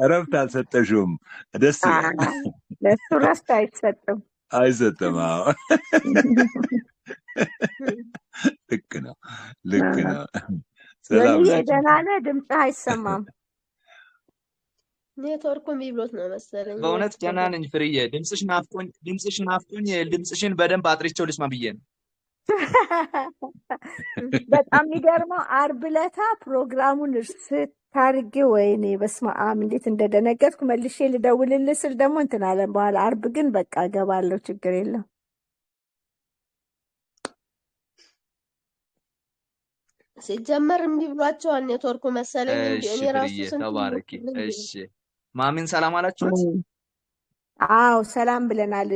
እረፍት አልሰጠሽውም። ደስ ይላል። ለሱ ረፍት አይሰጥም። ልክ ነው። ሰላም ዮኒዬ ደህና ነህ? ድምፅህ አይሰማም። ኔትወርኩን ቢብሎት ነው መሰለኝ። በእውነት ደህና ነኝ ፍርዬ። ድምፅሽ ናፍቆኝ ድምፅሽን በደንብ አጥርቼው ልስማ ብዬ ነው። በጣም የሚገርመው ዓርብ ዕለት ፕሮግራሙን ስታርጌ ወይኔ በስመ አብ እንዴት እንደደነገጥኩ መልሼ ልደውልልህ ስል ደግሞ እንትን አለን። በኋላ ዓርብ ግን በቃ እገባለሁ ችግር የለም። ሲጀመር እምቢ ብሏቸዋል ኔትወርኩ መሰለኝ እንጂ እኔ ራሱ ፍርዬ ተባረኪ። እሺ ማሚን ሰላም አላችሁት? አዎ ሰላም ብለናል።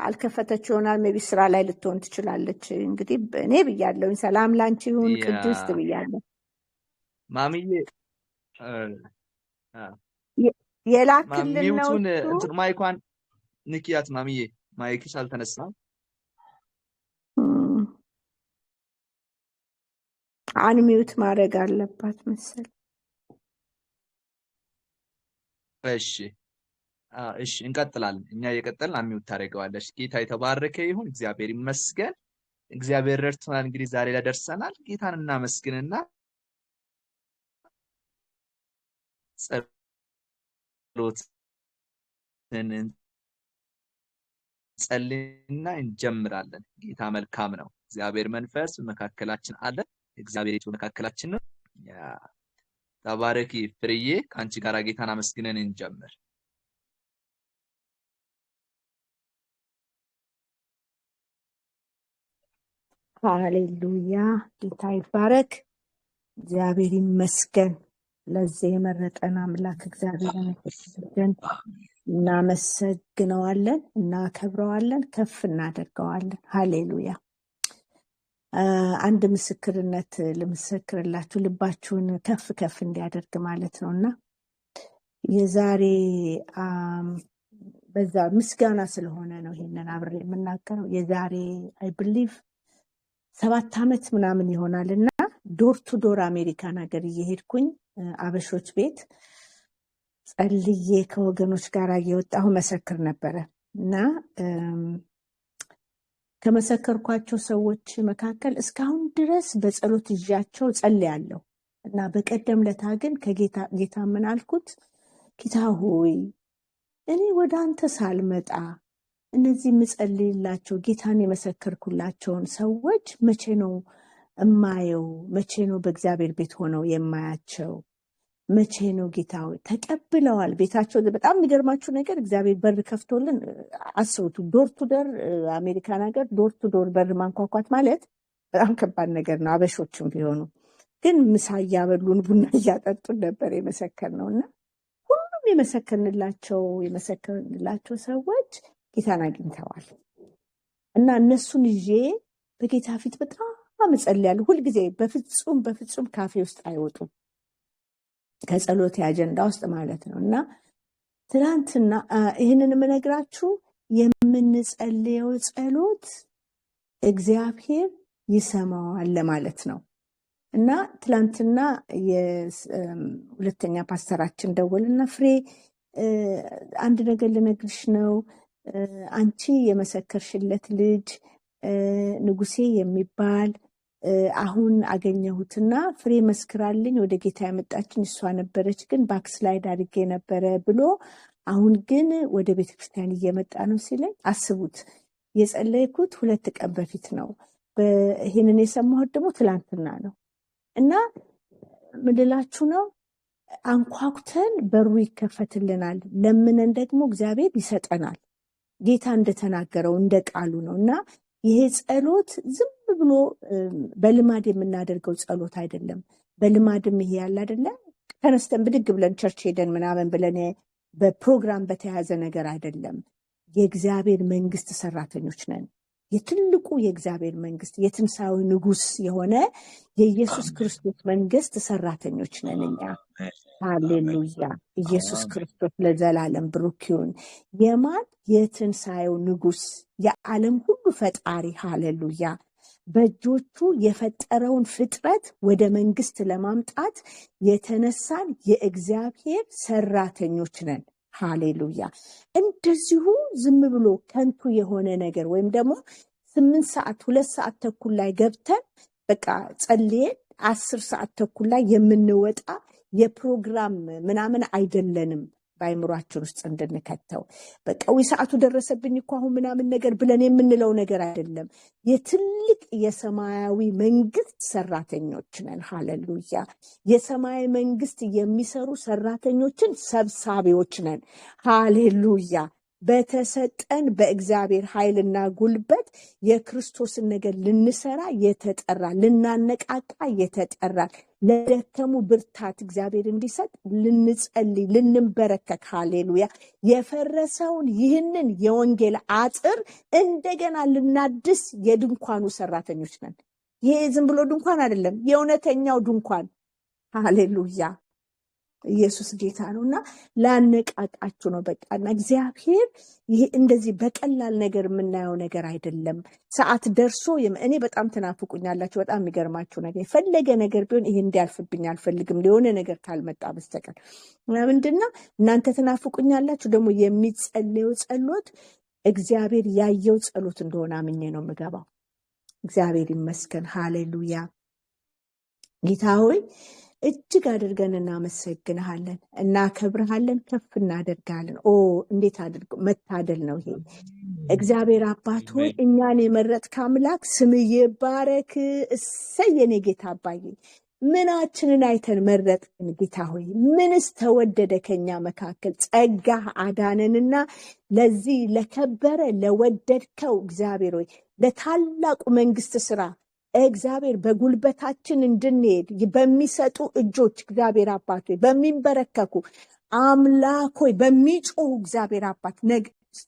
አልከፈተች ይሆናል ሜቢ ስራ ላይ ልትሆን ትችላለች። እንግዲህ እኔ ብያለሁኝ ሰላም ላንቺ ይሁን ቅድስት ብያለሁ። ማሚዬ የላክልን ነው ሚውቱን እንትን ማይኳን ንኪያት ማሚዬ። ማይክሽ አልተነሳም። አንሚውት ማድረግ አለባት መሰል። እሺ እንቀጥላለን። እኛ እየቀጠልን አንሚውት ታደርገዋለሽ። ጌታ የተባረከ ይሁን። እግዚአብሔር ይመስገን። እግዚአብሔር ረድቶናል። እንግዲህ ዛሬ ላይ ደርሰናል። ጌታን እናመስግንና ጸሎትን እንጸልይና እንጀምራለን። ጌታ መልካም ነው። እግዚአብሔር መንፈስ መካከላችን አለ። እግዚአብሔር መካከላችን ነው። ተባረኪ ፍርዬ። ከአንቺ ጋር ጌታን አመስግነን እንጀምር። ሃሌሉያ። ጌታ ይባረክ። እግዚአብሔር ይመስገን። ለዚህ የመረጠን አምላክ እግዚአብሔር ይመስገን። እናመሰግነዋለን፣ እናከብረዋለን፣ ከፍ እናደርገዋለን። ሃሌሉያ። አንድ ምስክርነት ልመሰክርላችሁ ልባችሁን ከፍ ከፍ እንዲያደርግ ማለት ነውና የዛሬ በዛ ምስጋና ስለሆነ ነው ይሄንን አብሬ የምናገረው። የዛሬ አይ ቢሊቭ 7 ዓመት ምናምን ይሆናልና ዶር ቱ ዶር አሜሪካን ሀገር እየሄድኩኝ አበሾች ቤት ጸልዬ ከወገኖች ጋር እየወጣሁ መሰክር ነበረ እና ከመሰከርኳቸው ሰዎች መካከል እስካሁን ድረስ በጸሎት ይዣቸው ጸልያለሁ እና በቀደም ለታ ግን ከጌታ ምን አልኩት? ጌታ ሆይ እኔ ወደ አንተ ሳልመጣ እነዚህ ምጸልይላቸው ጌታን የመሰከርኩላቸውን ሰዎች መቼ ነው እማየው? መቼ ነው በእግዚአብሔር ቤት ሆነው የማያቸው? መቼ ነው ጌታ ሆይ ተቀብለዋል ቤታቸው? በጣም የሚገርማችሁ ነገር እግዚአብሔር በር ከፍቶልን አስቡት። ዶር ቱ ዶር አሜሪካን ሀገር ዶር ቱ ዶር በር ማንኳኳት ማለት በጣም ከባድ ነገር ነው። አበሾችም ቢሆኑ ግን ምሳ እያበሉን ቡና እያጠጡን ነበር የመሰከርነውና ሁሉም የመሰከርንላቸው ሰዎች ጌታን አግኝተዋል እና እነሱን ይዤ በጌታ ፊት በጣም እጸልያለሁ። ሁልጊዜ በፍጹም ካፌ ውስጥ አይወጡም ከጸሎት አጀንዳ ውስጥ ማለት ነው። እና ትናንትና ይህንን የምነግራችሁ የምንጸልየው ጸሎት እግዚአብሔር ይሰማዋል ለማለት ነው። እና ትናንትና የሁለተኛ ፓስተራችን ደወልና ፍሬ አንድ ነገር ልነግርሽ ነው፣ አንቺ የመሰከርሽለት ልጅ ንጉሴ የሚባል አሁን አገኘሁትና ፍሬ መስክራልኝ ወደ ጌታ ያመጣችን እሷ ነበረች፣ ግን ባክስላይድ አድርጌ ነበረ ብሎ አሁን ግን ወደ ቤተክርስቲያን እየመጣ ነው ሲለኝ፣ አስቡት የጸለይኩት 2 ቀን በፊት ነው። ይሄንን የሰማሁት ደግሞ ትላንትና ነው። እና ምልላችሁ ነው አንኳኩተን በሩ ይከፈትልናል፣ ለምነን ደግሞ እግዚአብሔር ይሰጠናል። ጌታ እንደተናገረው እንደ ቃሉ ነው። እና ይሄ ጸሎት ዝም ብሎ በልማድ የምናደርገው ጸሎት አይደለም። በልማድም ይሄ ያለ አይደለ ተነስተን ብድግ ብለን ቸርች ሄደን ምናምን ብለን በፕሮግራም በተያዘ ነገር አይደለም። የእግዚአብሔር መንግስት ሰራተኞች ነን። የትልቁ የእግዚአብሔር መንግስት የትንሣኤው ንጉስ የሆነ የኢየሱስ ክርስቶስ መንግስት ሰራተኞች ነን እኛ። ሃሌሉያ! ኢየሱስ ክርስቶስ ለዘላለም ብሩክ ይሁን። የማን የትንሣኤው ንጉስ የዓለም ሁሉ ፈጣሪ። ሃሌሉያ! በእጆቹ የፈጠረውን ፍጥረት ወደ መንግስት ለማምጣት የተነሳን የእግዚአብሔር ሰራተኞች ነን። ሃሌሉያ። እንደዚሁ ዝም ብሎ ከንቱ የሆነ ነገር ወይም ደግሞ 8 ሰዓት 2 ሰዓት ተኩል ላይ ገብተን በቃ ጸልየን 10 ሰዓት ተኩል ላይ የምንወጣ የፕሮግራም ምናምን አይደለንም። ባይምሯችን ውስጥ እንድንከተው በቃ ወይ ሰዓቱ ደረሰብኝ እኮ አሁን ምናምን ነገር ብለን የምንለው ነገር አይደለም። የትልቅ የሰማያዊ መንግስት ሰራተኞች ነን። ሃሌሉያ። የሰማያዊ መንግስት የሚሰሩ ሰራተኞችን ሰብሳቢዎች ነን። ሃሌሉያ። በተሰጠን በእግዚአብሔር ኃይልና ጉልበት የክርስቶስን ነገር ልንሰራ የተጠራ ልናነቃቃ የተጠራ ለደከሙ ብርታት እግዚአብሔር እንዲሰጥ ልንጸልይ ልንበረከክ ሃሌሉያ የፈረሰውን ይህንን የወንጌል አጥር እንደገና ልናድስ የድንኳኑ ሰራተኞች ነን። ይሄ ዝም ብሎ ድንኳን አይደለም፣ የእውነተኛው ድንኳን። ሃሌሉያ ኢየሱስ ጌታ ነውና ላነቃቃችሁ ነው። በቃና እግዚአብሔር ይሄ እንደዚህ በቀላል ነገር የምናየው ነገር አይደለም። ሰዓት ደርሶ እኔ በጣም ተናፍቁኛላችሁ። በጣም የሚገርማችሁ ነገር የፈለገ ነገር ቢሆን ይሄ እንዲያልፍብኝ አልፈልግም ለሆነ ነገር ካልመጣ በስተቀር ምንድነው እናንተ ተናፍቁኛላችሁ። ደግሞ የሚጸልየው ጸሎት እግዚአብሔር ያየው ጸሎት እንደሆነ አምኜ ነው የምገባው። እግዚአብሔር ይመስገን። ሃሌሉያ ጌታ ሆይ እጅግ አድርገን እናመሰግንሃለን፣ እናከብርሃለን፣ ከፍ እናደርጋለን። እንዴት አድርጎ መታደል ነው ይሄ። እግዚአብሔር አባት ሆይ እኛን የመረጥክ አምላክ ስምህ ይባረክ። እሰየኔ ጌታ አባዬ ምናችንን አይተን መረጥን ጌታ ሆይ። ምንስ ተወደደ ከኛ መካከል? ጸጋህ አዳነንና ለዚህ ለከበረ ለወደድከው እግዚአብሔር ሆይ ለታላቁ መንግስት ስራ እግዚአብሔር በጉልበታችን እንድንሄድ በሚሰጡ እጆች እግዚአብሔር አባት ሆይ በሚንበረከኩ አምላክ ሆይ በሚጮሁ እግዚአብሔር አባት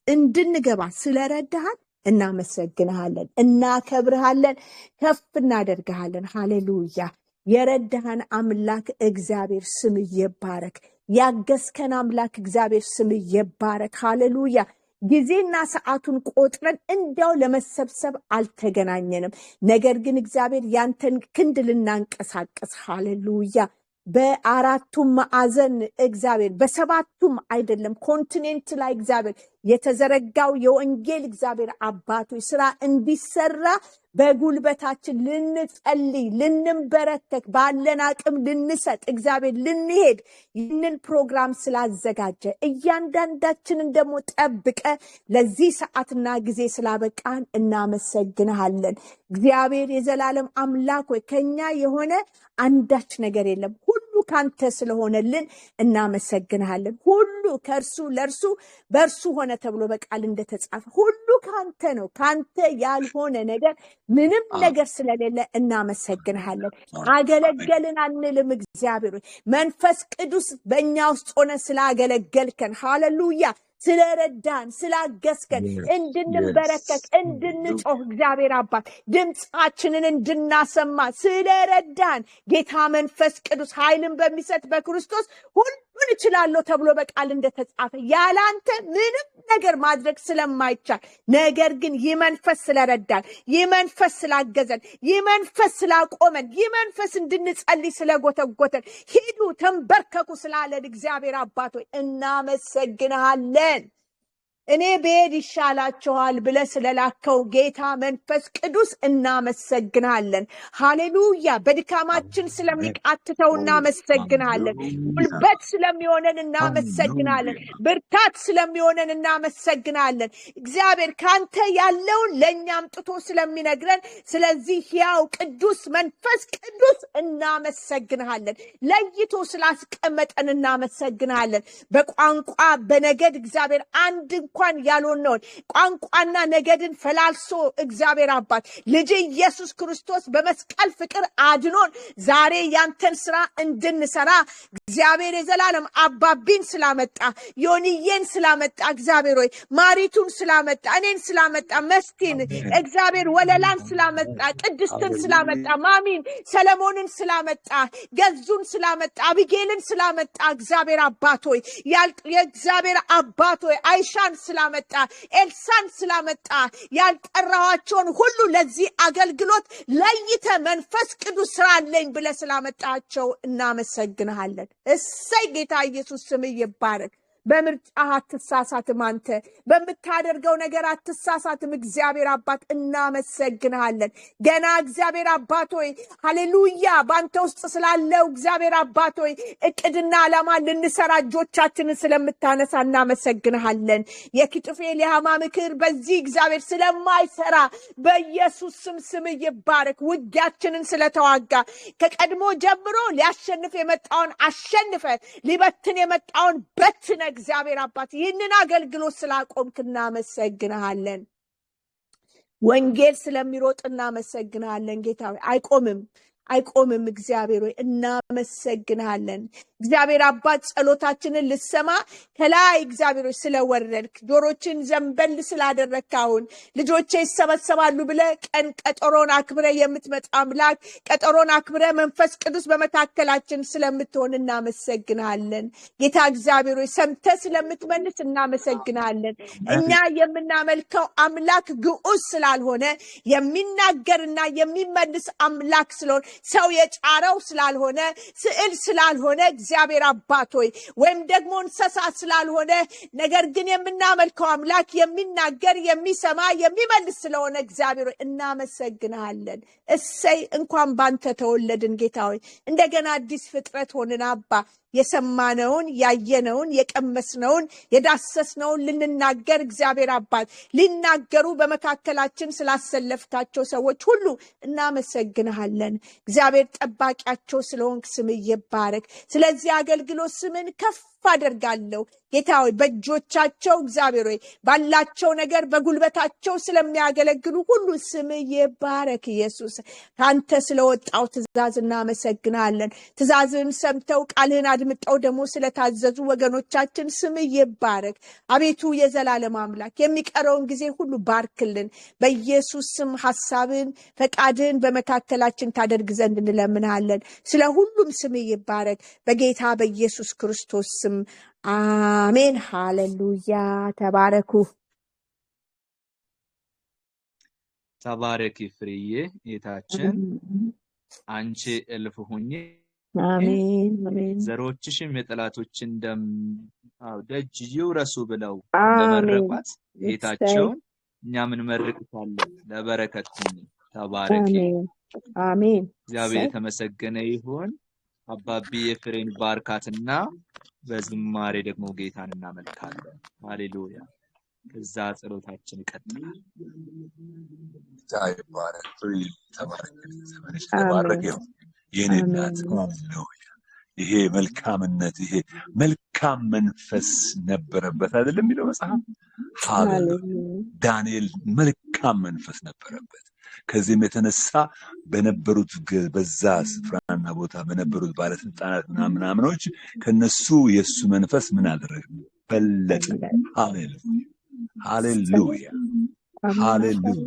እንድንገባ ስለረዳሃን እናመሰግንሃለን፣ እናከብርሃለን፣ ከፍ እናደርግሃለን። ሃሌሉያ የረዳሃን አምላክ እግዚአብሔር ስም ይባረክ። ያገዝከን አምላክ እግዚአብሔር ስም ይባረክ። ሃሌሉያ ጊዜና ሰዓቱን ቆጥረን እንዲያው ለመሰብሰብ አልተገናኘንም። ነገር ግን እግዚአብሔር ያንተን ክንድ ልናንቀሳቀስ ሃሌሉያ በአራቱም ማዕዘን እግዚአብሔር በሰባቱም አይደለም ኮንቲኔንት ላይ እግዚአብሔር የተዘረጋው የወንጌል እግዚአብሔር አባቶች ስራ እንዲሰራ በጉልበታችን ልንጸልይ ልንበረከክ ባለን አቅም ልንሰጥ እግዚአብሔር ልንሄድ ይህንን ፕሮግራም ስላዘጋጀ እያንዳንዳችንን ደግሞ ጠብቀ ለዚህ ሰዓትና ጊዜ ስላበቃን እናመሰግንሃለን። እግዚአብሔር የዘላለም አምላክ ሆይ ከኛ የሆነ አንዳች ነገር የለም፣ ሁሉ ካንተ ስለሆነልን እናመሰግንሃለን። ሁሉ ከእርሱ ለእርሱ በእርሱ ሆነ ተብሎ በቃል እንደተጻፈ ሁሉ ካንተ ነው፣ ካንተ ያልሆነ ነገር ምንም ነገር ስለሌለ እናመሰግንሃለን። አገለገልን አንልም እግዚአብሔር ሆይ መንፈስ ቅዱስ በእኛ ውስጥ ሆነ ስላገለገልከን ሃሌሉያ ስለረዳን ስላገዝከን እንድንበረከክ እንድንጮህ እግዚአብሔር አባት ድምፃችንን እንድናሰማ ስለረዳን ጌታ መንፈስ ቅዱስ ኃይልን በሚሰጥ በክርስቶስ ሁሉን እችላለሁ ተብሎ በቃል እንደተጻፈ ያላንተ ምንም ነገር ማድረግ ስለማይቻል ነገር ግን ይህ መንፈስ ስለረዳን ይህ መንፈስ ስላገዘን ይህ መንፈስ ስላቆመን ይህ መንፈስ እንድንጸልይ ስለጎተጎተን ሂዱ ተንበርከኩ ስላለን እግዚአብሔር አባት ሆይ እናመሰግንሃለን። እኔ ብሄድ ይሻላችኋል ብለህ ስለላከው ጌታ መንፈስ ቅዱስ እናመሰግናለን። ሃሌሉያ በድካማችን ስለሚቃትተው እናመሰግናለን። ጉልበት ስለሚሆነን እናመሰግናለን። ብርታት ስለሚሆነን እናመሰግናለን። እግዚአብሔር ካንተ ያለውን ለእኛ አምጥቶ ስለሚነግረን ስለዚህ ሕያው ቅዱስ መንፈስ ቅዱስ እናመሰግናለን። ለይቶ ስላስቀመጠን እናመሰግናለን። በቋንቋ በነገድ እግዚአብሔር አንድ እንኳን ያልሆነውን ቋንቋና ነገድን ፈላልሶ እግዚአብሔር አባት ልጅ ኢየሱስ ክርስቶስ በመስቀል ፍቅር አድኖን ዛሬ ያንተን ስራ እንድንሰራ እግዚአብሔር የዘላለም አባቢን ስላመጣ ዮኒዬን ስላመጣ እግዚአብሔር ሆይ ማሪቱን ስላመጣ እኔን ስላመጣ መስቲን እግዚአብሔር ወለላን ስላመጣ ቅድስትን ስላመጣ ማሚን ሰለሞንን ስላመጣ ገዙን ስላመጣ አቢጌልን ስላመጣ እግዚአብሔር አባት ሆይ የእግዚአብሔር አባት ሆይ አይሻን ስላመጣ ኤልሳን ስላመጣ ያልጠራዋቸውን ሁሉ ለዚህ አገልግሎት ለይተ መንፈስ ቅዱስ ስራለኝ ብለ ስላመጣቸው እናመሰግንሃለን። እሰይ ጌታ ኢየሱስ ስም ይባረክ። በምርጫ አትሳሳትም፣ አንተ በምታደርገው ነገር አትሳሳትም። እግዚአብሔር አባት እናመሰግንሃለን። ገና እግዚአብሔር አባት ሆይ ሃሌሉያ ባንተ ውስጥ ስላለው እግዚአብሔር አባት ሆይ እቅድና ዓላማ ልንሰራ እጆቻችንን ስለምታነሳ እናመሰግንሃለን። የኪጥፌል የሐማ ምክር በዚህ እግዚአብሔር ስለማይሰራ በኢየሱስ ስም ይባረክ። ውጊያችንን ስለተዋጋ ከቀድሞ ጀምሮ ሊያሸንፍ የመጣውን አሸንፈ ሊበትን የመጣውን በትነ እግዚአብሔር አባት ይህንን አገልግሎት ስላቆምክ እናመሰግንሃለን። ወንጌል ስለሚሮጥ እናመሰግንሃለን። ጌታ ሆይ አይቆምም እግዚአብሔር ሆይ እናመሰግንሃለን። እግዚአብሔር አባት ጸሎታችንን ልሰማ ከላይ እግዚአብሔር ሆይ ስለወረድክ ጆሮችን ዘንበል ስላደረካውን ልጆቼ ይሰበሰባሉ ብለ ቀን ቀጠሮን አክብረ የምትመጣ አምላክ ቀጠሮን አክብረ መንፈስ ቅዱስ በመካከላችን ስለምትሆን እናመሰግንሃለን። ጌታ እግዚአብሔር ሆይ ሰምተ ስለምትመልስ እናመሰግንሃለን። እኛ የምናመልከው አምላክ ግዑዝ ስላልሆነ የሚናገርና የሚመልስ አምላክ ስለሆነ ሰው የጫረው ስላልሆነ ስዕል ስላልሆነ እግዚአብሔር አባት ሆይ ወይም ደግሞ እንስሳ ስላልሆነ ነገር ግን የምናመልከው አምላክ የሚናገር የሚሰማ የሚመልስ ስለሆነ እግዚአብሔር ሆይ እናመሰግንሃለን። እሰይ እንኳን ባንተ ተወለድን ጌታ ሆይ እንደገና አዲስ ፍጥረት ሆነን አባ የሰማነውን ያየነውን የቀመስነውን የዳሰስነውን ልንናገር እግዚአብሔር አባት ሊናገሩ በመካከላችን ስላሰለፍታቸው ሰዎች ሁሉ እናመሰግንሃለን። እግዚአብሔር ጠባቂያቸው ስለሆንክ ስም ይባረክ። ስለዚህ አገልግሎት ስምን ከፍ አደርጋለሁ ጌታ ሆይ በእጆቻቸው እግዚአብሔር ሆይ ባላቸው ነገር በጉልበታቸው ስለሚያገለግሉ ሁሉ ስም ይባረክ። ኢየሱስ ካንተ ስለወጣው ትእዛዝ እናመሰግናለን። ትእዛዝን ሰምተው ቃልህን አድምጠው ደግሞ ስለታዘዙ ወገኖቻችን ስም ይባረክ። አቤቱ የዘላለም አምላክ የሚቀረውን ጊዜ ሁሉ ባርክልን። በኢየሱስ ስም ሐሳብን ፈቃድን በመካከላችን ታደርግ ዘንድ እንለምናለን። ስለ ሁሉም ስም ይባረክ በጌታ በኢየሱስ ክርስቶስ ስም አሜን። ሃሌሉያ። ተባረኩ። ተባረኪ ፍሬዬ ጌታችን አንቺ እልፍ ሁኚ። አሜን አሜን። ዘሮችሽም የጠላቶችን ደም ደጅ ይውረሱ ብለው ለመረቋት ጌታቸውን እኛ ምን መርቅታለን ለበረከት ሁኚ። ተባረኪ። አሜን። እግዚአብሔር የተመሰገነ ይሁን። አባቢ የፍሬን ባርካትና በዝማሬ ደግሞ ጌታን እናመልካለን። ሃሌሉያ። ከዛ ጸሎታችን ይቀጥላል። ታይባረክ ፍሪ ተባረክ ዘመንሽ ተባረክ ይሁን የኔ እናት። ሃሌሉያ። ይሄ መልካምነት ይሄ መልካም መንፈስ ነበረበት አይደለም የሚለው መጽሐፍ። ሃሌሉያ። ዳንኤል መልካም መንፈስ ነበረበት። ከዚህም የተነሳ በነበሩት በዛ ስፍራና ቦታ በነበሩት ባለስልጣናት ምናምኖች ከነሱ የሱ መንፈስ ምን አደረገ? በለጠ። ሃሌሉያ ሃሌሉያ ሃሌሉያ።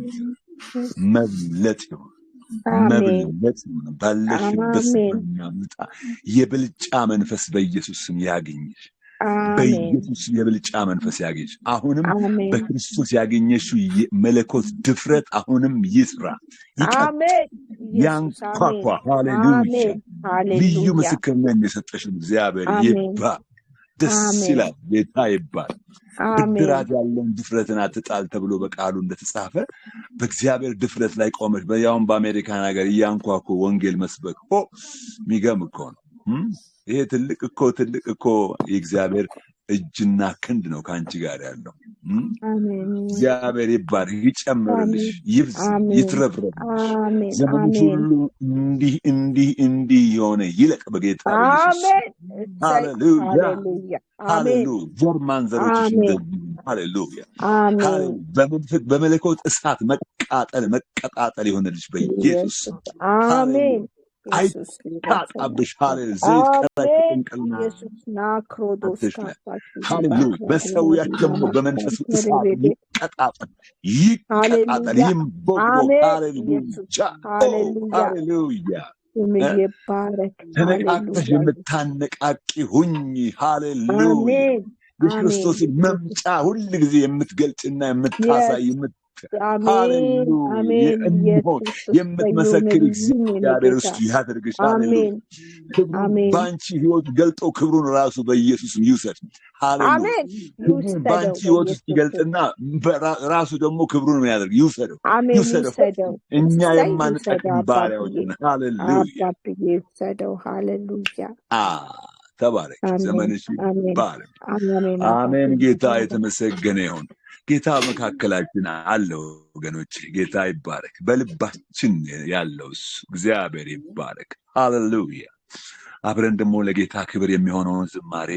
መብለጥ ይሁን መብለጥ ይሁን። ባለሽበት ስፍራና የብልጫ መንፈስ በኢየሱስ ስም ያገኝሽ። በኢየሱስ የብልጫ መንፈስ ያገኝሽ። አሁንም በክርስቶስ ያገኘሽው መለኮት ድፍረት አሁንም ይስራ ይቀጥል ያንኳኳ። ሃሌሉያ። ልዩ ምስክርነት የሰጠሽን እግዚአብሔር ይባል። ደስ ይላል። ጌታ ይባል። ብድራት ያለውን ድፍረትን አትጣል ተብሎ በቃሉ እንደተጻፈ በእግዚአብሔር ድፍረት ላይ ቆመሽ በያውን በአሜሪካን ሀገር እያንኳኩ ወንጌል መስበክ የሚገርም እኮ ነው። ይሄ ትልቅ እኮ የእግዚአብሔር እጅና ክንድ ነው ካንቺ ጋር ያለው። እግዚአብሔር ይባርክ፣ ይጨምርልሽ፣ ይብዛ፣ ይትረፍረፍልሽ። ዘመንሽ ሁሉ እንዲህ የሆነ ይለቅ በጌታ በኢየሱስ። ሃሌሉያ ሃሌሉያ። ዘርማን ዘሮችሽ ሃሌሉያ። በመለኮት እሳት መቀጣጠል ይሆንልሽ በኢየሱስ። አሜን። አይታጣብሽ። ሃሌሉያ። ዘይት ከራቅንቀልና ሃሌሉያ። በሰውያት ደግሞ በመንፈስ እሳት ይቀጣጠል ይንቦግቦግ። ሃሌሉያ። ተነቃቅተሽ የምታነቃቂ ሁኝ። ሃሌሉያ። የክርስቶስን መምጫ ሁል ጊዜ የምትገልጭና የምታሳይ ሃሌሉያ የምትመሰክር እግዚአብሔር እሱ ያድርግሽ። ሃሌሉያ ክብሩን በአንቺ ህይወት ገልጦ ክብሩን ራሱ በኢየሱስ ይውሰድ። ሃሌሉያ ክብሩን በአንቺ ህይወት ውስጥ ይገልጥና ራሱ ደግሞ ክብሩን ያደርግ ይውሰደው። እኛ የማንጠቅም ባሪያዎች ነን። ሃሌሉያ ተባረክ። ዘመንሽ ይባረክ። አሜን። ጌታ የተመሰገነ ይሁን። ጌታ መካከላችን አለው ወገኖች። ጌታ ይባረክ። በልባችን ያለው እሱ እግዚአብሔር ይባረክ። ሃሌሉያ። አብረን ደግሞ ለጌታ ክብር የሚሆነውን ዝማሬ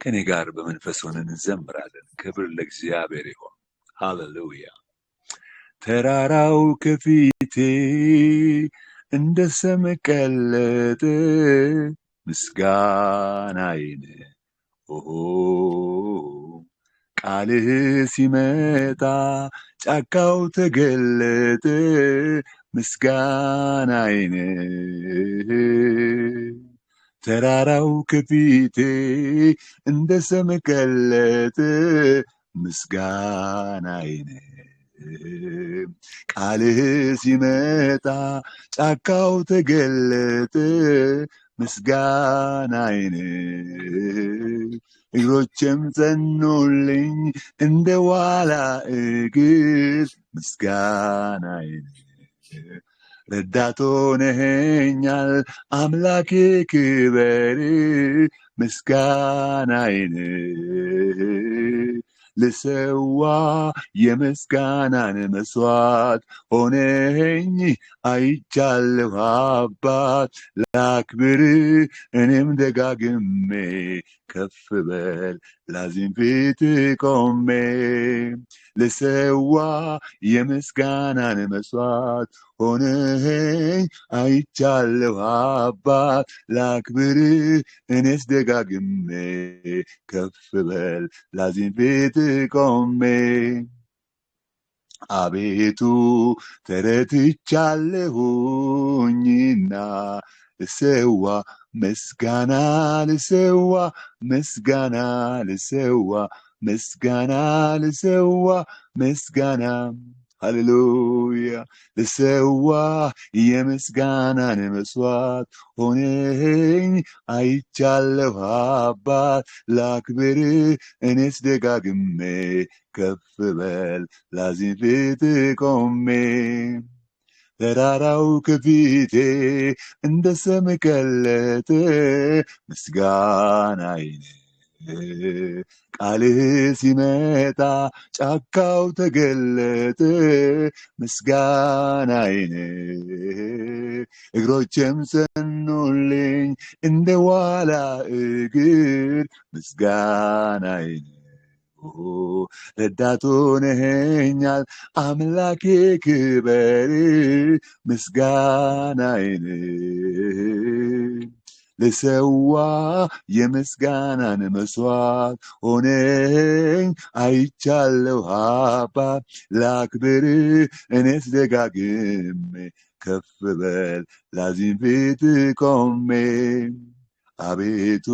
ከኔ ጋር በመንፈስ ሆነን እንዘምራለን። ክብር ለእግዚአብሔር ይሁን። ሃሌሉያ። ተራራው ከፊቴ እንደ ሰም ቀለጠ፣ ምስጋናዬን ቃልህ ሲመጣ ጫካው ተገለጠ፣ ምስጋናዬን ተራራው ከፊቴ እንደ ሰም ቀለጠ፣ ምስጋናዬን ቃልህ ሲመጣ ጫካው ተገለጠ፣ ምስጋናዬን እግሮቼም ጸኑልኝ እንደ ዋላ እግር፣ ምስጋናዬን ረዳት ሆነኸኛል አምላኬ ክበር፣ ምስጋናዬን ልሰዋ የምስጋናን መስዋዕት ሆነኸኝ አይቻለሁ አባት፣ ላክብር እኔም ደጋግሜ ከፍ በል ላዚም ፊት ቆሜ፣ ልሰዋ የምስጋናን መስዋዕት ሆነኸኝ አይቻለሁ አባት፣ ላክብር እኔስ ደጋግሜ ከፍ በል ላዚም ፊት ቆሜ። አቤቱ ተረትቻለሁኝና ልሰዋ ምስጋና፣ ልሰዋ ምስጋና፣ ልሰዋ ምስጋና፣ ልሰዋ ምስጋና። ሃሌሉያ ልሰዋ የምስጋናን መስዋዕት ሆነኸኝ አይቻለሁ አባት፣ ላክብር እኔስ ደጋግሜ ከፍ በል ላዚም ፊት ቆሜ። ተራራው ከፊቴ እንደ ሰም ቀለጠ፣ ምስጋናዬን ቃልህ ሲመጣ ጫካው ተገለጠ፣ ምስጋናዬን እግሮቼም ጸኑልኝ እንደ ዋላ እግር፣ ምስጋናዬን ረዳት ሆነኸኛል አምላኬ ክበር፣ ምስጋናዬን ልሰዋ የምስጋናን መስዋዕት ሆነኸኝ አይቻለሁ አባት፣ ላክብር እኔስ ደጋግሜ ከፍ በል ላዚም ፊት ቆሜ። አቤቱ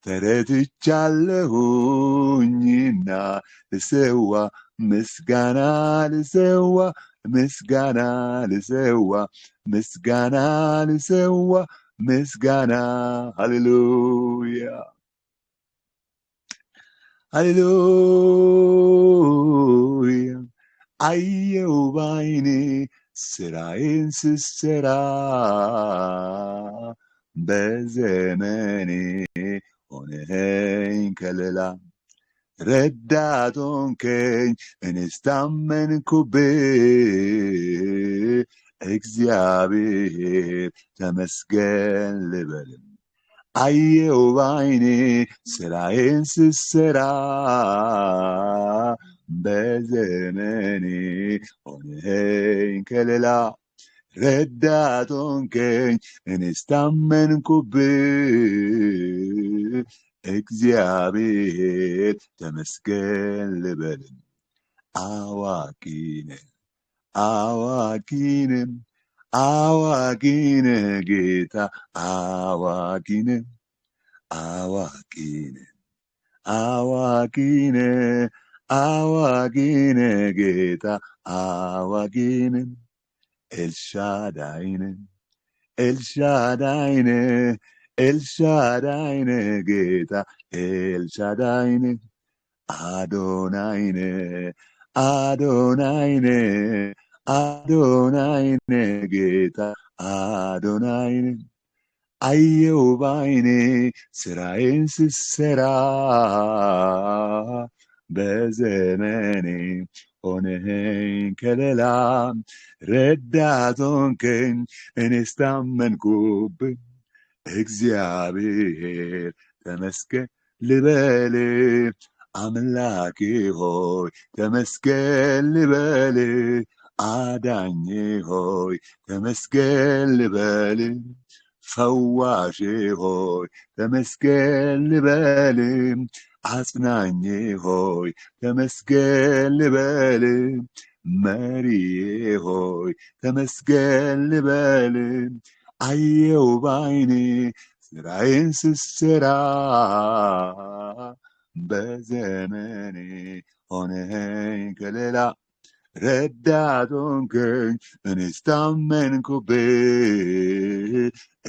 ተረትቻለሁኝና ልሰዋ ምስጋና፣ ልሰዋ ምስጋና፣ ልሰዋ ምስጋና፣ ልሰዋ ምስጋና። ሃሌሉያ ሃሌሉያ። አየው ባይኔ ስራዬን ስሰራ፣ በዘመኔ ሆነኸኝ ከለላ፣ ረዳት ሆንከኝ እኔስ ታመንኩብህ፣ እግዚአብሔር ተመስገን ልበል። አየው ባይኔ ስራዬን ስሰራ፣ በዘመኔ ሆነኸኝ ከለላ፣ ረዳት ሆንከኝ እኔስ ታመንኩብህ፣ እግዚአብሔር ተመስገን ልበል። አዋቂ ነህ አዋቂ ነህ አዋቂ ነህ ጌታ፣ አዋቂ ነህ አዋቂ ነህ አዋቂነ አዋቂነ ጌታ አዋቂነ ኤልሻዳይነ ኤልሻዳይነ ኤልሻዳይነ ጌታ ኤልሻዳይነ አዶናይነ አዶናይነ አዶናይነ ጌታ አዶናይነ አየው ባይኔ ስራዬን ስሰራ በዘመኔ ሆነኸኝ ከለላ ረዳት ሆንከኝ እኔስ ታመንኩብህ እግዚአብሔር ተመስገን ልበል አምላኬ ሆይ ተመስገን ልበል አዳኜ ሆይ ተመስገን ልበል ፈዋሼ ሆይ ተመስገን ልበል አጽናኜ ሆይ ተመስገን ልበል መሪዬ ሆይ ተመስገን ልበል አየው ባይኔ ስራዬን ስሰራ በዘመኔ ሆነኸኝ ከለላ ረዳት ሆንከኝ እኔስ ታመንኩብህ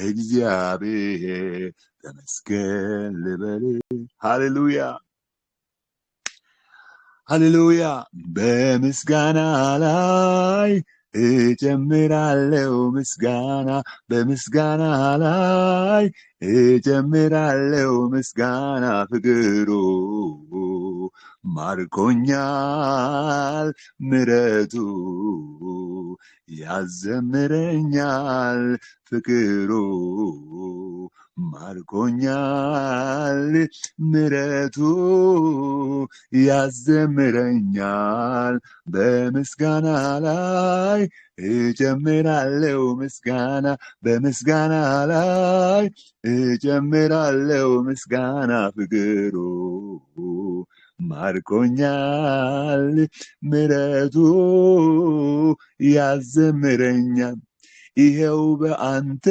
እግዚአብሔር ተመስገን ልበል ሃሌሉያ ሃሌሉያ በምስጋና ላይ እጨምራለሁ ምስጋና በምስጋና ላይ እጨምራለሁ ምስጋና ፍቅሩ ማርኮኛል ምረቱ ያዘምረኛል ፍቅሩ ማርኮኛል ምረቱ ያዘምረኛል በምስጋና ላይ እጨምራለሁ ምስጋና በምስጋና ላይ እጨምራለሁ ምስጋና ፍቅሩ ማርኮኛል ምረቱ ያዘምረኛል ይሄው በአንተ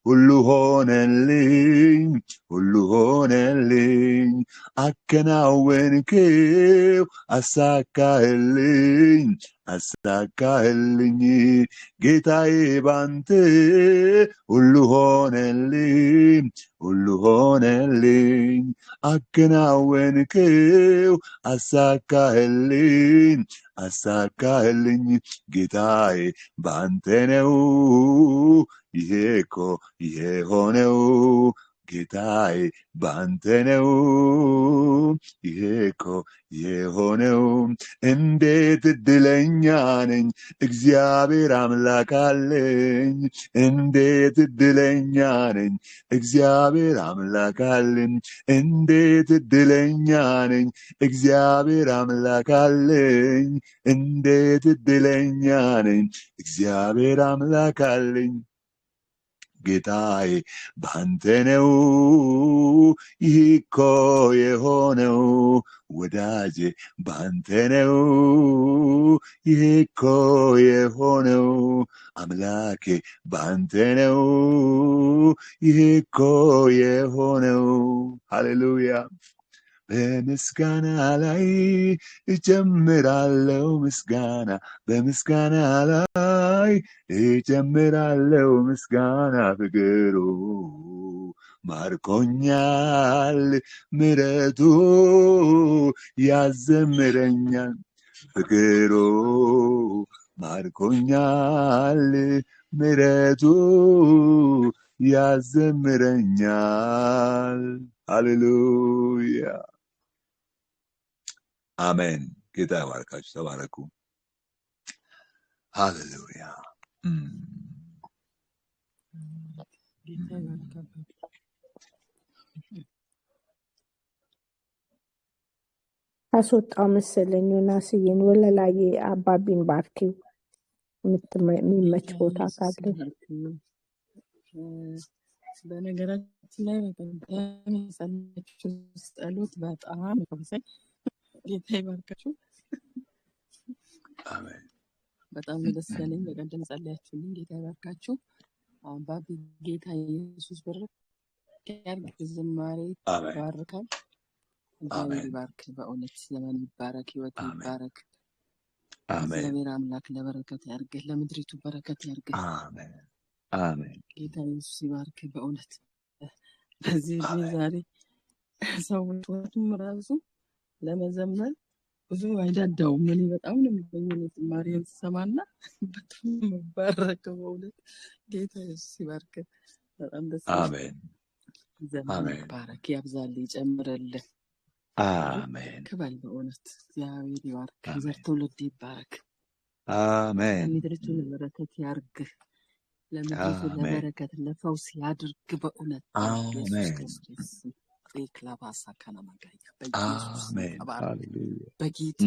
ሁሉ ሆነልኝ ሁሉ ሆነልኝ አከናወንከው አሳካህልኝ አሳካህልኝ ጌታዬ ባንተ ሁሉ ሆነልኝ ሁሉ ሆነልኝ አከናወንከው አሳካህልኝ አሳካህልኝ ጌታዬ ባንተ ነው ይሄ እኮ ይሄ ሆነው ጌታዬ ባንተ ነው ይሄ እኮ የሆነው እንዴት እድለኛ ነኝ እግዚአብሔር አምላክ አለኝ እንዴት እድለኛ ነኝ እግዚአብሔር አምላክ አለኝ እንዴት እድለኛ ነኝ እግዚአብሔር አምላክ አለኝ እንዴት እድለኛ ነኝ እግዚአብሔር አምላክ አለኝ ጌታዬ ባንተ ነው ይህ እኮ የሆነው ወዳጄ ባንተ ነው ይህ እኮ የሆነው አምላኬ ባንተ ነው ይህ እኮ የሆነው ሃሌሉያ በምስጋና ላይ እጨምራለሁ ምስጋና በምስጋና ላይ እጨምራለሁ ምስጋና ፍቅሩ ማርኮኛል ምረቱ ያዘምረኛል ፍቅሩ ማርኮኛል ምረቱ ያዘምረኛል ሃሌሉያ አሜን ጌታ ይባርካችሁ ተባረኩ ሃሌሉያ ጌታ ይባርካችሁ አስወጣው መሰለኝ ዮናስዬን ወለላዬ አባቢን ባርኪው የሚመች ቦታ ካለ በነገራችን ላይ በጣም የጸለያችሁ ጸሎት በጣም ወሳኝ ጌታ ይባርካችሁ አሜን በጣም ደስ ያለኝ በቀደም ጸለያችሁልኝ ጌታ ይባርካችሁ አባቢ ጌታ ኢየሱስ በረከት ያርግ ዝማሬ ይባርካል እግዚአብሔር ይባርክ። በእውነት ዘመን ይባረክ፣ ህይወት ይባረክ። እግዚአብሔር አምላክ ለበረከት ያርግህ፣ ለምድሪቱ በረከት ያርግህ። አሜን አሜን። ጌታ ኢየሱስ ይባርክ። በእውነት በዚህ እድሜ ዛሬ ሰዎች ወጡም ራሱ ለመዘመር ብዙ አይዳዳውም። እኔ በጣም ነው የሚገኘው ዝማሬውን ስሰማና በጣም መባረከው። በእውነት ጌታ ኢየሱስ ይባርክ። በጣም ደስ ይላል። አሜን ዘመን ይባረክ፣ ያብዛልህ፣ ይጨምርልህ። አሜን ክበል። በእውነት እግዚአብሔር ይባርክ። ዘር ትውልድ ይባረክ። አሜን። ምድሪቱን በረከት ያርግህ፣ ለምድሪቱ ለበረከት ለፈውስ ያድርግ። በእውነት ኢየሱስ ክርስቶስ ክላባሳ ካናማጋያ በኢየሱስ ተባረክ። በጌታ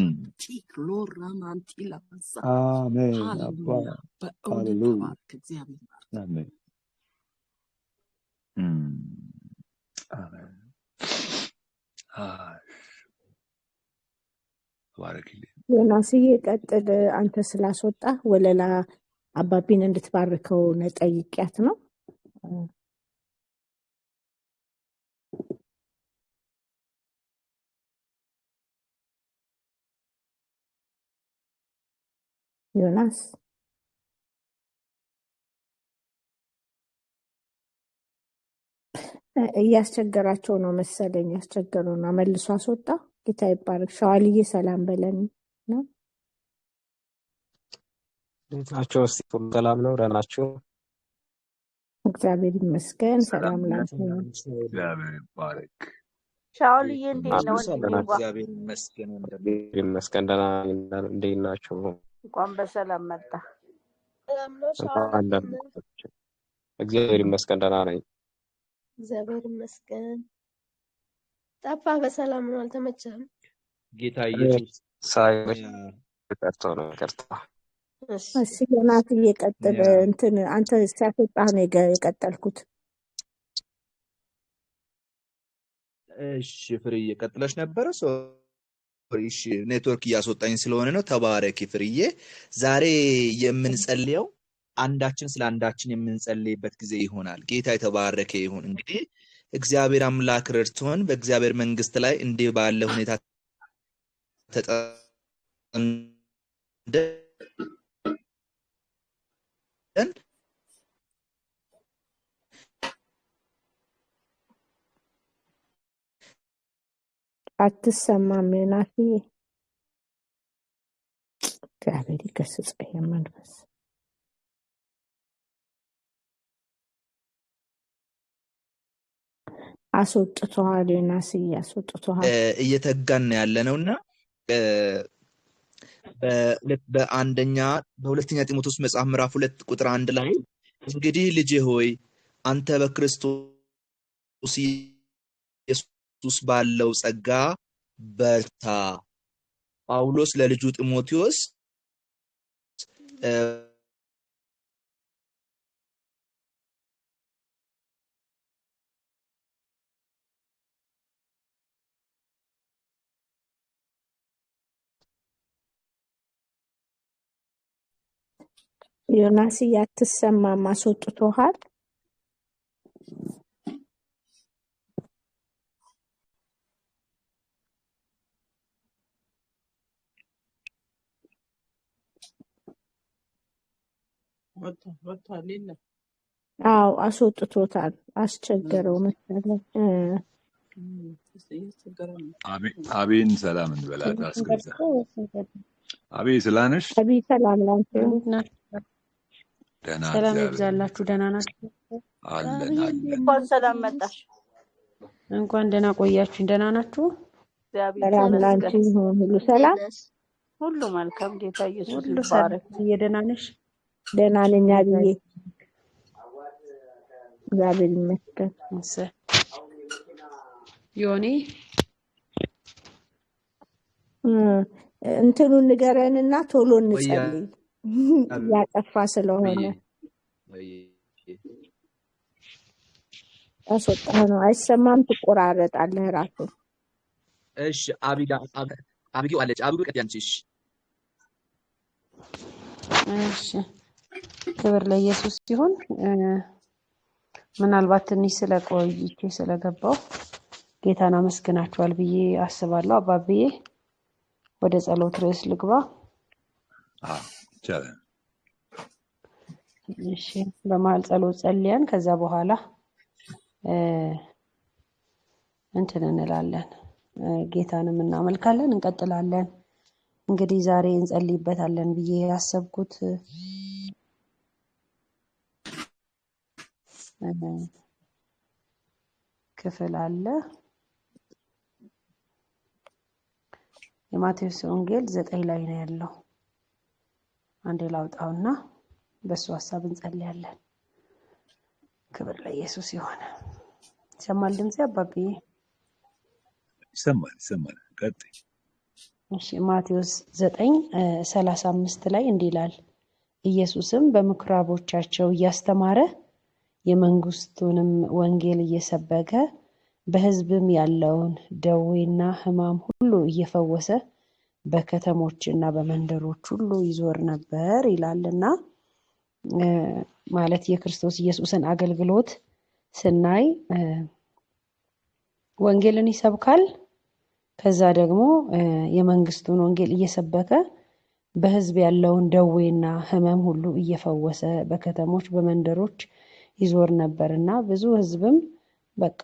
ቲክሎራ ማንቲላባሳ አሜን። ሃሌሉያ። በእውነት ተባረክ። እግዚአብሔር ይባርክ። አሜን አሜን። ባረክልኝ ዮናስዬ፣ ቀጥል። አንተ ስላስወጣ ወለላ አባቢን እንድትባርከው ጠይቂያት ነው። ዮናስ እያስቸገራቸው ነው መሰለኝ፣ ያስቸገረው ነው። መልሶ አስወጣ። ጌታ ይባረክ። ሸዋልዬ ሰላም በለን ነው። ናቸው። እስቲ ሁሉ ሰላም ነው? ደህና ናችሁ? እግዚአብሔር ይመስገን። ሰላም ናችሁ? እግዚአብሔር ይባረክ። ሻውልዬ እንዴት ነው? እግዚአብሔር ይመስገን። ይመስገን ደህና ነኝ። እንዴት ናችሁ? እንኳን በሰላም መጣ። ሰላም ነው እግዚአብሔር ይመስገን ደህና ነኝ። እግዚአብሔር ይመስገን። ጠፋ። በሰላም ነው? አልተመቸህም? ጌታ ኢየሱስ ሳይመች ቀርቶ ነው ቀርቶ። እሺ ዮናስ እየቀጠለ እንትን አንተ ሲያስወጣህ ነው የቀጠልኩት። እሺ ፍሬ እየቀጠለሽ ነበር። እሺ ኔትወርክ እያስወጣኝ ስለሆነ ነው። ተባረኪ ፍሬዬ። ዛሬ የምንጸልየው አንዳችን ስለ አንዳችን የምንጸልይበት ጊዜ ይሆናል። ጌታ የተባረከ ይሁን። እንግዲህ እግዚአብሔር አምላክ ረድቶን በእግዚአብሔር መንግስት ላይ እንዲህ ባለ ሁኔታ ተጠንደን አትሰማም ዮናስዬ? እግዚአብሔር ይገስጽህ መንፈስ አስወጥቷል። ዮናስዬ አስወጥቷል። እየተጋን ያለነውና በሁለተኛ ጢሞቴዎስ መጽሐፍ ምዕራፍ 2 ቁጥር 1 ላይ እንግዲህ ልጄ ሆይ አንተ በክርስቶስ ኢየሱስ ባለው ጸጋ በርታ። ጳውሎስ ለልጁ ጢሞቴዎስ ዮናስዬ አትሰማም፣ አስወጥቶሃል። ወጥቷል። የለም አዎ አስወጥቶታል። አስቸገረው መሰለኝ። አቤን ሰላም እንበላት አስገዛ። አቤ ስላነሽ አቤ ሰላም ላንተ። ደህና ሰላም ይብዛላችሁ። ደህና ናችሁ? አለን አለን። እንኳን ሰላም መጣሽ። እንኳን ደህና ቆያችሁ። ደህና ናችሁ? ሰላም ላንቺ ይሁን። ሁሉ ሰላም፣ ሁሉ መልካም። ጌታ ኢየሱስ ሁሉ ሰላም። ደህና ነሽ? ደህና ነኝ አብዬ፣ እግዚአብሔር ይመስገን። ዮኒ እንትኑን ንገረንና ቶሎ እንጸልይ፣ ያጠፋ ስለሆነ አስወጣህ ነው። አይሰማም፣ ትቆራረጣለህ ራሱ። እሺ አቢጊው አለች። አቢጊው ቀጥ ያንቺ። እሺ ክብር ለኢየሱስ ይሁን። ምናልባት ትንሽ ስለቆይቼ ስለገባው ጌታን አመስግናችኋል ብዬ አስባለሁ። አባብዬ ወደ ጸሎት ርዕስ ልግባ። ቻለ። እሺ በመሀል ጸሎት ጸልያን ከዛ በኋላ እንትን እንላለን፣ ጌታንም እናመልካለን፣ እንቀጥላለን። እንግዲህ ዛሬ እንጸልይበታለን ብዬ ያሰብኩት ክፍል አለ። የማቴዎስ ወንጌል 9 ላይ ነው ያለው። አንዴ ላውጣውና በሱ ሐሳብ እንጸልያለን። ክብር ለኢየሱስ ይሁን። ይሰማል ድምጼ አባብዬ? ይሰማል። ቀጥይ። እሺ ማቴዎስ 9:35 ላይ እንዲህ ይላል፣ ኢየሱስም በምኩራቦቻቸው እያስተማረ የመንግስቱንም ወንጌል እየሰበከ በሕዝብም ያለውን ደዌና ሕማም ሁሉ እየፈወሰ በከተሞችና በመንደሮች ሁሉ ይዞር ነበር ይላልና ማለት የክርስቶስ ኢየሱስን አገልግሎት ስናይ ወንጌልን ይሰብካል። ከዛ ደግሞ የመንግስቱን ወንጌል እየሰበከ በሕዝብ ያለውን ደዌና ሕመም ሁሉ እየፈወሰ በከተሞች በመንደሮች ይዞር ነበርና ብዙ ሕዝብም በቃ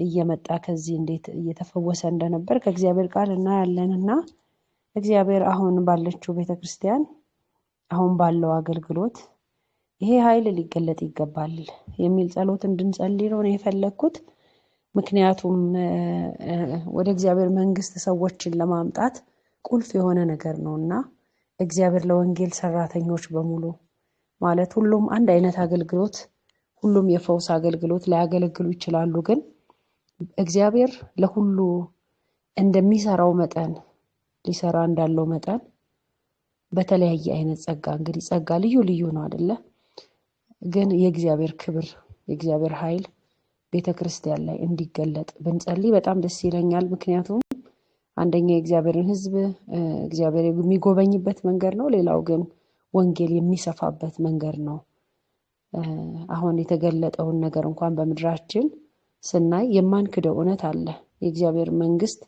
እየመጣ ከዚህ እንዴት እየተፈወሰ እንደነበር ከእግዚአብሔር ቃል እናያለንና እግዚአብሔር አሁን ባለችው ቤተክርስቲያን አሁን ባለው አገልግሎት ይሄ ኃይል ሊገለጥ ይገባል የሚል ጸሎት እንድንጸልይ ነው የፈለኩት። ምክንያቱም ወደ እግዚአብሔር መንግስት ሰዎችን ለማምጣት ቁልፍ የሆነ ነገር ነውና እግዚአብሔር ለወንጌል ሰራተኞች በሙሉ ማለት ሁሉም አንድ አይነት አገልግሎት ሁሉም የፈውስ አገልግሎት ሊያገለግሉ ይችላሉ። ግን እግዚአብሔር ለሁሉ እንደሚሰራው መጠን ሊሰራ እንዳለው መጠን በተለያየ አይነት ጸጋ እንግዲህ ጸጋ ልዩ ነው አይደለ? ግን የእግዚአብሔር ክብር የእግዚአብሔር ኃይል ቤተክርስቲያን ላይ እንዲገለጥ ብንጸልይ በጣም ደስ ይለኛል። ምክንያቱም አንደኛ የእግዚአብሔርን ሕዝብ እግዚአብሔር የሚጎበኝበት መንገድ ነው። ሌላው ግን ወንጌል የሚሰፋበት መንገድ ነው። አሁን የተገለጠውን ነገር እንኳን በምድራችን ስናይ የማንክደው እውነት አለ። የእግዚአብሔር መንግስት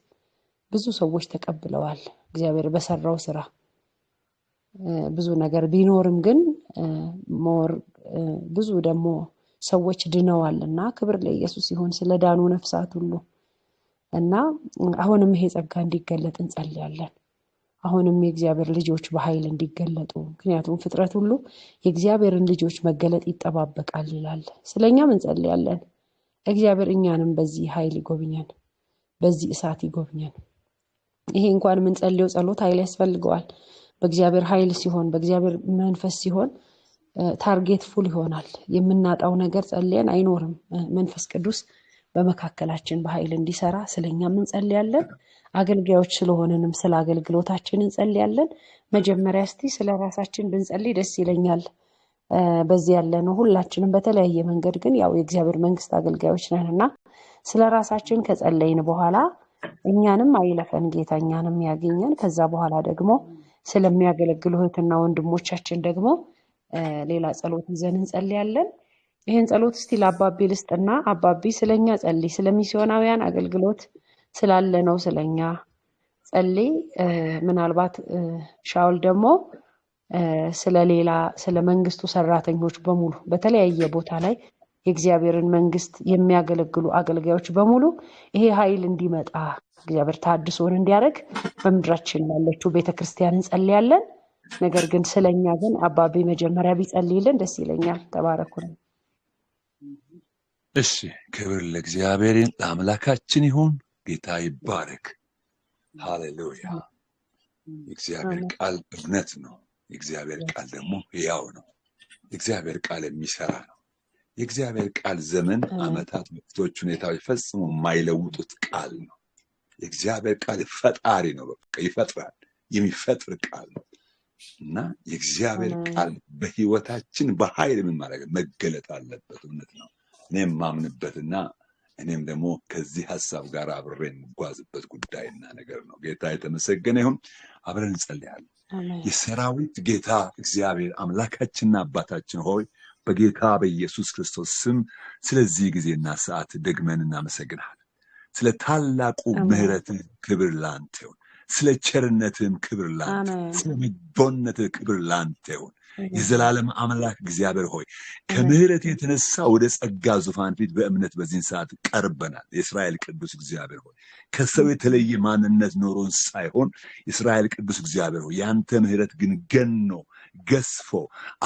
ብዙ ሰዎች ተቀብለዋል። እግዚአብሔር በሰራው ስራ ብዙ ነገር ቢኖርም ግን ብዙ ደግሞ ሰዎች ድነዋልና ክብር ለኢየሱስ ይሁን ስለ ዳኑ ነፍሳት ሁሉ እና አሁንም ይሄ ጸጋ እንዲገለጥ እንጸልያለን። አሁንም የእግዚአብሔር ልጆች በኃይል እንዲገለጡ ምክንያቱም ፍጥረት ሁሉ የእግዚአብሔርን ልጆች መገለጥ ይጠባበቃል ይላል። ስለኛም እንጸልያለን። እግዚአብሔር እኛንም በዚህ ኃይል ይጎብኘን፣ በዚህ እሳት ይጎብኘን። ይሄ እንኳን የምንጸልየው ጸሎት ኃይል ያስፈልገዋል። በእግዚአብሔር ኃይል ሲሆን በእግዚአብሔር መንፈስ ሲሆን ታርጌት ፉል ይሆናል። የምናጣው ነገር ጸልየን አይኖርም። መንፈስ ቅዱስ በመካከላችን በኃይል እንዲሰራ ስለኛም እንጸልያለን። አገልጋዮች ስለሆነንም ስለ አገልግሎታችን እንጸልያለን። መጀመሪያ እስቲ ስለ ራሳችን ብንጸልይ ደስ ይለኛል። በዚህ ያለነው ሁላችንም በተለያየ መንገድ ግን ያው የእግዚአብሔር መንግስት አገልጋዮች ነንና ስለ ራሳችን ከጸለይን በኋላ እኛንም አይለፈን ጌታ እኛንም ያገኘን። ከዛ በኋላ ደግሞ ስለሚያገለግሉ እህትና ወንድሞቻችን ደግሞ ሌላ ጸሎት ይዘን እንጸልያለን። ይሄን ጸሎት እስቲ ለአባቢ ልስጥና አባቢ ስለኛ ጸልይ፣ ስለሚስዮናውያን አገልግሎት ስላለነው ስለኛ ጸልይ። ምናልባት ሻውል ደግሞ ስለሌላ ስለ መንግስቱ ሰራተኞች በሙሉ በተለያየ ቦታ ላይ የእግዚአብሔርን መንግስት የሚያገለግሉ አገልጋዮች በሙሉ ይሄ ኃይል እንዲመጣ እግዚአብሔር ታድሶን እንዲያደርግ በምድራችን ያለችው ቤተክርስቲያን እንጸልያለን። ነገር ግን ስለኛ ግን አባቢ መጀመሪያ ቢጸልይልን ደስ ይለኛል። ተባረኩ። እሺ፣ ክብር ለእግዚአብሔር ለአምላካችን ይሁን። ጌታ ይባረክ። ሃሌሉያ። የእግዚአብሔር ቃል እውነት ነው። የእግዚአብሔር ቃል ደግሞ ሕያው ነው። የእግዚአብሔር ቃል የሚሰራ ነው። የእግዚአብሔር ቃል ዘመን፣ ዓመታት፣ ወቅቶች፣ ሁኔታዎች ፈጽሞ የማይለውጡት ቃል ነው። የእግዚአብሔር ቃል ፈጣሪ ነው። በቃ ይፈጥራል። የሚፈጥር ቃል ነው እና የእግዚአብሔር ቃል በህይወታችን በኃይል ምን ማድረግ መገለጥ አለበት። እውነት ነው። እኔም ማምንበትና እኔም ደግሞ ከዚህ ሐሳብ ጋር አብሬ የምጓዝበት ጉዳይና ነገር ነው። ጌታ የተመሰገነ ይሁን። አብረን እንጸልያለን። የሰራዊት ጌታ እግዚአብሔር አምላካችንና አባታችን ሆይ በጌታ በኢየሱስ ክርስቶስ ስም ስለዚህ ጊዜና ሰዓት ደግመን እናመሰግናለን። ስለ ታላቁ ምህረትህ ክብር ላንተ ይሁን። ስለ ቸርነትህም ክብር ላንተ፣ ስለ በጎነትህ ክብር ላንተ ይሁን። የዘላለም አምላክ እግዚአብሔር ሆይ ከምህረት የተነሳ ወደ ጸጋ ዙፋን ፊት በእምነት በዚህ ሰዓት ቀርበናል። የእስራኤል ቅዱስ እግዚአብሔር ሆይ ከሰው የተለየ ማንነት ኖሮን ሳይሆን የእስራኤል ቅዱስ እግዚአብሔር ሆይ ያንተ ምህረት ግን ገኖ ገስፎ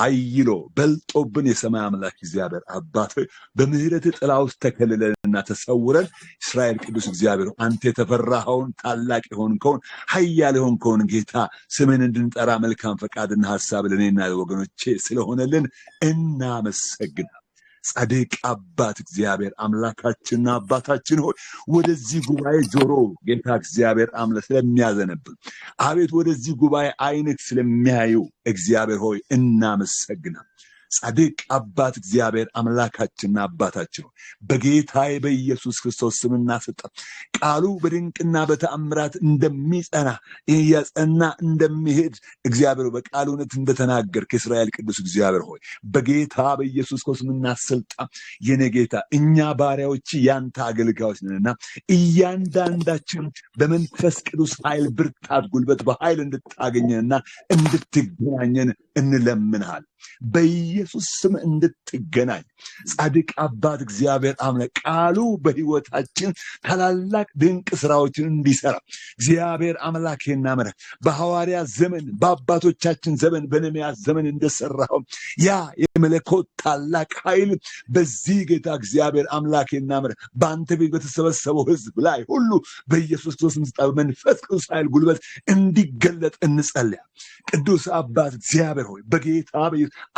አይሎ በልጦብን የሰማይ አምላክ እግዚአብሔር አባት በምህረት ጥላ ውስጥ ተከልለንና ተሰውረን እስራኤል ቅዱስ እግዚአብሔር አንተ የተፈራኸውን ታላቅ የሆንከውን ኃያል የሆንከውን ጌታ ስምን እንድንጠራ መልካም ፈቃድና ሐሳብ ለኔና ለወገኖቼ ስለሆነልን እናመሰግናለን። ጻድቅ አባት እግዚአብሔር አምላካችንና አባታችን ሆይ ወደዚህ ጉባኤ ጆሮ ጌታ እግዚአብሔር አምላክ ስለሚያዘነብል አቤት ወደዚህ ጉባኤ አይነት ስለሚያዩ እግዚአብሔር ሆይ እናመሰግናለን። ጻድቅ አባት እግዚአብሔር አምላካችንና አባታችን በጌታዬ በኢየሱስ ክርስቶስ ስምና ስልጣን ቃሉ በድንቅና በተአምራት እንደሚጸና እያጸና እንደሚሄድ እግዚአብሔር በቃሉ እውነት እንደተናገር ከእስራኤል ቅዱስ እግዚአብሔር ሆይ በጌታ በኢየሱስ ክርስቶስ ስምና ስልጣን የኔ ጌታ እኛ ባሪያዎች ያንተ አገልጋዮች ነንና እያንዳንዳችን በመንፈስ ቅዱስ ኃይል ብርታት ጉልበት በኃይል እንድታገኘንና እንድትገናኘን እንለምንሃል። በኢየሱስ ስም እንድትገናኝ ጻድቅ አባት እግዚአብሔር አምላክ ቃሉ በህይወታችን ታላላቅ ድንቅ ስራዎችን እንዲሰራ እግዚአብሔር አምላኬና መረክ በሐዋርያ ዘመን በአባቶቻችን ዘመን በነቢያት ዘመን እንደሰራው ያ የመለኮት ታላቅ ኃይል በዚህ ጌታ እግዚአብሔር አምላኬና መረክ በአንተ ቤት በተሰበሰበው ህዝብ ላይ ሁሉ በኢየሱስ ክርስቶስ መንፈስ ቅዱስ ኃይል ጉልበት እንዲገለጥ እንጸልያ። ቅዱስ አባት እግዚአብሔር ሆይ በጌታ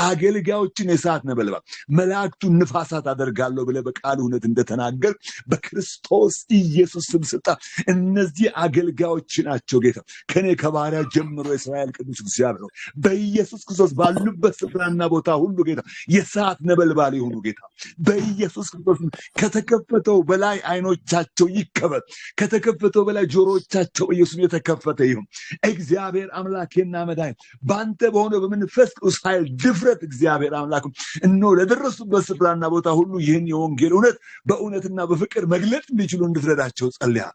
አገልጋዮችን የእሳት ነበልባል መላእክቱን ንፋሳት አደርጋለሁ ብለህ በቃል እውነት እንደተናገር በክርስቶስ ኢየሱስ ስም ስልጣን እነዚህ አገልጋዮች ናቸው። ጌታ ከኔ ከባሪያ ጀምሮ የእስራኤል ቅዱስ እግዚአብሔር ሆይ በኢየሱስ ክርስቶስ ባሉበት ስፍራና ቦታ ሁሉ ጌታ የእሳት ነበልባል ይሁኑ። ጌታ በኢየሱስ ክርስቶስ ከተከፈተው በላይ አይኖቻቸው ይከፈት፣ ከተከፈተው በላይ ጆሮቻቸው ኢየሱስ የተከፈተ ይሁን። እግዚአብሔር አምላኬና መድኃኒት በአንተ በሆነው በመንፈስ ቅዱስ ኃይል ድፍረት እግዚአብሔር አምላክ እነሆ ለደረሱበት ስፍራና ቦታ ሁሉ ይህን የወንጌል እውነት በእውነትና በፍቅር መግለጥ እንዲችሉ እንድትረዳቸው ጸልያ።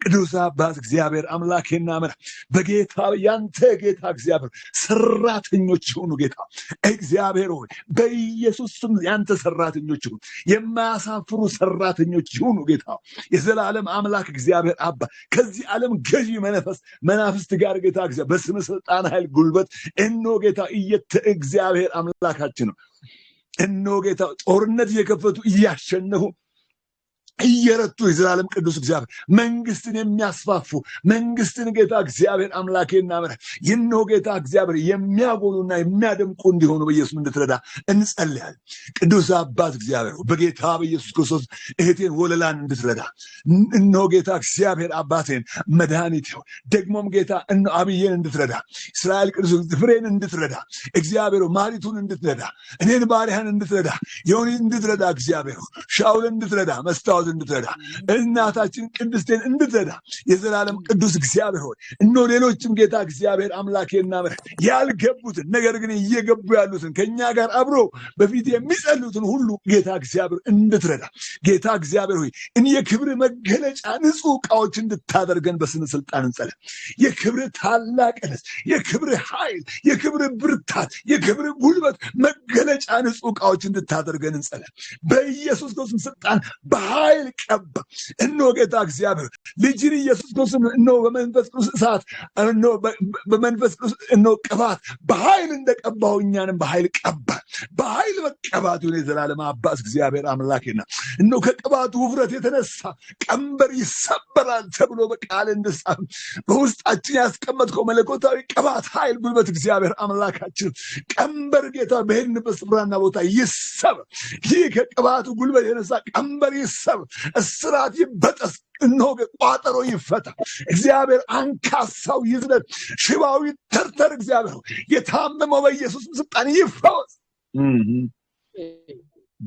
ቅዱስ አባት እግዚአብሔር አምላኬና መራ በጌታ ያንተ ጌታ እግዚአብሔር ሰራተኞች ይሁኑ። ጌታ እግዚአብሔር ሆይ በኢየሱስ ስም ያንተ ሰራተኞች ይሁኑ፣ የማያሳፍሩ ሰራተኞች ይሁኑ። ጌታ የዘላለም አምላክ እግዚአብሔር አባ ከዚህ ዓለም ገዢ መናፍስት ጋር ጌታ እግዚአብሔር በስም ስልጣን ኃይል ጉልበት እነሆ ጌታ እግዚአብሔር አምላካችን ነው እነሆ ጌታ ጦርነት እየከፈቱ እያሸነፉ እየረቱ የዘላለም ቅዱስ እግዚአብሔር መንግስትን የሚያስፋፉ መንግስትን ጌታ እግዚአብሔር አምላኬና መራ ይህነው ጌታ እግዚአብሔር የሚያጎሉና የሚያደምቁ እንዲሆኑ በኢየሱስ እንድትረዳ እንጸልያለን። ቅዱስ አባት እግዚአብሔር በጌታ በኢየሱስ ክርስቶስ እህቴን ወለላን እንድትረዳ እነሆ ጌታ እግዚአብሔር አባቴን መድኃኒት ይሁን። ደግሞም ጌታ አብዬን እንድትረዳ እስራኤል ቅዱስ ፍሬን እንድትረዳ እግዚአብሔር ማሪቱን እንድትረዳ እኔን ባሪያን እንድትረዳ የሆነ እንድትረዳ እግዚአብሔር ሻውልን እንድትረዳ መስታወት እንድትረዳ እናታችን ቅድስቴን እንድትረዳ የዘላለም ቅዱስ እግዚአብሔር ሆይ እነሆ ሌሎችም ጌታ እግዚአብሔር አምላኬና መራ ያልገቡትን ነገር ግን እየገቡ ያሉትን ከኛ ጋር አብሮ በፊት የሚጸልዩትን ሁሉ ጌታ እግዚአብሔር እንድትረዳ ጌታ እግዚአብሔር ሆይ እኔ የክብር መገለጫ ንጹህ ዕቃዎች እንድታደርገን በስነ ስልጣን እንጸልይ። የክብር ታላቅነት፣ የክብር ኃይል፣ የክብር ብርታት፣ የክብር ጉልበት መገለጫ ንጹህ ዕቃዎች እንድታደርገን እንጸልይ። በኢየሱስ ክርስቶስ ስልጣን በኃይል ቀባ እነሆ ጌታ እግዚአብሔር ልጅን ኢየሱስ ክርስቶስን እነሆ በመንፈስ ቅዱስ እሳት እነሆ በመንፈስ ቅዱስ እነሆ ቅባት በኃይል እንደቀባው እኛንም በኃይል ቀባ። በኃይል መቀባት ይሁን የዘላለም አባት እግዚአብሔር አምላኬና እነሆ ከቅባቱ ውፍረት የተነሳ ቀንበር ይሰበራል ተብሎ በቃል እንደጻፈ በውስጣችን ያስቀመጥከው መለኮታዊ ቅባት ኃይል ጉልበት እግዚአብሔር አምላካችን ቀንበር ጌታ በሄድንበት ስፍራና ቦታ ይሰበር። ይህ ከቅባቱ ጉልበት የተነሳ ቀንበር ይሰበር፣ እስራት ይበጠስ፣ እነሆ ቋጠሮ ይፈታ። እግዚአብሔር አንካሳው ይዝለት፣ ሽባው ይተርተር። እግዚአብሔር የታመመው በኢየሱስ ስልጣን ይፈወስ።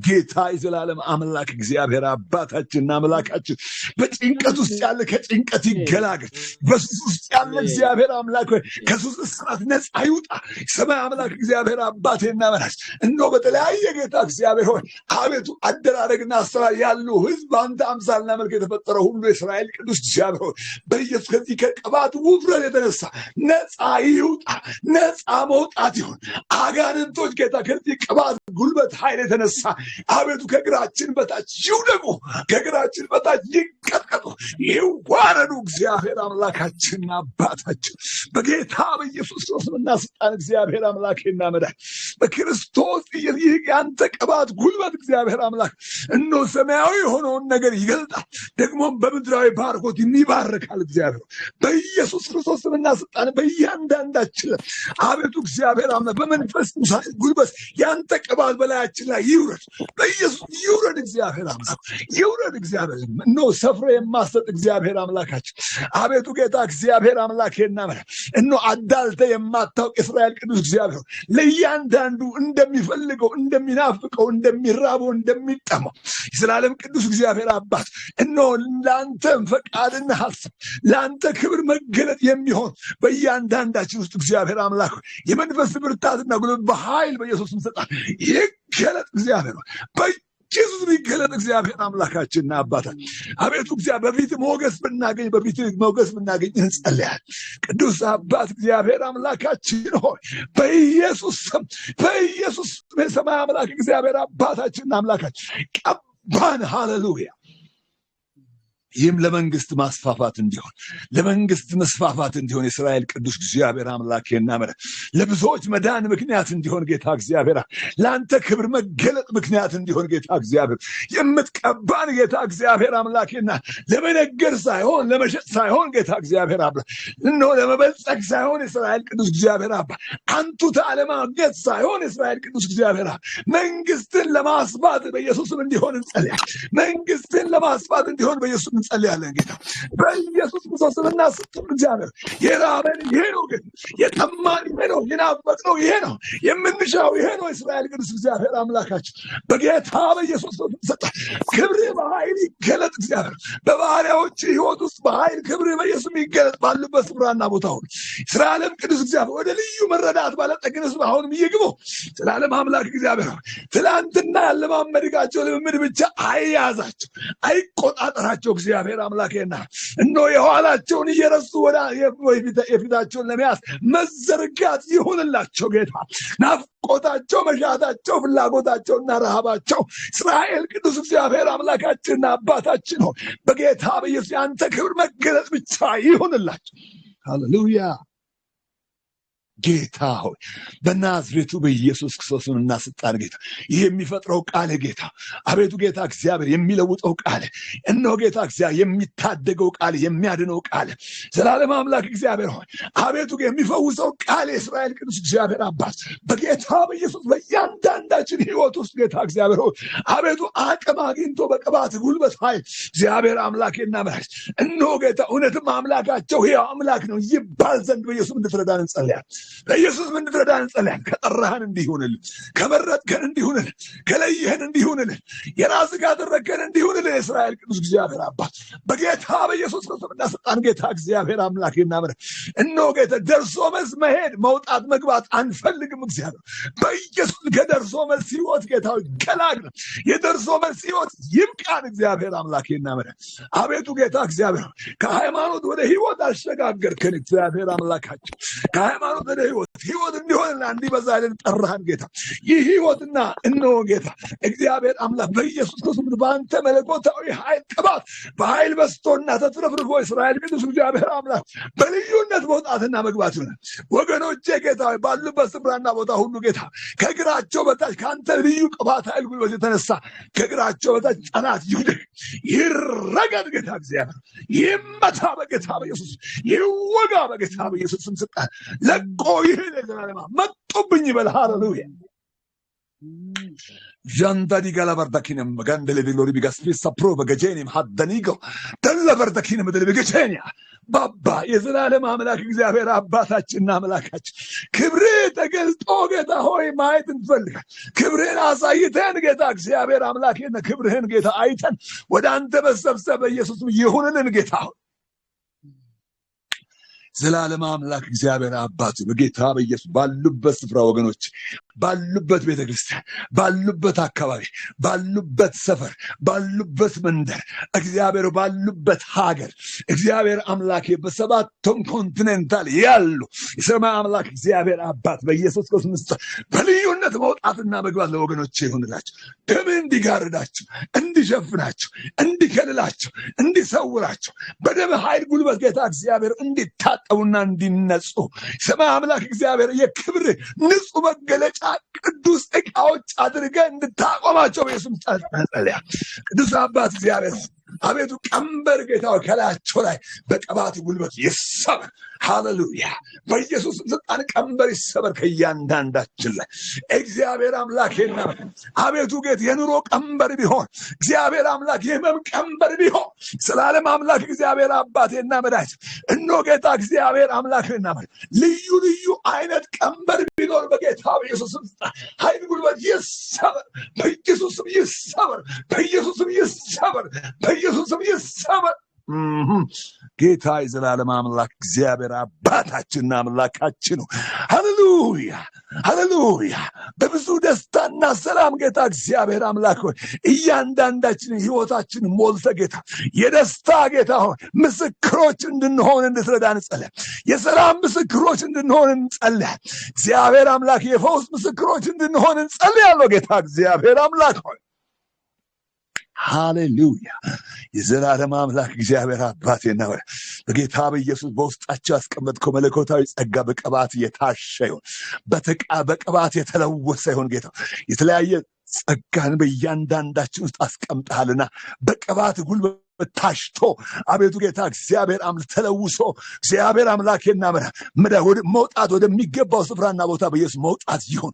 ጌታ የዘላለም አምላክ እግዚአብሔር አባታችንና አምላካችን በጭንቀት ውስጥ ያለ ከጭንቀት ይገላገል። በሱስ ውስጥ ያለ እግዚአብሔር አምላክ ሆይ ከሱስ እስራት ነፃ ይውጣ። ሰማይ አምላክ እግዚአብሔር አባቴና መላሽ እነሆ በተለያየ ጌታ እግዚአብሔር ሆይ አቤቱ አደራረግና አሰራር ያሉ ህዝብ አንተ አምሳልና መልክ የተፈጠረ ሁሉ የእስራኤል ቅዱስ እግዚአብሔር ሆይ በኢየሱስ ከዚህ ከቅባት ውፍረት የተነሳ ነፃ ይውጣ። ነፃ መውጣት ይሁን። አጋንንቶች ጌታ ከዚህ ቅባት ጉልበት ኃይል የተነሳ አቤቱ ከእግራችን በታች ይውደቁ፣ ከእግራችን በታች ይቀጥቀጡ፣ ይዋረዱ። እግዚአብሔር አምላካችንና አባታችን በጌታ በኢየሱስ ክርስቶስና ስልጣን እግዚአብሔር አምላኬና መድኃኒቴ በክርስቶስ ይህ ያንተ ቅባት ጉልበት እግዚአብሔር አምላክ እነሆ ሰማያዊ የሆነውን ነገር ይገልጣል፣ ደግሞም በምድራዊ ባርኮት ይባርካል። እግዚአብሔር በኢየሱስ ክርስቶስና ስልጣን በእያንዳንዳችን አቤቱ እግዚአብሔር አምላክ በመንፈስ ጉልበት ያንተ ቅባት በላያችን ላይ ይውረድ፣ በኢየሱስ ይውረድ። እግዚአብሔር አምላክ ይውረድ። እግዚአብሔር እነሆ ሰፍሮ የማሰጥ እግዚአብሔር አምላካችን አቤቱ ጌታ እግዚአብሔር አምላኬና መድኃኒቴ እነሆ አዳልተ የማታውቅ እስራኤል ቅዱስ እግዚአብሔር ለእያንዳንዱ እንደሚፈልገው እንደሚናፍቀው እንደሚራበው እንደሚጠማው የዘላለም ቅዱስ እግዚአብሔር አባት እነሆ ለአንተም ፈቃድና ሐሳብ ለአንተ ክብር መገለጥ የሚሆን በእያንዳንዳችን ውስጥ እግዚአብሔር አምላክ የመንፈስ ብርታትና ጉልበት በኃይል በኢየሱስ እንሰጣል። ይገለጥ እግዚአብሔር በኢየሱስ ይገለጥ። እግዚአብሔር አምላካችንና አባታችን አቤቱ እግዚአብሔር በፊት ሞገስ ብናገኝ እንጸልያለን። ቅዱስ አባት እግዚአብሔር አምላካችን ሆይ በኢየሱስ የሰማይ አምላክ እግዚአብሔር አባታችንና አምላካችን ቀባን። ሃሌሉያ። ይህም ለመንግስት ማስፋፋት እንዲሆን ለመንግስት መስፋፋት እንዲሆን የእስራኤል ቅዱስ እግዚአብሔር አምላኬና መድኃኒቴ ለብዙዎች መዳን ምክንያት እንዲሆን ጌታ እግዚአብሔር ለአንተ ክብር መገለጥ ምክንያት እንዲሆን ጌታ እግዚአብሔር የምትቀባን ጌታ እግዚአብሔር አምላኬና ለመነገር ሳይሆን ለመሸጥ ሳይሆን ጌታ እግዚአብሔር አምላክ እነሆ ለመበልጸግ ሳይሆን የእስራኤል ቅዱስ እግዚአብሔር አባ አንቱታ ለማግኘት ሳይሆን የእስራኤል ቅዱስ እግዚአብሔር መንግስትን ለማስፋት በኢየሱስም እንዲሆን እንጸልያለን። መንግስትን ለማስፋት እንዲሆን በኢየሱስ እንጸልያለን። ጌታ በኢየሱስ ክርስቶስና ስጥም እግዚአብሔር የራበን ይሄ ነው፣ ግን የጠማን ይሄ ነው፣ የናፈቅነው ይሄ ነው፣ የምንሻው ይሄ ነው። እስራኤል ቅዱስ እግዚአብሔር አምላካችን በጌታ በኢየሱስ ሰጣ ክብር በኃይል ይገለጥ። እግዚአብሔር በባህሪያዎች ህይወት ውስጥ በኃይል ክብር በኢየሱስ ይገለጥ ባሉበት ስፍራና ቦታ ሁሉ እስራኤልም ቅዱስ እግዚአብሔር ወደ ልዩ መረዳት ባለጠግነት አሁንም ይግቡ። እስራኤልም አምላክ እግዚአብሔር ትላንትና ያለማመድጋቸው ልምምድ ብቻ አይያዛቸው፣ አይቆጣጠራቸው። እግዚአብሔር አምላኬና እነሆ የኋላቸውን እየረሱ ወደ የፊታቸውን ለመያዝ መዘርጋት ይሁንላቸው። ጌታ ናፍቆታቸው፣ መሻታቸው፣ ፍላጎታቸውና ረሃባቸው እስራኤል ቅዱስ እግዚአብሔር አምላካችንና አባታችን ሆይ በጌታ በኢየሱስ ያንተ ክብር መገለጥ ብቻ ይሁንላቸው። ሃሌሉያ። ጌታ ሆይ በናዝሬቱ በኢየሱስ ክርስቶስና ስልጣን ጌታ ይህ የሚፈጥረው ቃል ጌታ አቤቱ ጌታ እግዚአብሔር የሚለውጠው ቃል እነሆ ጌታ እግዚአብሔር የሚታደገው ቃል የሚያድነው ቃል ዘላለም አምላክ እግዚአብሔር ሆይ አቤቱ የሚፈውሰው ቃል የእስራኤል ቅዱስ እግዚአብሔር አባት በጌታ በኢየሱስ በእያንዳንዳችን ህይወት ውስጥ ጌታ እግዚአብሔር ሆይ አቤቱ አቅም አግኝቶ በቅባት ጉልበት ኃይል እግዚአብሔር አምላኬና መድኃኒቴ እነሆ ጌታ እውነትም አምላካቸው ሕያው አምላክ ነው ይባል ዘንድ በኢየሱስ እንድትረዳን እንጸልያለን። በኢየሱስ እንድትረዳን እንጸልያለን። ከጠራህን እንዲሆንልን፣ ከመረጥከን እንዲሆንልን፣ ከለየህን እንዲሆንልን፣ የራስህ ካደረግከን እንዲሆንልን የእስራኤል ቅዱስ እግዚአብሔር አባት በጌታ በኢየሱስ ክርስቶስና ስልጣን ጌታ እግዚአብሔር አምላኬና መድኃኒቴ እነሆ ጌታ ደርሶ መልስ መሄድ መውጣት መግባት አንፈልግም። እግዚአብሔር በኢየሱስ ከደርሶ መልስ ህይወት ጌታ ገላግለን የደርሶ መልስ ህይወት ይብቃን። እግዚአብሔር አምላኬና መድኃኒቴ አቤቱ ጌታ እግዚአብሔር ከሃይማኖት ወደ ህይወት አሸጋገርከን። እግዚአብሔር አምላካችን ከሃይማኖት ወደ ህይወት እንዲሆንና እንዲበዛልን ጠራህን። ጌታ ይህ ህይወትና እነሆ ጌታ እግዚአብሔር አምላክ በኢየሱስ ክርስቶስ በአንተ መለኮታዊ ኃይል ቅባት በኃይል በስቶና ተትረፍርፎ እስራኤል ቅዱስ እግዚአብሔር አምላክ በልዩነት መውጣትና መግባት ይሆናል። ወገኖቼ ጌታ ባሉበት ስፍራና ቦታ ሁሉ ጌታ ከእግራቸው በታች ከአንተ ልዩ ቅባት ኃይል ጉልበት የተነሳ ከእግራቸው በታች ጠላት ይውደቅ፣ ይረገጥ። ጌታ እግዚአብሔር ይመታ በጌታ በኢየሱስ ይወጋ በጌታ በኢየሱስ ስም ስልጣን ለቆ ይሄድ ለዘላለም መጡብኝ ይበል። ሃሌሉያ። ጃንዳዲ ጋላበርዳኪንም ጋንደለ ቢሎሪ ቢጋስፊሳ ፕሮ በገጄኒም ሀደኒጎ ደለበርዳኪንም ደለ ቢገቼኒያ ባባ የዘላለም አምላክ እግዚአብሔር አባታችንና አምላካችን ክብር ተገልጦ ጌታ ሆይ ማየት እንፈልጋለን። ክብርህን አሳይተን ጌታ እግዚአብሔር አምላኬና ክብርህን ጌታ አይተን ወደ አንተ መሰብሰብ በኢየሱስ ይሁንልን ጌታ ሆይ ዘላለም አምላክ እግዚአብሔር አባቱ በጌታ በኢየሱስ ባሉበት ስፍራ ወገኖች ባሉበት ቤተክርስቲያን ባሉበት አካባቢ ባሉበት ሰፈር ባሉበት መንደር እግዚአብሔር ባሉበት ሀገር እግዚአብሔር አምላክ በሰባቱም ኮንቲኔንታል ያሉ የሰማይ አምላክ እግዚአብሔር አባት በኢየሱስ ክርስቶስ በልዩነት መውጣትና መግባት ለወገኖች ይሁንላችሁ። ደም እንዲጋርዳችሁ እንዲሸፍናችሁ እንዲከልላችሁ እንዲሰውራችሁ በደም ኃይል ጉልበት ጌታ እግዚአብሔር እንዲታጠቡና እንዲነጹ ሰማይ አምላክ እግዚአብሔር የክብር ንጹህ መገለጫ ቅዱስ ዕቃዎች አድርገህ እንድታቆማቸው በኢየሱስ ጸልያ። ቅዱስ አባት እግዚአብሔር አቤቱ ቀንበር ጌታ ከላያቸው ላይ በቅባት ጉልበት ይሰበር። ሃሌሉያ በኢየሱስ ስልጣን ቀንበር ይሰበር ከእያንዳንዳችን ላይ እግዚአብሔር አምላኬና አቤቱ ጌታ የኑሮ ቀንበር ቢሆን እግዚአብሔር አምላክ የህመም ቀንበር ቢሆን ዘላለም አምላክ እግዚአብሔር አባቴና መድኃኒቴ እነሆ ጌታ እግዚአብሔር አምላክና ልዩ ልዩ አይነት ቀንበር ቢኖር በጌታ በኢየሱስ ስልጣን ኃይል ጉልበት ይሰበር በኢየሱስ ስም ይሰበር በኢየሱስ ስም ይሰበር በኢየሱስ ስም ይሰበር። ጌታ የዘላለም አምላክ እግዚአብሔር አባታችንና አምላካችን ነው። ሃሌሉያ ሃሌሉያ በብዙ ደስታና ሰላም ጌታ እግዚአብሔር አምላክ ሆይ እያንዳንዳችንን ህይወታችንን ሞልተ ጌታ የደስታ ጌታ ሆይ ምስክሮች እንድንሆን እንድትረዳን እንጸልይ። የሰላም ምስክሮች እንድንሆን እንጸልይ። እግዚአብሔር አምላክ የፈውስ ምስክሮች እንድንሆን እንጸልያለሁ። ጌታ እግዚአብሔር አምላክ ሆይ ሃሌሉያ የዘላለም አምላክ እግዚአብሔር አባቴና በጌታ በኢየሱስ በውስጣቸው ያስቀመጥከው መለኮታዊ ጸጋ በቅባት የታሸ ይሁን፣ በቅባት የተለወሰ ይሁን። ጌታ የተለያየ ጸጋን በእያንዳንዳችን ውስጥ አስቀምጠሃልና በቅባት ጉልበት ታሽቶ አቤቱ ጌታ እግዚአብሔር አምላክ ተለውሶ እግዚአብሔር አምላኬና መውጣት ወደሚገባው ስፍራና ቦታ በኢየሱስ መውጣት ይሁን።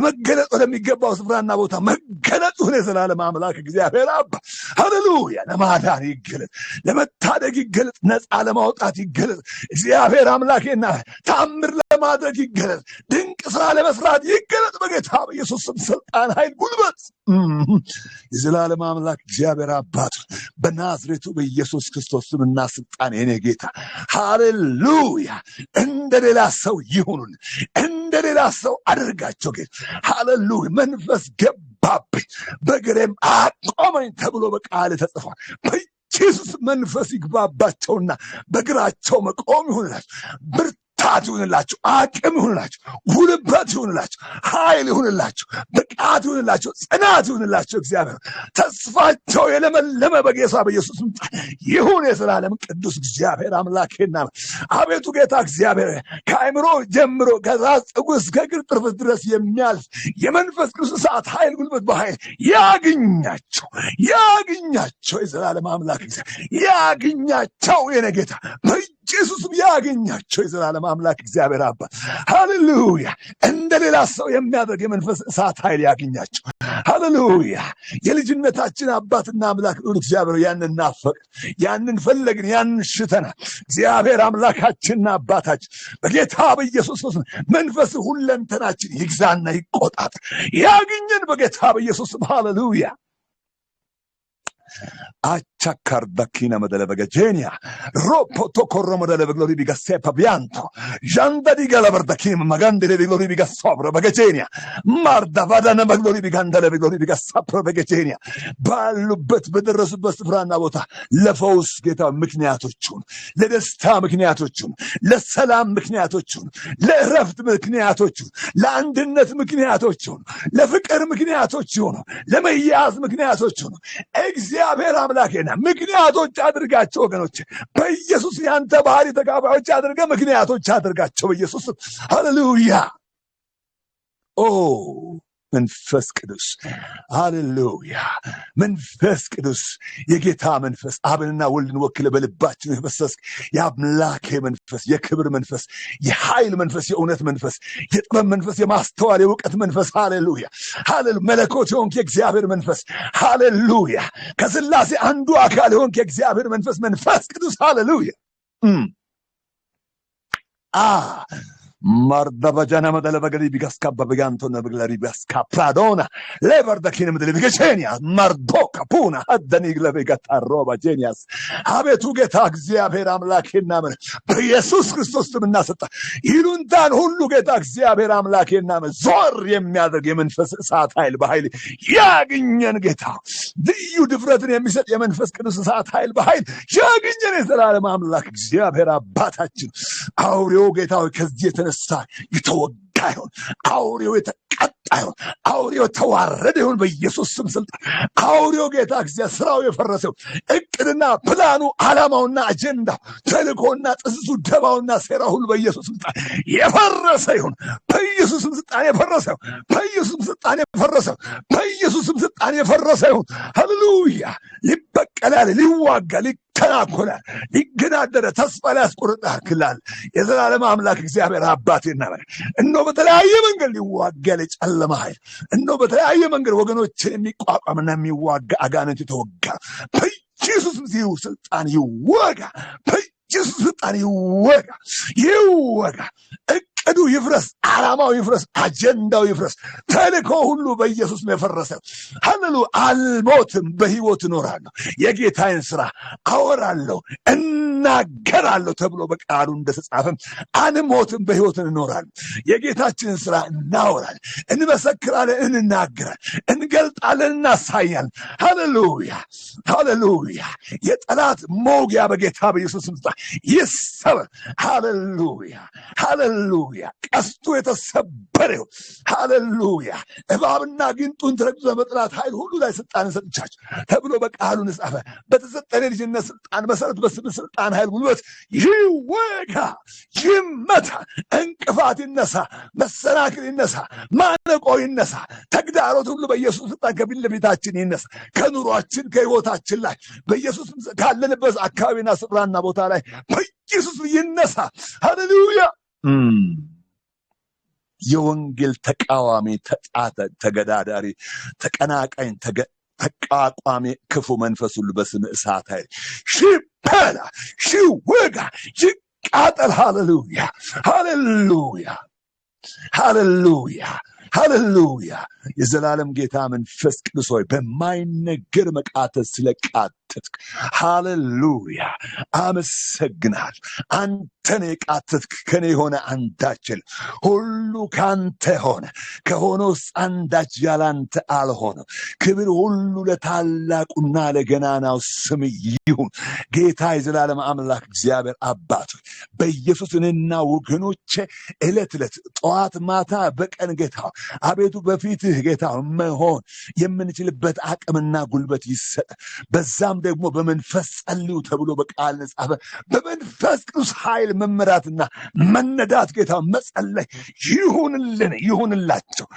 መገለጥ ወደሚገባው ስፍራና ቦታ መገለጥ ይሁን። የዘላለም አምላክ እግዚአብሔር አባ ሃሌሉያ ለማዳን ይገለጥ፣ ለመታደግ ይገለጥ፣ ነፃ ለማውጣት ይገለጥ። እግዚአብሔር አምላኬና ተአምር ለማድረግ ይገለጥ፣ ድንቅ ስራ ለመስራት ይገለጥ በጌታ በኢየሱስ ስም ስልጣን ኃይል ጉልበት የዘላለም አምላክ እግዚአብሔር አባት በናዝሬቱ በኢየሱስ ክርስቶስ ስምና ስልጣን የኔ ጌታ ሃሌሉያ እንደሌላ ሰው ይሁኑን፣ እንደሌላ ሰው አድርጋቸው ጌታ ሃሌሉያ። መንፈስ ገባብኝ በግሬም አቆመኝ ተብሎ በቃል ተጽፏል። በኢየሱስ መንፈስ ይግባባቸውና በግራቸው መቆም ይሁንላቸው፣ ብርታት ይሁንላቸው፣ አቅም ይሁንላቸው፣ ጉልበት ይሁንላቸው፣ ኃይል ይሁንላቸው፣ ብቃት ይሁንላቸው፣ ጽናት ይሁንላቸው። እግዚአብሔር ተስፋቸው የለመለመ በጌታ በኢየሱስ ይሁን። የዘላለም ቅዱስ እግዚአብሔር አምላኬና አቤቱ ጌታ እግዚአብሔር ከአእምሮ ጀምሮ ከራስ ፀጉር እስከ እግር ጥፍር ድረስ የሚያልፍ የመንፈስ ቅዱስ እሳት ኃይል ጉልበት በኃይል ያግኛቸው ያግኛቸው። የዘላለም አምላክ ያግኛቸው የኔ ጌታ ኢየሱስም ያገኛቸው። የዘላለም አምላክ እግዚአብሔር አባት ሃሌሉያ እንደሌላ ሰው የሚያደርግ የመንፈስ እሳት ኃይል ያገኛቸው። ሃሌሉያ የልጅነታችን አባትና አምላክ እግዚአብሔር ያንን ናፈቅን፣ ያንን ፈለግን፣ ያንን ሽተናል። እግዚአብሔር አምላካችንና አባታችን በጌታ በኢየሱስ ክርስቶስ መንፈስ ሁለንተናችን ይግዛና ይቆጣጠር ያግኘን በጌታ በኢየሱስ ሃሌሉያ። Acciaccardaccina medele vegenia ropoto corro medele glori biga sepa bianto janda di gala verdachim magande le glori biga sopra vegenia marda vadana glori biganda le glori biga sapro vegenia ባሉበት በደረሱበት ስፍራና ቦታ ለፈውስ ጌታ ምክንያቶቹን፣ ለደስታ ምክንያቶቹን፣ ለሰላም ምክንያቶቹን፣ ለእረፍት ምክንያቶቹን፣ ለአንድነት ምክንያቶቹን፣ ለፍቅር ምክንያቶቹን፣ ለመያዝ ምክንያቶቹን እግዚአብሔር አምላኬና ምክንያቶች አድርጋቸው ወገኖች በኢየሱስ ያንተ ባህሪ ተካፋዮች አድርገ ምክንያቶች አድርጋቸው በኢየሱስ ሃሌሉያ። ኦ መንፈስ ቅዱስ ሃሌሉያ። መንፈስ ቅዱስ የጌታ መንፈስ አብንና ወልድን ወክለ በልባችን የፈሰስክ የአምላኬ መንፈስ፣ የክብር መንፈስ፣ የኃይል መንፈስ፣ የእውነት መንፈስ፣ የጥበብ መንፈስ፣ የማስተዋል የእውቀት መንፈስ ሃሌሉያ ሃሌሉ መለኮት የሆንክ የእግዚአብሔር መንፈስ ሃሌሉያ። ከስላሴ አንዱ አካል የሆንክ የእግዚአብሔር መንፈስ መንፈስ ቅዱስ ሃሌሉያ Mardabajana madala bagari bigaska babiganto na baglari bigaska pradona lever da kine madala bigachenia mardo kapuna haddani glabigata roba genias አቤቱ ጌታ እግዚአብሔር አምላኬና መን በኢየሱስ ክርስቶስ ምናሰጣ ይሉንታን ሁሉ ጌታ እግዚአብሔር አምላኬና መን ዞር የሚያደርግ የመንፈስ እሳት ኃይል በኃይል ያግኘን ጌታ ልዩ ድፍረትን የሚሰጥ የመንፈስ ቅዱስ እሳት ኃይል በኃይል ያግኘን የዘላለም አምላክ እግዚአብሔር አባታችን አውሬው ጌታ ከዚህ የተነሳ የተወጋ ይሁን አውሬው የተቀጣ ይሁን አውሬው ተዋረደ ይሁን በኢየሱስ ስም ስልጣን አውሬው ጌታ እግዚአብሔር ስራው የፈረሰው እቅድና ፕላኑ ዓላማውና አጀንዳው ተልእኮና ጥስሱ ደባውና ሴራው ሁሉ በኢየሱስ ስልጣን የፈረሰ ይሁን በኢየሱስ ስልጣን የፈረሰ በኢየሱስ ስልጣን የፈረሰ በኢየሱስ ስልጣን የፈረሰ ይሁን ሃሌሉያ ሊበቀላል ሊዋጋ ተናኮላል ሊገዳደረ ተስፋ ሊያስቆርጣል ክላል የዘላለም አምላክ እግዚአብሔር አባቴና ማለት እነሆ በተለያየ መንገድ ሊዋጋ ለጨለማ ኃይል እነሆ በተለያየ መንገድ ወገኖችን የሚቋቋምና የሚዋጋ አጋንንት የተወጋ በኢየሱስ ስልጣን ይወጋ በኢየሱስ ስልጣን ይወጋ ይወጋ እቅዱ ይፍረስ ዓላማው ይፍረስ አጀንዳው ይፍረስ ተልእኮ ሁሉ በኢየሱስ ነው የፈረሰ ሃሌሉያ አልሞትም በሕይወት እኖራለሁ የጌታዬን ስራ አወራለሁ እናገራለሁ ተብሎ በቃሉ እንደተጻፈ አንሞትም በሕይወት እንኖራለን የጌታችንን ስራ እናወራለን እንመሰክራለን እንናገራለን እንገልጣለን እናሳያለን ሃሌሉያ ሃሌሉያ የጠላት ሞጊያ በጌታ በኢየሱስ ስም ይሰበር ሃሌሉያ ሃሌሉያ ቀስቱ የተሰበረው ሃሌሉያ እባብና ግንጡን ተረግጦ በመጥላት ኃይል ሁሉ ላይ ስልጣን ሰጥቻቸው ተብሎ በቃሉ ተጻፈ በተሰጠነ ልጅነት ስልጣን መሰረት በስም ስልጣን ኃይል ጉልበት ይወጋ ይመታ እንቅፋት ይነሳ መሰናክል ይነሳ ማነቆ ይነሳ ተግዳሮት ሁሉ በኢየሱስ ስልጣን ከፊት ለፊታችን ይነሳ ከኑሯችን ከህይወታችን ላይ በኢየሱስ ካለንበት አካባቢና ስፍራና ቦታ ላይ በኢየሱስ ይነሳ ሃሌሉያ የወንጌል ተቃዋሚ ተገዳዳሪ ተቀናቃኝ ተቃቋሚ ክፉ መንፈስ ሁሉ በስም እሳት ኃይል ሽበላ ሽወጋ ይቃጠል ሃሌሉያ ሃሌሉያ ሃሌሉያ ሃሌሉያ የዘላለም ጌታ መንፈስ ቅዱስ ሆይ በማይነገር መቃተት ስለቃተትክ ሃሌሉያ አመሰግናል አንተን የቃተትክ ከኔ የሆነ አንዳችል ሁሉ ካንተ ሆነ ከሆነውስ አንዳች ያላንተ አልሆነም ክብር ሁሉ ለታላቁና ለገናናው ስም ይሁን ጌታ የዘላለም አምላክ እግዚአብሔር አባት ሆይ በኢየሱስና ወገኖቼ ዕለት ጠዋት ማታ በቀን ጌታ አቤቱ በፊትህ ጌታ መሆን የምንችልበት አቅምና ጉልበት ይሰጥ በዛም ደግሞ በመንፈስ ጸልዩ ተብሎ በቃል ተጻፈ በመንፈስ ቅዱስ ኃይል መመራትና መነዳት ጌታ መጸለይ ይሁንላቸው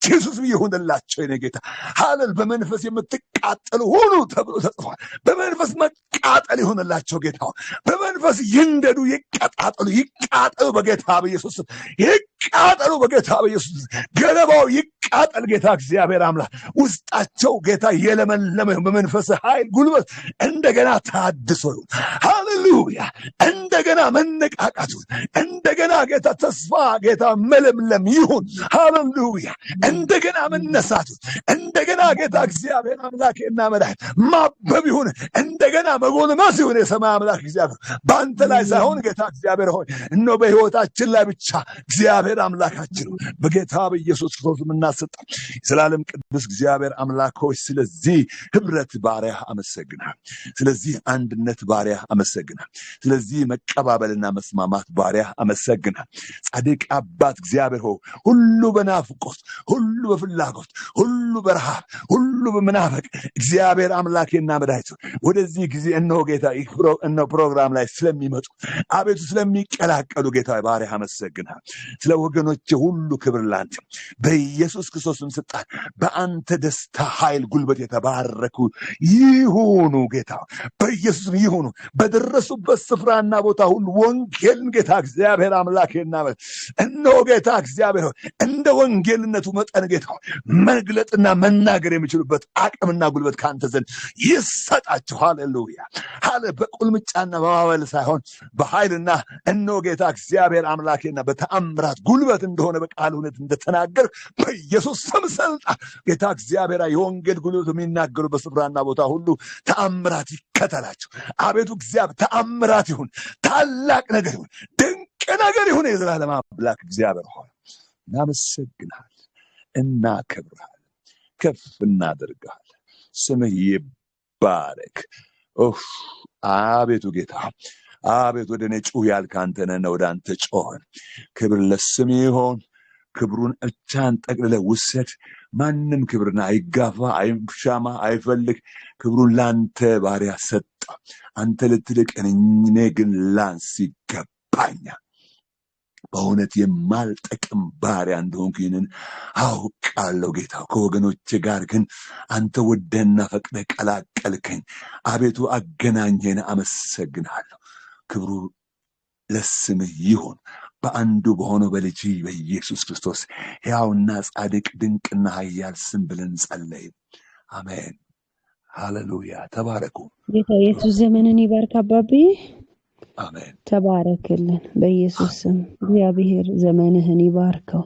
ኢየሱስ ይሁንላቸው የኔ ጌታ ሃሌሉያ በመንፈስ የምትቃጠሉ ሁሉ ተብሎ ተጽፏል በመንፈስ መቃጠል ይሁንላቸው ጌታ በመንፈስ ይንደዱ ይቃጠሉ በጌታ በኢየሱስ ይቃጠሉ በጌታ በኢየሱስ ገለባው ይቃጠል ጌታ እግዚአብሔር አምላክ ውስጣቸው ጌታ የለመለመ በመንፈስ ኃይል ጉልበት እንደገና ታድሶ ይሁን ሃሌሉያ እንደገና መነቃቃቱ እንደገና ጌታ ተስፋ ጌታ መለምለም ይሁን ሃሌሉያ እንደገና መነሳቱ እንደገና ጌታ እግዚአብሔር አምላክና መድኃኒት ማበብ ይሁን እንደገና መጎልማስ ይሁን የሰማይ አምላክ እግዚአብሔር በአንተ ላይ ሳይሆን ጌታ እግዚአብሔር ሆይ እነሆ በሕይወታችን ላይ ብቻ እግዚአብሔር አምላካችን በጌታ በኢየሱስ ክርስቶስ የምናሰጣ የዘላለም ቅዱስ እግዚአብሔር አምላክ ሆይ ስለዚህ ህብረት ባሪያ አመሰግናል ስለዚህ አንድነት ባሪያ አመሰግናል ስለዚህ መቀባበልና መስማማት ባሪያ አመሰግናል ጻድቅ አባት እግዚአብሔር ሆይ ሁሉ በናፍቆት ሁሉ በፍላጎት ሁሉ በረሃብ ሁሉ በመናፈቅ እግዚአብሔር አምላኬና መድኃኒት ወደዚህ ጊዜ እነሆ ጌታ እነሆ ፕሮግራም ላይ ስለሚመጡ አቤቱ ስለሚቀላቀሉ ጌታ ባሪያ አመሰግናል ስለ ወገኖቼ ሁሉ ክብር ላንተ በኢየሱስ ክርስቶስም ስልጣን በአንተ ደስታ ኃይል ጉልበት የተባረኩ ይሁኑ ጌታ በኢየሱስም ይሁኑ በደረሱበት ስፍራና ቦታ ሁሉ ወንጌልን ጌታ እግዚአብሔር አምላኬና እነሆ ጌታ እግዚአብሔር እንደ ወንጌልነቱ መጠን ጌታ መግለጥና መናገር የሚችሉበት አቅምና ጉልበት ካንተ ዘንድ ይሰጣቸው። ሃሌሉያ ሃሌ በቁልምጫና በማበል ሳይሆን በኃይልና እነሆ ጌታ እግዚአብሔር አምላኬና በተአምራት ጉልበት እንደሆነ በቃል እውነት እንደተናገር በኢየሱስ ስም ስልጣን ጌታ እግዚአብሔር የወንጌል ጉልበት የሚናገሩበት ስፍራና ቦታ ሁሉ ተአምራት ይከተላቸው። አቤቱ እግዚአብሔር ተአምራት ይሁን፣ ታላቅ ነገር ይሁን፣ ድንቅ ነገር ይሁን። የዘላለም አምላክ እግዚአብሔር ሆይ እናመሰግናል፣ እናከብርሃል፣ ከፍ እናደርግሃል። ስምህ ይባረክ። አቤቱ ጌታ አቤቱ ወደ እኔ ጩህ ያልክ አንተ ነህና ወደ አንተ ጮህን። ክብር ለስም ይሆን። ክብሩን እቻን ጠቅልለህ ውሰድ። ማንም ክብርና አይጋፋ፣ አይሻማ፣ አይፈልግ። ክብሩን ላንተ ባሪያ ሰጠ። አንተ ልትልቅ እኔ ግን ላንስ ይገባኛል። በእውነት የማልጠቅም ባሪያ እንደሆንኩ ይህንን አውቃለሁ ጌታ። ከወገኖቼ ጋር ግን አንተ ወደህና ፈቅደህ ቀላቀልከኝ። አቤቱ አገናኘን። አመሰግናለሁ። ክብሩ ለስምህ ይሁን። በአንዱ በሆነው በልጅ በኢየሱስ ክርስቶስ ሕያውና ጻድቅ ድንቅና ኃያል ስም ብለን ጸለይን። አሜን። ሃሌሉያ። ተባረኩ። ጌታ ኢየሱስ ዘመንን ይባርክ። አባቤ አሜን። ተባረክልን በኢየሱስ ስም። እግዚአብሔር ዘመንህን ይባርከው።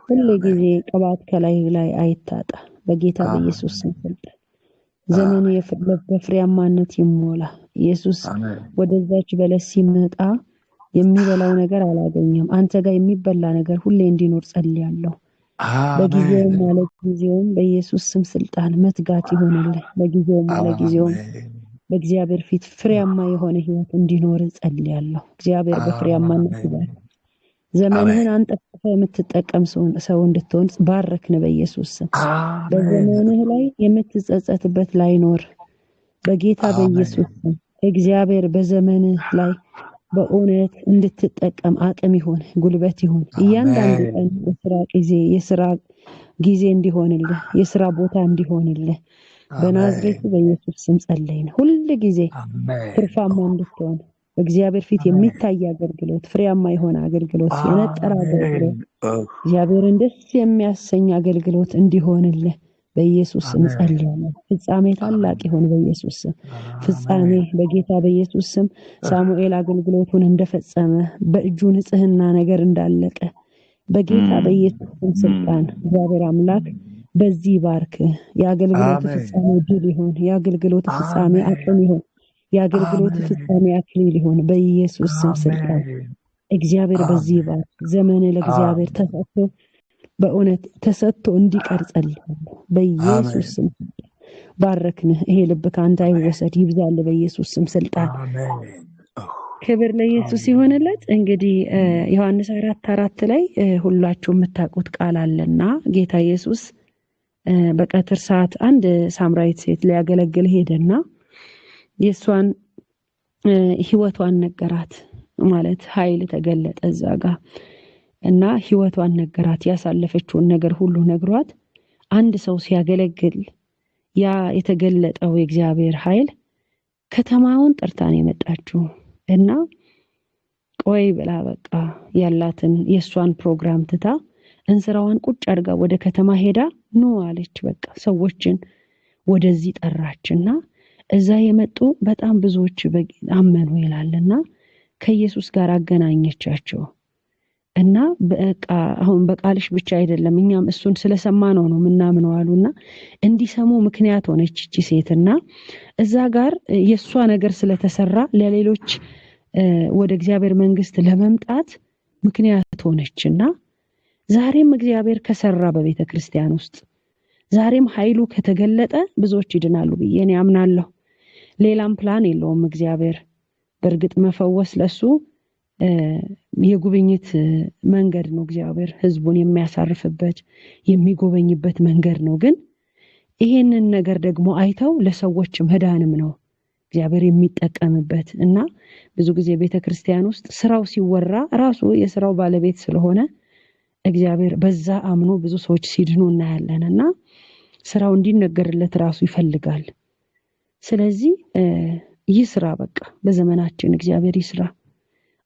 ሁሉ ጊዜ ቅባት ከላይ ላይ አይታጣ በጌታ በኢየሱስ ስም። ዘመን በፍሬያማነት ይሞላ። ኢየሱስ ወደዛች በለስ ሲመጣ የሚበላው ነገር አላገኘም። አንተ ጋር የሚበላ ነገር ሁሌ እንዲኖር ጸልያለሁ። በጊዜውም ማለት ጊዜውም በኢየሱስ ስም ስልጣን መትጋት ይሆንልህ። በጊዜውም ማለት ጊዜውም በእግዚአብሔር ፊት ፍሬያማ የሆነ ህይወት እንዲኖር ጸልያለሁ። እግዚአብሔር በፍሬያማነት ይባርክ። ዘመንህን አንጠፍጥፈ የምትጠቀም ሰው እንድትሆን ባረክን በኢየሱስ ስም። በዘመንህ ላይ የምትጸጸትበት ላይኖር በጌታ በኢየሱስ ስም። እግዚአብሔር በዘመንህ ላይ በእውነት እንድትጠቀም አቅም ይሁን፣ ጉልበት ይሁን። እያንዳንዱ ቀን የሥራ ጊዜ እንዲሆንልህ፣ የሥራ ቦታ እንዲሆንልህ በናዝሬቱ በኢየሱስ ስም ጸለይን። ሁሉ ጊዜ ትርፋማ እንድትሆን በእግዚአብሔር ፊት የሚታይ አገልግሎት፣ ፍሬያማ የሆነ አገልግሎት፣ የነጠረ አገልግሎት፣ እግዚአብሔርን ደስ የሚያሰኝ አገልግሎት እንዲሆንልህ በኢየሱስ ስም ጸልያለሁ። ፍጻሜ ታላቅ ይሁን በኢየሱስ ስም። ፍጻሜ በጌታ በኢየሱስ ስም። ሳሙኤል አገልግሎቱን እንደፈጸመ በእጁ ንጽህና ነገር እንዳለቀ በጌታ በኢየሱስ ስም ስልጣን እግዚአብሔር አምላክ በዚህ ባርክ። የአገልግሎት ፍጻሜ ድል ይሁን። የአገልግሎት ፍጻሜ አቅም ይሁን። የአገልግሎት ፍጻሜ አክሊል ይሁን በኢየሱስ ስም ስልጣን እግዚአብሔር በዚህ ባርክ። ዘመን ለእግዚአብሔር ተሰጥቶ በእውነት ተሰጥቶ እንዲቀርጸል በኢየሱስ ስም ባረክንህ። ይሄ ልብ ካንተ አይወሰድ፣ ይብዛል በኢየሱስ ስም ስልጣን። ክብር ለኢየሱስ ይሆንለት። እንግዲህ ዮሐንስ 4:4 ላይ ሁላችሁ የምታውቁት ቃል አለና ጌታ ኢየሱስ በቀትር ሰዓት አንድ ሳምራዊት ሴት ሊያገለግል ሄደና የሷን ህይወቷን ነገራት። ማለት ኃይል ተገለጠ እዛ ጋር እና ህይወቷን ነገራት። ያሳለፈችውን ነገር ሁሉ ነግሯት አንድ ሰው ሲያገለግል ያ የተገለጠው የእግዚአብሔር ኃይል ከተማውን ጠርታን የመጣችው እና ቆይ ብላ በቃ ያላትን የሷን ፕሮግራም ትታ እንስራዋን ቁጭ አድርጋ ወደ ከተማ ሄዳ ኑ አለች። በቃ ሰዎችን ወደዚህ ጠራችና እዛ የመጡ በጣም ብዙዎች አመኑ ይላልና ከኢየሱስ ጋር አገናኘቻቸው። እና በቃ አሁን በቃልሽ ብቻ አይደለም እኛም እሱን ስለሰማነው ነው ምናምነው አሉና እንዲሰሙ ምክንያት ሆነች እቺ ሴትና እዛ ጋር የሷ ነገር ስለተሰራ ለሌሎች ወደ እግዚአብሔር መንግስት ለመምጣት ምክንያት ሆነችና ዛሬም እግዚአብሔር ከሰራ በቤተ ክርስቲያን ውስጥ ዛሬም ኃይሉ ከተገለጠ ብዙዎች ይድናሉ ብዬ እኔ አምናለሁ። ሌላም ፕላን የለውም እግዚአብሔር። በእርግጥ መፈወስ ለሱ የጉብኝት መንገድ ነው። እግዚአብሔር ህዝቡን የሚያሳርፍበት የሚጎበኝበት መንገድ ነው። ግን ይሄንን ነገር ደግሞ አይተው ለሰዎች መዳንም ነው እግዚአብሔር የሚጠቀምበት እና ብዙ ጊዜ ቤተክርስቲያን ውስጥ ስራው ሲወራ ራሱ የስራው ባለቤት ስለሆነ እግዚአብሔር በዛ አምኖ ብዙ ሰዎች ሲድኑ እናያለንና ስራው እንዲነገርለት ራሱ ይፈልጋል። ስለዚህ ይስራ በቃ በዘመናችን እግዚአብሔር ይስራ።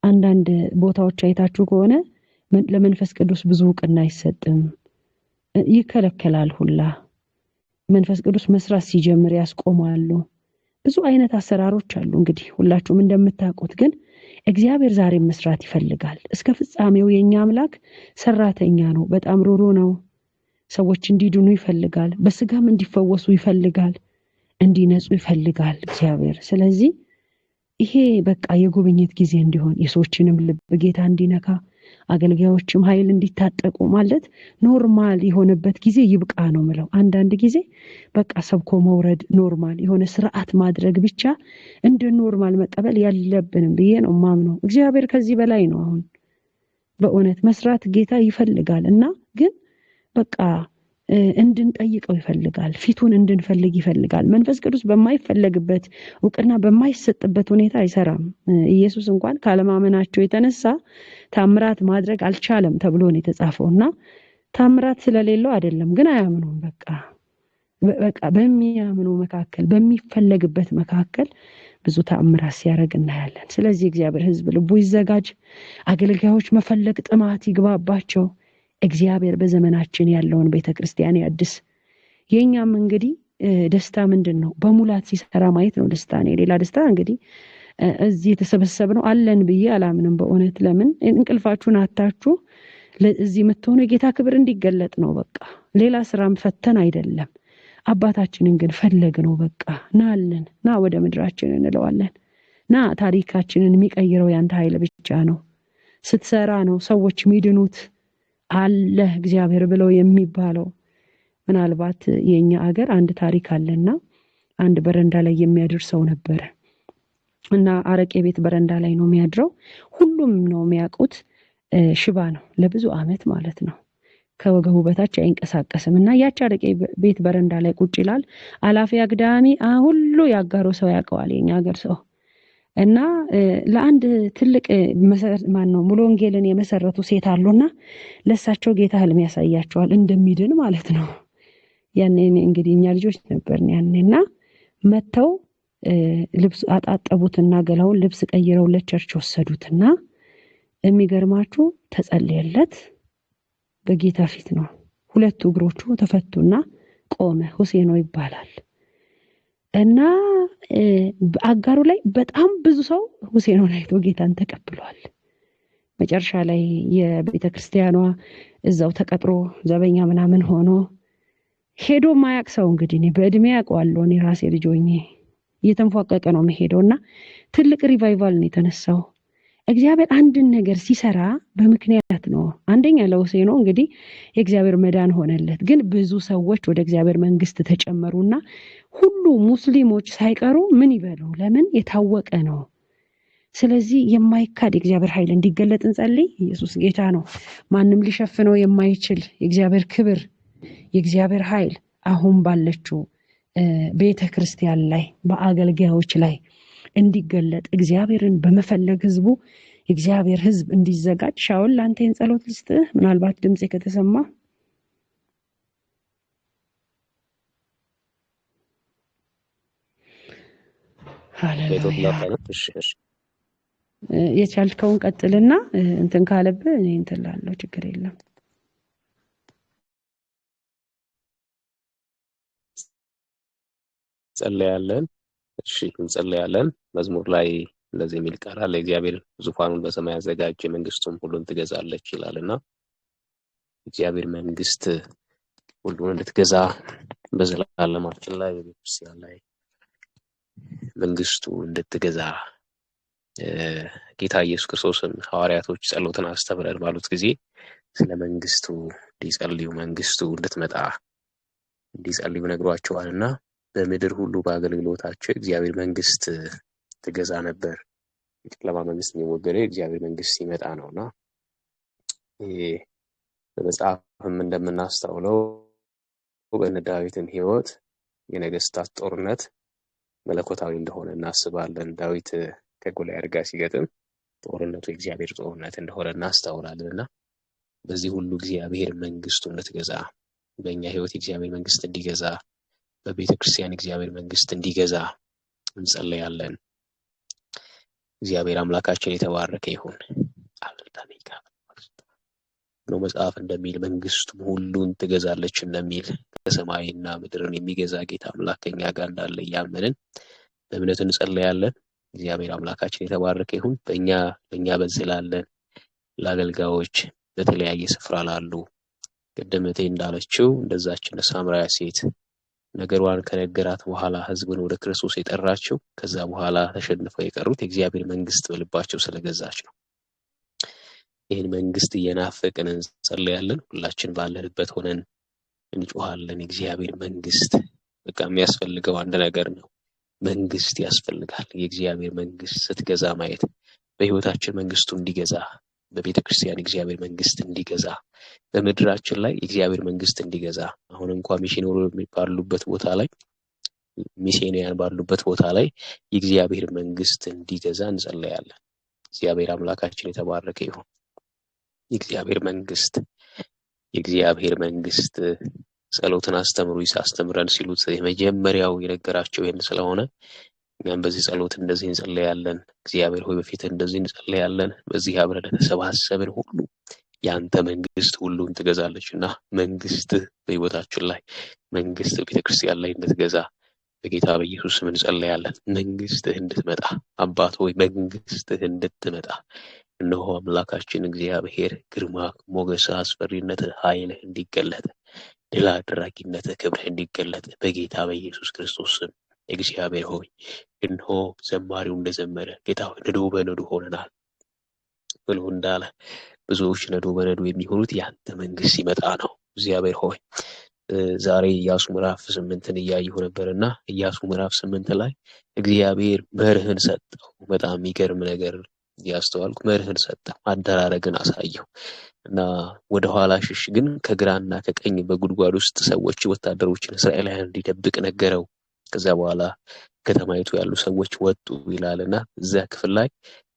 አንዳንድ ቦታዎች አይታችሁ ከሆነ ለመንፈስ ቅዱስ ብዙ ዕውቅና አይሰጥም። ይከለከላል ሁላ። መንፈስ ቅዱስ መስራት ሲጀምር ያስቆማሉ። ብዙ አይነት አሰራሮች አሉ። እንግዲህ ሁላችሁም እንደምታውቁት ግን እግዚአብሔር ዛሬ መስራት ይፈልጋል። እስከ ፍጻሜው የኛ አምላክ ሰራተኛ ነው። በጣም ሩሩ ነው። ሰዎች እንዲድኑ ይፈልጋል። በስጋም እንዲፈወሱ ይፈልጋል። እንዲነጹ ይፈልጋል እግዚአብሔር። ስለዚህ ይሄ በቃ የጉብኝት ጊዜ እንዲሆን የሰዎችንም ልብ ጌታ እንዲነካ አገልጋዮችም ኃይል እንዲታጠቁ ማለት ኖርማል የሆነበት ጊዜ ይብቃ ነው ምለው። አንዳንድ ጊዜ በቃ ሰብኮ መውረድ ኖርማል የሆነ ስርዓት ማድረግ ብቻ እንደ ኖርማል መቀበል ያለብንም ብዬ ነው ማምነው። እግዚአብሔር ከዚህ በላይ ነው። አሁን በእውነት መስራት ጌታ ይፈልጋል እና ግን በቃ እንድንጠይቀው ይፈልጋል። ፊቱን እንድንፈልግ ይፈልጋል። መንፈስ ቅዱስ በማይፈለግበት እውቅና በማይሰጥበት ሁኔታ አይሰራም። ኢየሱስ እንኳን ካለማመናቸው የተነሳ ታምራት ማድረግ አልቻለም ተብሎ ነው የተጻፈውና ታምራት ስለሌለው አይደለም ግን አያምኑም። በቃ በሚያምኑ መካከል በሚፈለግበት መካከል ብዙ ታምራት ሲያደርግ እናያለን። ስለዚህ እግዚአብሔር ሕዝብ ልቡ ይዘጋጅ። አገልጋዮች መፈለግ ጥማት ይግባባቸው። እግዚአብሔር በዘመናችን ያለውን ቤተክርስቲያን ያድስ። የኛም እንግዲህ ደስታ ምንድነው? በሙላት ሲሰራ ማየት ነው ደስታ ነው። ሌላ ደስታ እንግዲህ እዚህ የተሰበሰብነው አለን ብዬ አላምንም። በእውነት ለምን እንቅልፋችሁን አታችሁ ለዚህ የምትሆኑ የጌታ ክብር እንዲገለጥ ነው። በቃ ሌላ ስራም ፈተን አይደለም። አባታችንን ግን ፈለግነው። በቃ ናልን ና ወደ ምድራችን እንለዋለን። ና ታሪካችንን የሚቀይረው ያንተ ኃይል ብቻ ነው። ስትሰራ ነው ሰዎች የሚድኑት አለ እግዚአብሔር ብለው የሚባለው። ምናልባት የኛ ሀገር አንድ ታሪክ አለና አንድ በረንዳ ላይ የሚያድር ሰው ነበረ እና አረቄ ቤት በረንዳ ላይ ነው የሚያድረው። ሁሉም ነው የሚያውቁት። ሽባ ነው ለብዙ አመት ማለት ነው። ከወገቡ በታች አይንቀሳቀስም እና ያቺ አረቄ ቤት በረንዳ ላይ ቁጭ ይላል። አላፊ አግዳሚ ሁሉ ያጋሩ ሰው ያውቀዋል የኛ ሀገር ሰው እና ለአንድ ትልቅ ሙሉ ወንጌልን የመሰረቱ ሴት አሉና ለሳቸው ጌታ ህልም ያሳያቸዋል እንደሚድን ማለት ነው። ያኔ እንግዲህ እኛ ልጆች ነበርን ያኔና መተው ልብስ አጣጠቡትና ገላውን ልብስ ቀይረው ለቸርች ወሰዱትና የሚገርማችሁ ተጸልየለት በጌታ ፊት ነው። ሁለቱ እግሮቹ ተፈቱና ቆመ። ሁሴኖ ይባላል እና አጋሩ ላይ በጣም ብዙ ሰው ሁሴኖን አይቶ ጌታን ተቀብሏል። መጨረሻ ላይ የቤተክርስቲያኗ እዛው ተቀጥሮ ዘበኛ ምናምን ሆኖ ሄዶ ማያቅ ሰው እንግዲህ እኔ በእድሜ ያውቀዋለሁ። እኔ ራሴ ልጅ ሆኜ እየተንፏቀቀ ነው የሚሄደውና ትልቅ ሪቫይቫል ነው የተነሳው። እግዚአብሔር አንድን ነገር ሲሰራ በምክንያት ነው። አንደኛ ለሁሴኖ እንግዲህ የእግዚአብሔር መዳን ሆነለት። ግን ብዙ ሰዎች ወደ እግዚአብሔር መንግስት ተጨመሩና ሁሉ ሙስሊሞች ሳይቀሩ ምን ይበሉ? ለምን የታወቀ ነው። ስለዚህ የማይካድ የእግዚአብሔር ኃይል እንዲገለጥ እንጸልይ። ኢየሱስ ጌታ ነው። ማንም ሊሸፍነው የማይችል የእግዚአብሔር ክብር የእግዚአብሔር ኃይል አሁን ባለችው ቤተክርስቲያን ላይ በአገልጋዮች ላይ እንዲገለጥ እግዚአብሔርን በመፈለግ ህዝቡ የእግዚአብሔር ህዝብ እንዲዘጋጅ ሻውል ላንተን ጸሎት ልስጥህ። ምናልባት ድምጼ ከተሰማ ሃሌሉያ። የቻልከውን ቀጥልና እንትን ካለብህ እኔ እንትን ላለው ችግር የለም። ጸልያለን። እሺ እንጸልያለን። መዝሙር ላይ እንደዚህ የሚል ቃል አለ። እግዚአብሔር ዙፋኑን በሰማይ ያዘጋጀ መንግስቱን ሁሉን ትገዛለች ይላልና እግዚአብሔር መንግስት ሁሉን እንድትገዛ በዘላለማችን ላይ በቤተክርስቲያን ላይ መንግስቱ እንድትገዛ ጌታ ኢየሱስ ክርስቶስን ሐዋርያቶች ጸሎትን አስተምረን ባሉት ጊዜ ስለ መንግስቱ እንዲጸልዩ መንግስቱ እንድትመጣ እንዲጸልዩ ነግሯቸዋልና በምድር ሁሉ በአገልግሎታቸው እግዚአብሔር መንግስት ትገዛ ነበር። የጨለማ መንግስት የሚወገደው እግዚአብሔር መንግስት ሲመጣ ነውና በመጽሐፍም እንደምናስተውለው በእነ ዳዊትን ህይወት የነገስታት ጦርነት መለኮታዊ እንደሆነ እናስባለን። ዳዊት ከጎልያድ ጋር ሲገጥም ጦርነቱ የእግዚአብሔር ጦርነት እንደሆነ እናስተውላለንና በዚህ ሁሉ እግዚአብሔር መንግስቱን እንድትገዛ በእኛ ህይወት የእግዚአብሔር መንግስት እንዲገዛ በቤተክርስቲያን እግዚአብሔር መንግስት እንዲገዛ እንጸልያለን። እግዚአብሔር አምላካችን የተባረከ ይሁን። ነው መጽሐፍ እንደሚል መንግስቱ ሁሉን ትገዛለች እንደሚል ከሰማይና ምድርን የሚገዛ ጌታ አምላክ ከኛ ጋር እንዳለ ያመንን በእምነት እንጸልያለን። እግዚአብሔር አምላካችን የተባረከ ይሁን። በእኛ በዚህ ላለን ለአገልጋዮች በተለያየ ስፍራ ላሉ ቅድም እቴ እንዳለችው እንደዛች ሳምራዊ ሴት ነገሯን ከነገራት በኋላ ህዝቡን ወደ ክርስቶስ የጠራችው ከዛ በኋላ ተሸንፈው የቀሩት የእግዚአብሔር መንግስት በልባቸው ስለገዛች ነው። ይህን መንግስት እየናፈቅን እንጸልያለን። ሁላችን ባለንበት ሆነን እንጮሃለን። የእግዚአብሔር መንግስት በቃ የሚያስፈልገው አንድ ነገር ነው። መንግስት ያስፈልጋል። የእግዚአብሔር መንግስት ስትገዛ ማየት በህይወታችን መንግስቱ እንዲገዛ በቤተክርስቲያን እግዚአብሔር መንግስት እንዲገዛ በምድራችን ላይ እግዚአብሔር መንግስት እንዲገዛ አሁን እንኳን ሚሽነሪ ባሉበት ቦታ ላይ ሚሽነሪያን ባሉበት ቦታ ላይ የእግዚአብሔር መንግስት እንዲገዛ እንጸልያለን። እግዚአብሔር አምላካችን የተባረከ ይሁን። የእግዚአብሔር መንግስት ጸሎትን አስተምሩ ይሳስተምረን ሲሉት የመጀመሪያው የነገራቸው ይሄን ስለሆነ እኛም በዚህ ጸሎት እንደዚህ እንጸልያለን። እግዚአብሔር ሆይ በፊት እንደዚህ እንጸልያለን። በዚህ አብረን ተሰባሰብን ሁሉ ያንተ መንግስት ሁሉን ትገዛለችና መንግስት በህይወታችን ላይ መንግስት በቤተክርስቲያን ላይ እንድትገዛ በጌታ በኢየሱስ ስም እንጸልያለን። መንግስትህ እንድትመጣ አባት ሆይ መንግስትህ እንድትመጣ እነሆ አምላካችን እግዚአብሔር ግርማ ሞገስ አስፈሪነት ኃይልህ እንዲገለጥ ድል አድራጊነት ክብርህ እንዲገለጥ በጌታ በኢየሱስ ክርስቶስ ስም እግዚአብሔር ሆይ እነሆ ዘማሪው እንደዘመረ ጌታ ሆይ ነዶ በነዶ ሆነናል ብሎ እንዳለ ብዙዎች ነዶ በነዶ የሚሆኑት ያንተ መንግስት ሲመጣ ነው። እግዚአብሔር ሆይ ዛሬ ኢያሱ ምዕራፍ 8ን እያየሁ ነበርና ኢያሱ ምዕራፍ 8 ላይ እግዚአብሔር መርህን ሰጠው። በጣም የሚገርም ነገር ያስተዋልኩ መርህን ሰጠው፣ አደራረግን አሳየው እና ወደ ኋላ ሽሽ ግን ከግራና ከቀኝ በጉድጓድ ውስጥ ሰዎች ወታደሮችን እስራኤላውያን እንዲደብቅ ነገረው። ከዛ በኋላ ከተማይቱ ያሉ ሰዎች ወጡ ይላልና እዛ ክፍል ላይ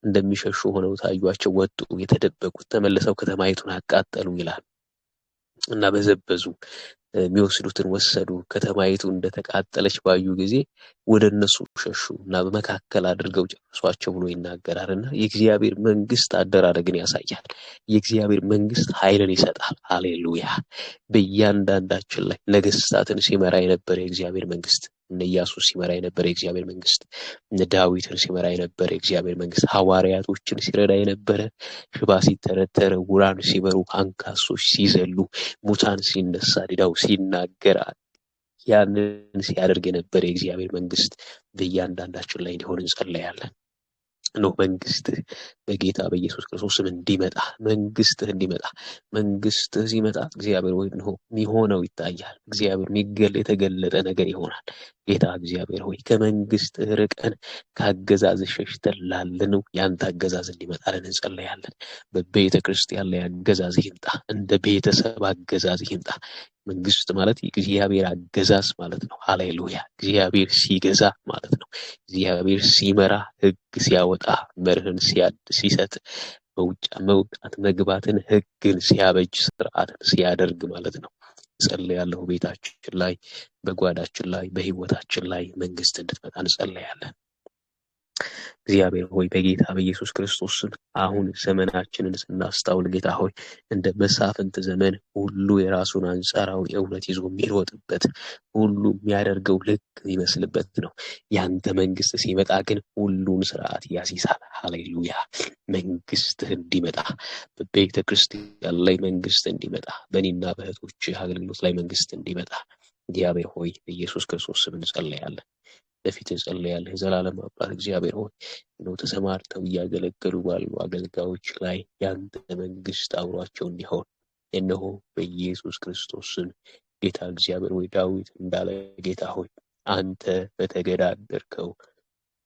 እንደሚሸሹ ሆነው ታዩአቸው፣ ወጡ፣ የተደበቁት ተመልሰው ከተማይቱን አቃጠሉ ይላል እና በዘበዙ የሚወስዱትን ወሰዱ። ከተማይቱ እንደተቃጠለች ባዩ ጊዜ ወደ እነሱ ሸሹ እና በመካከል አድርገው ጨርሷቸው ብሎ ይናገራልና የእግዚአብሔር መንግስት አደራረግን ያሳያል። የእግዚአብሔር መንግስት ኃይልን ይሰጣል። ሃሌሉያ! በእያንዳንዳችን ላይ ነገስታትን ሲመራ የነበረ የእግዚአብሔር መንግስት እነ ኢያሱ ሲመራ የነበረ የእግዚአብሔር መንግስት እነ ዳዊትን ሲመራ የነበረ የእግዚአብሔር መንግስት ሐዋርያቶችን ሲረዳ የነበረ ሽባ ሲተረተረ ውራን ሲበሩ አንካሶች ሲዘሉ ሙታን ሲነሳ ዲዳው ሲናገር ያንን ሲያደርግ የነበረ የእግዚአብሔር መንግስት በእያንዳንዳችን ላይ እንዲሆን እንጸልያለን። ነው መንግስትህ በጌታ በኢየሱስ ክርስቶስ ስም እንዲመጣ መንግስትህ እንዲመጣ መንግስትህ ሲመጣ እግዚአብሔር ሆይ ነው የሚሆነው ይታያል። እግዚአብሔር የተገለጠ ነገር ይሆናል። ጌታ እግዚአብሔር ሆይ ከመንግስትህ ርቀን ካገዛዝ ሸሽተን ላለነው ያንተ አገዛዝ እንዲመጣልን እንጸልያለን። በቤተ ክርስቲያን ላይ አገዛዝ ይምጣ፣ እንደ ቤተሰብ አገዛዝ ይምጣ። መንግስት ማለት የእግዚአብሔር አገዛዝ ማለት ነው። ሃሌሉያ! እግዚአብሔር ሲገዛ ማለት ነው። እግዚአብሔር ሲመራ ህግ ሲያወጣ መርህን ሲሰጥ መውጣት መግባትን ህግን ሲያበጅ ስርዓትን ሲያደርግ ማለት ነው። እንጸልያለሁ ቤታችን ላይ በጓዳችን ላይ በህይወታችን ላይ መንግስት እንድትመጣ እንጸልያለን። እግዚአብሔር ሆይ በጌታ በኢየሱስ ክርስቶስ አሁን ዘመናችንን ስናስተውል ጌታ ሆይ እንደ መሳፍንት ዘመን ሁሉ የራሱን አንጻራዊ እውነት ይዞ የሚሮጥበት ሁሉ የሚያደርገው ልክ ይመስልበት ነው። ያንተ መንግስት ሲመጣ ግን ሁሉን ስርዓት ያሲሳል። ሃሌሉያ! መንግስትህ እንዲመጣ በቤተ ክርስቲያን ላይ መንግስት እንዲመጣ በእኔና በእህቶች አገልግሎት ላይ መንግስት እንዲመጣ እግዚአብሔር ሆይ በኢየሱስ ክርስቶስ ስም እንጸልያለን። ለፊት እንጸልያለን። ዘላለም አባት እግዚአብሔር ሆይ ነው ተሰማርተው እያገለገሉ ባሉ አገልጋዮች ላይ ያንተ መንግስት አብሯቸው እንዲሆን እነሆ በኢየሱስ ክርስቶስ ስም ጌታ እግዚአብሔር ሆይ ዳዊት እንዳለ ጌታ ሆይ አንተ በተገዳደርከው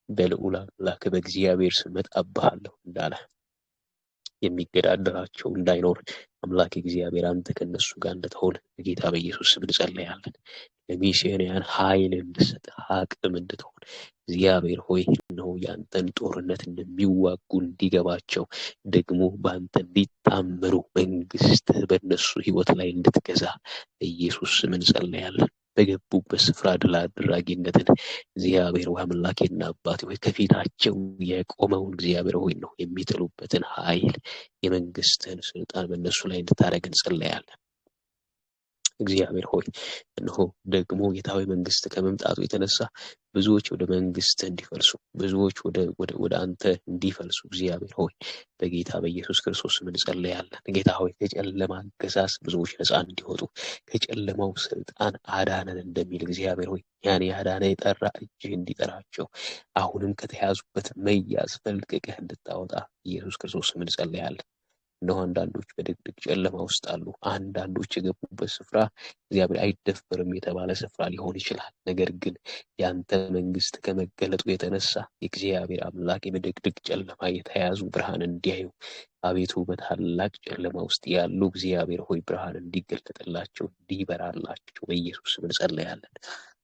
በልዑል አምላክ በእግዚአብሔር ስም እመጣብሃለሁ እንዳለ የሚገዳደራቸው እንዳይኖር አምላክ እግዚአብሔር አንተ ከነሱ ጋር እንድትሆን በጌታ በኢየሱስ ስም እንጸልያለን። ለሚሽነሪያን ኃይል እንድትሰጥ አቅም እንድትሆን እግዚአብሔር ሆይ ነው ያንተን ጦርነት እንደሚዋጉ እንዲገባቸው ደግሞ በአንተ እንዲታመኑ መንግስት በእነሱ ህይወት ላይ እንድትገዛ በኢየሱስ ስም እንጸልያለን። በገቡበት ስፍራ ድል አድራጊነትን እግዚአብሔር አምላኬና አባቴ ሆይ ከፊታቸው የቆመውን እግዚአብሔር ሆይ ነው የሚጥሉበትን ኃይል የመንግስትን ስልጣን በእነሱ ላይ እንድታደርግ እንጸልያለን። እግዚአብሔር ሆይ እነሆ ደግሞ ጌታዊ መንግስት ከመምጣቱ የተነሳ ብዙዎች ወደ መንግስት እንዲፈልሱ ብዙዎች ወደ አንተ እንዲፈልሱ እግዚአብሔር ሆይ በጌታ በኢየሱስ ክርስቶስ ስም እንጸልያለን። ጌታ ሆይ ከጨለማ አገዛዝ ብዙዎች ነፃ እንዲወጡ ከጨለማው ስልጣን አዳነን እንደሚል እግዚአብሔር ሆይ ያን ያዳነ የጠራ እጅህ እንዲጠራቸው አሁንም ከተያዙበት መያዝ ፈልቅቀህ እንድታወጣ ኢየሱስ ክርስቶስ ስም እንጸልያለን። እነሆ አንዳንዶች በድቅድቅ ጨለማ ውስጥ አሉ። አንዳንዶች የገቡበት ስፍራ እግዚአብሔር አይደፈርም የተባለ ስፍራ ሊሆን ይችላል። ነገር ግን ያንተ መንግስት ከመገለጡ የተነሳ እግዚአብሔር አምላክ በድቅድቅ ጨለማ የተያዙ ብርሃን እንዲያዩ አቤቱ በታላቅ ጨለማ ውስጥ ያሉ እግዚአብሔር ሆይ ብርሃን እንዲገለጥላቸው እንዲበራላቸው በኢየሱስ ስም እንጸልያለን።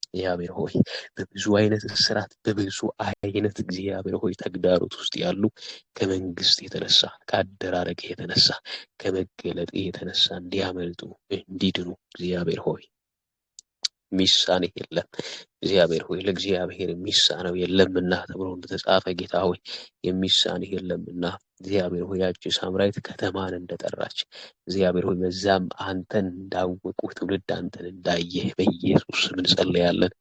እግዚአብሔር ሆይ በብዙ አይነት እስራት በብዙ አይነት እግዚአብሔር ሆይ ተግዳሮት ውስጥ ያሉ ከመንግስት የተነሳ ከአደራረግ የተነሳ ከመገለጥ የተነሳ እንዲያመልጡ እንዲድኑ እግዚአብሔር ሆይ ሚሳኔ የለም። እግዚአብሔር ሆይ ለእግዚአብሔር የሚሳነው የለምና ተብሎ እንደተጻፈ ጌታ ሆይ የሚሳነው የለምና እግዚአብሔር ሆይ ያቺ ሳምራዊት ከተማን እንደጠራች እግዚአብሔር ሆይ በዛም አንተን እንዳወቁ ትውልድ አንተን እንዳየ በኢየሱስ ስም እንጸልያለን።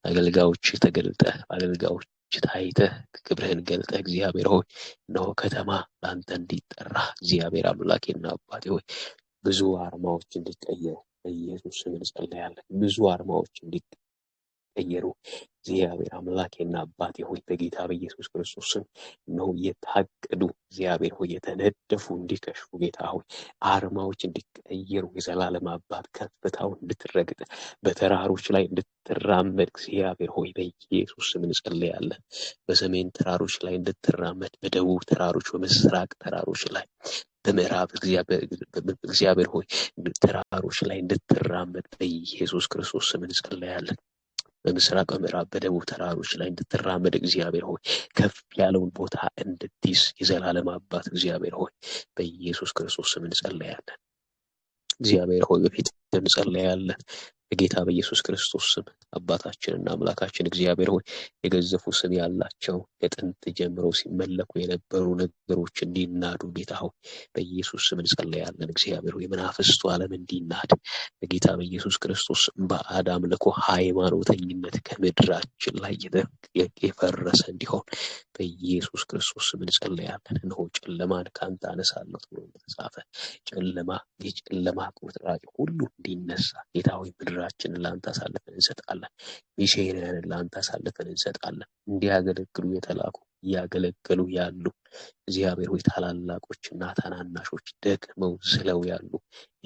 አገልጋዮች ተገልጠህ አገልጋዮች ታይተህ ክብርህን ገልጠህ እግዚአብሔር ሆይ ነው ከተማ ለአንተ እንዲጠራ እግዚአብሔር አምላኬና አባቴ ሆይ ብዙ አርማዎች እንዲቀየሩ በኢየሱስ ስም እንጸልያለን። ብዙ አርማዎች እንዲቀየሩ እግዚአብሔር አምላኬና አባቴ ሆይ በጌታ በኢየሱስ ክርስቶስ ስም ነው የታቀዱ እግዚአብሔር ሆይ የተነደፉ እንዲከሽፉ ጌታ ሆይ አርማዎች እንዲቀየሩ የዘላለም አባት ከፍታውን እንድትረግጥ በተራሮች ላይ እንድትራመድ እግዚአብሔር ሆይ በኢየሱስ ስም እንጸልያለን። በሰሜን ተራሮች ላይ እንድትራመድ፣ በደቡብ ተራሮች፣ በምስራቅ ተራሮች ላይ በምዕራብ እግዚአብሔር ሆይ ተራሮች ላይ እንድትራመድ በኢየሱስ ክርስቶስ ስም እንጸልያለን። በምስራቅ በምዕራብ በደቡብ ተራሮች ላይ እንድትራመድ እግዚአብሔር ሆይ ከፍ ያለውን ቦታ እንድትይዝ የዘላለም አባት እግዚአብሔር ሆይ በኢየሱስ ክርስቶስ ስም እንጸልያለን። እግዚአብሔር ሆይ በፊት እንጸልያለን በጌታ በኢየሱስ ክርስቶስ ስም አባታችንና አምላካችን እግዚአብሔር ሆይ የገዘፉ ስም ያላቸው ከጥንት ጀምረው ሲመለኩ የነበሩ ነገሮች እንዲናዱ ጌታ ሆይ በኢየሱስ ስም እንጸልያለን። እግዚአብሔር ሆይ የመናፍስቱ ዓለም እንዲናድ በጌታ በኢየሱስ ክርስቶስ ባዕድ አምልኮ ሃይማኖተኝነት ከምድራችን ላይ የፈረሰ እንዲሆን በኢየሱስ ክርስቶስ ስም እንጸልያለን። እነሆ ጨለማን ካንተ አነሳለሁ ተብሎ እንደተጻፈ የጨለማ ቁርጥራጭ ሁሉ እንዲነሳ ጌታ ሆይ ምድራችንን ለአንተ አሳልፈን እንሰጣለን። ሚሽነሪያንን ለአንተ አሳልፈን እንሰጣለን። እንዲያገለግሉ የተላኩ እያገለገሉ ያሉ እግዚአብሔር ሆይ ታላላቆችና ታናናሾች ደክመው ዝለው ያሉ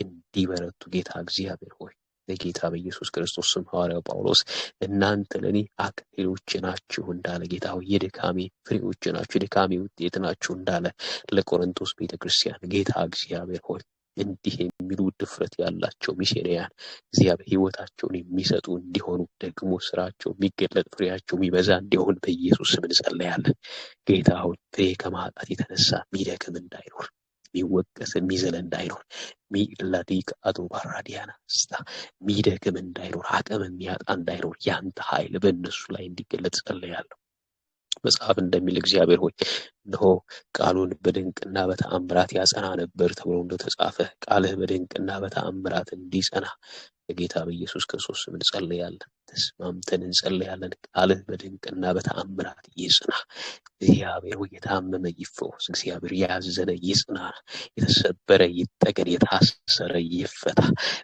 እንዲበረቱ ጌታ እግዚአብሔር ሆይ በጌታ በኢየሱስ ክርስቶስ ስም ሐዋርያው ጳውሎስ እናንተ ለኔ አክሊሎች ናችሁ እንዳለ ጌታ ሆይ የድካሜ ፍሬዎች ናችሁ የድካሜ ውጤት ናችሁ እንዳለ ለቆሮንቶስ ቤተክርስቲያን ጌታ እግዚአብሔር ሆይ እንዲህ የሚሉ ድፍረት ያላቸው ሚሽነሪያን እግዚአብሔር ህይወታቸውን የሚሰጡ እንዲሆኑ ደግሞ ስራቸው የሚገለጥ ፍሬያቸው የሚበዛ እንዲሆን በኢየሱስ ስም እንጸልያለን። ጌታ ሆይ ፍሬ ከማጣት የተነሳ ሚደክም እንዳይኖር የሚወቀስ የሚዘል እንዳይኖር ሚላዲክ አቶ ባራዲያና ስታ ሚደክም እንዳይኖር አቅም የሚያጣ እንዳይኖር ያንተ ኃይል በእነሱ ላይ እንዲገለጥ ጸልያለሁ። መጽሐፍ እንደሚል እግዚአብሔር ሆይ እነሆ ቃሉን በድንቅና በተአምራት ያጸና ነበር ተብሎ እንደተጻፈ ቃልህ በድንቅና በተአምራት እንዲጸና በጌታ በኢየሱስ ክርስቶስ ስም እንጸልያለን። ተስማምተን እንጸልያለን። ቃልህ በድንቅና በተአምራት ይጽና። እግዚአብሔር ሆይ የታመመ ይፈወስ። እግዚአብሔር ያዘነ ይጽና፣ የተሰበረ ይጠገን፣ የታሰረ ይፈታ።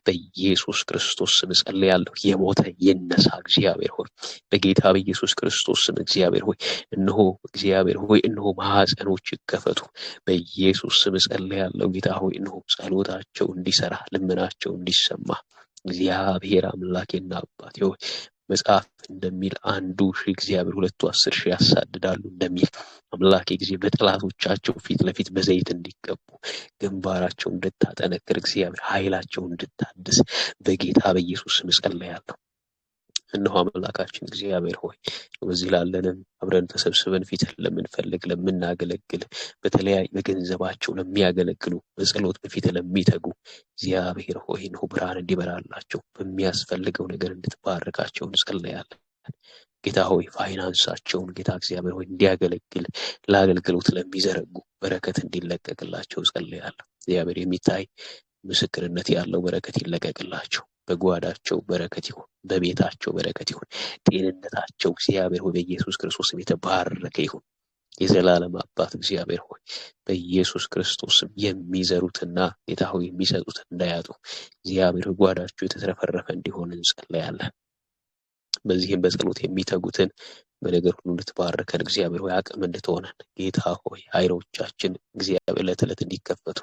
በኢየሱስ ክርስቶስ ስም ጸልያለሁ። የሞተ ይነሳ። እግዚአብሔር ሆይ በጌታ በኢየሱስ ክርስቶስ ስም እግዚአብሔር ሆይ እነሆ እግዚአብሔር ሆይ እነሆ ማህፀኖች ይከፈቱ። በኢየሱስ ስም ጸልያለሁ። ጌታ ሆይ እነሆ ጸሎታቸው እንዲሰራ ልመናቸው እንዲሰማ እግዚአብሔር አምላኬና አባቴ ሆይ መጽሐፍ እንደሚል አንዱ ሺህ እግዚአብሔር ሁለቱ 10,000 ያሳድዳሉ እንደሚል አምላኬ ጊዜ በጠላቶቻቸው ፊት ለፊት በዘይት እንዲቀቡ ግንባራቸው እንድታጠነክር እግዚአብሔር ኃይላቸው እንድታድስ በጌታ በኢየሱስ ስም ጸልያለሁ። እነሆ አምላካችን እግዚአብሔር ሆይ በዚህ ላለንም አብረን ተሰብስበን ፊትህ ለምንፈልግ ለምናገለግል በተለያየ በገንዘባቸው ለሚያገለግሉ በጸሎት በፊትህ ለሚተጉ እግዚአብሔር ሆይ እነሆ ብርሃን እንዲበራላቸው በሚያስፈልገው ነገር እንድትባርካቸው እንጸልያለን። ጌታ ሆይ ፋይናንሳቸውን ጌታ እግዚአብሔር ሆይ እንዲያገለግል ለአገልግሎት ለሚዘረጉ በረከት እንዲለቀቅላቸው ጸልያለሁ። እግዚአብሔር የሚታይ ምስክርነት ያለው በረከት ይለቀቅላቸው። በጓዳቸው በረከት ይሁን፣ በቤታቸው በረከት ይሁን፣ ጤንነታቸው እግዚአብሔር ሆይ በኢየሱስ ክርስቶስ የተባረከ ይሁን። የዘላለም አባት እግዚአብሔር ሆይ በኢየሱስ ክርስቶስ የሚዘሩትና ጌታ ሆይ የሚሰጡት እንዳያጡ እግዚአብሔር ጓዳቸው የተትረፈረፈ እንዲሆን እንጸልያለን። በዚህም በጸሎት የሚተጉትን በነገር ሁሉ እንድትባርከን እግዚአብሔር ሆይ አቅም እንድትሆነን ጌታ ሆይ አይኖቻችን እግዚአብሔር ዕለት ዕለት እንዲከፈቱ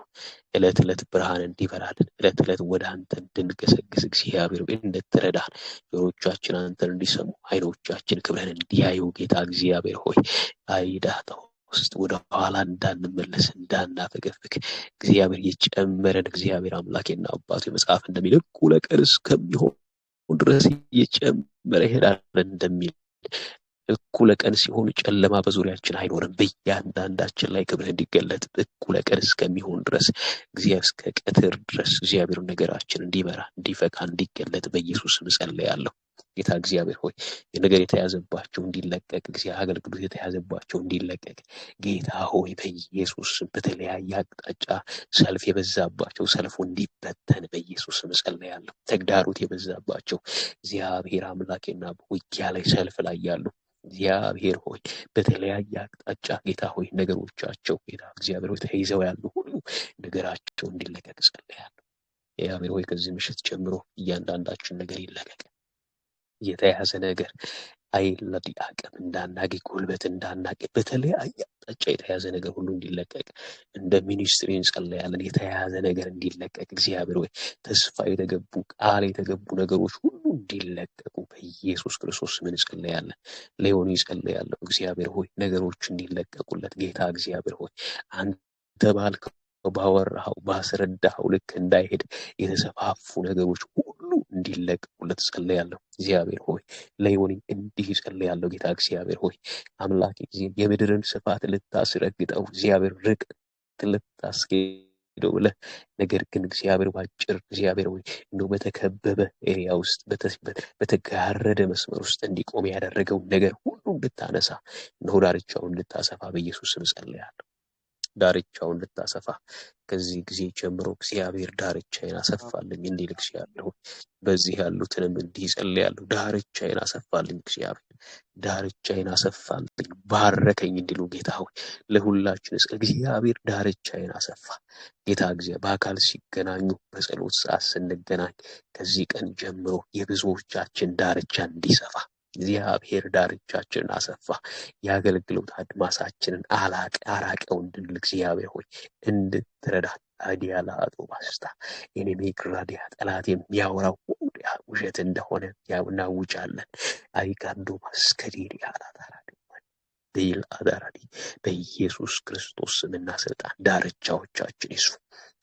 ዕለት ዕለት ብርሃን እንዲበራልን ዕለት ዕለት ወደ አንተ እንድንገሰግስ እግዚአብሔር ሆይ እንድትረዳን ጆሮቻችን አንተን እንዲሰሙ አይኖቻችን ክብርህን እንዲያዩ ጌታ እግዚአብሔር ሆይ አይዳታው ውስጥ ወደ ኋላ እንዳንመለስ እንዳናፈገፍግ እግዚአብሔር የጨመረን እግዚአብሔር አምላኬና አባቱ መጽሐፍ እንደሚል እኩለ ቀን እስከሚሆን ድረስ እየጨመረ ይሄዳል እንደሚል እኩለ ቀን ሲሆን ጨለማ በዙሪያችን አይኖርም። በእያንዳንዳችን ላይ ክብርህ እንዲገለጥ እኩለ ቀን እስከሚሆን ድረስ እግዚአብሔር እስከ ቀትር ድረስ እግዚአብሔር ነገራችን እንዲበራ እንዲፈካ እንዲገለጥ በኢየሱስ ስም ጸልያለሁ። ጌታ እግዚአብሔር ሆይ የነገር የተያዘባቸው እንዲለቀቅ እግዚአብሔር አገልግሎት የተያዘባቸው እንዲለቀቅ ጌታ ሆይ በኢየሱስ ስም በተለያየ አቅጣጫ ሰልፍ የበዛባቸው ሰልፉ እንዲበተን በኢየሱስ ስም ጸልያለሁ። ተግዳሮት የበዛባቸው እግዚአብሔር አምላኬና በውጊያ ላይ ሰልፍ ላይ ያሉ እግዚአብሔር ሆይ በተለያየ አቅጣጫ ጌታ ሆይ ነገሮቻቸው ጌታ እግዚአብሔር ሆይ ተይዘው ያሉ ሁሉ ነገራቸው እንዲለቀቅ ጸልያለሁ። እግዚአብሔር ሆይ ከዚህ ምሽት ጀምሮ እያንዳንዳችን ነገር ይለቀቅ። የተያዘ ነገር አይለዲ አቅም እንዳናገኝ ጉልበት እንዳናገኝ በተለያየ አቅጣጫ የተያዘ ነገር ሁሉ እንዲለቀቅ እንደ ሚኒስትሪ እንጸልያለን። የተያዘ ነገር እንዲለቀቅ እግዚአብሔር ሆይ ተስፋ የተገቡ ቃል የተገቡ ነገሮች ሁሉ እንዲለቀቁ በኢየሱስ ክርስቶስ ስም እንጸልያለን። ለዮኒ እንጸልያለሁ እግዚአብሔር ሆይ ነገሮች እንዲለቀቁለት ጌታ እግዚአብሔር ሆይ አንተ ባልከው ባወራኸው ባስረዳኸው ልክ እንዳይሄድ የተሰፋፉ ነገሮች ሁሉ እንዲለቀቁለት ጸልያለሁ። እግዚአብሔር ሆይ ለዮኒ እንዲህ ጸልያለሁ። ጌታ እግዚአብሔር ሆይ አምላክ የምድርን ስፋት ልታስረግጠው እግዚአብሔር ርቀት ልታስኬደው ብለህ ነገር ግን እግዚአብሔር ባጭር እግዚአብሔር ሆይ እንደው በተከበበ ኤሪያ ውስጥ በተጋረደ መስመር ውስጥ እንዲቆም ያደረገው ነገር ሁሉ እንድታነሳ እነሆ ዳርቻውን እንድታሰፋ በኢየሱስ ስም ጸልያለሁ። ዳርቻውን እንድታሰፋ ከዚህ ጊዜ ጀምሮ እግዚአብሔር ዳርቻዬን አሰፋልኝ እንዲል እግዚአብሔር በዚህ ያሉትንም እንዲህ ጸልያለሁ። ዳርቻዬን አሰፋልኝ እግዚአብሔር ዳርቻዬን አሰፋልኝ ባረከኝ እንዲሉ ጌታ ሆይ ለሁላችን እግዚአብሔር ዳርቻዬን አሰፋ። ጌታ እግዚአብሔር በአካል ሲገናኙ በጸሎት ሰዓት ስንገናኝ ከዚህ ቀን ጀምሮ የብዙዎቻችን ዳርቻ እንዲሰፋ እግዚአብሔር ዳርቻችንን አሰፋ። የአገልግሎት አድማሳችንን አራቀው እንድንል እግዚአብሔር ሆይ እንድትረዳ አዲያላ አጦባስታ የኔ ክራዲያ ጠላት የሚያወራው ውሸት እንደሆነ እናውጃለን። አይጋንዶ ማስከዲሪ አላታራዲ በይል አዳራዲ በኢየሱስ ክርስቶስ ስምና ስልጣን ዳርቻዎቻችን ይስፉ።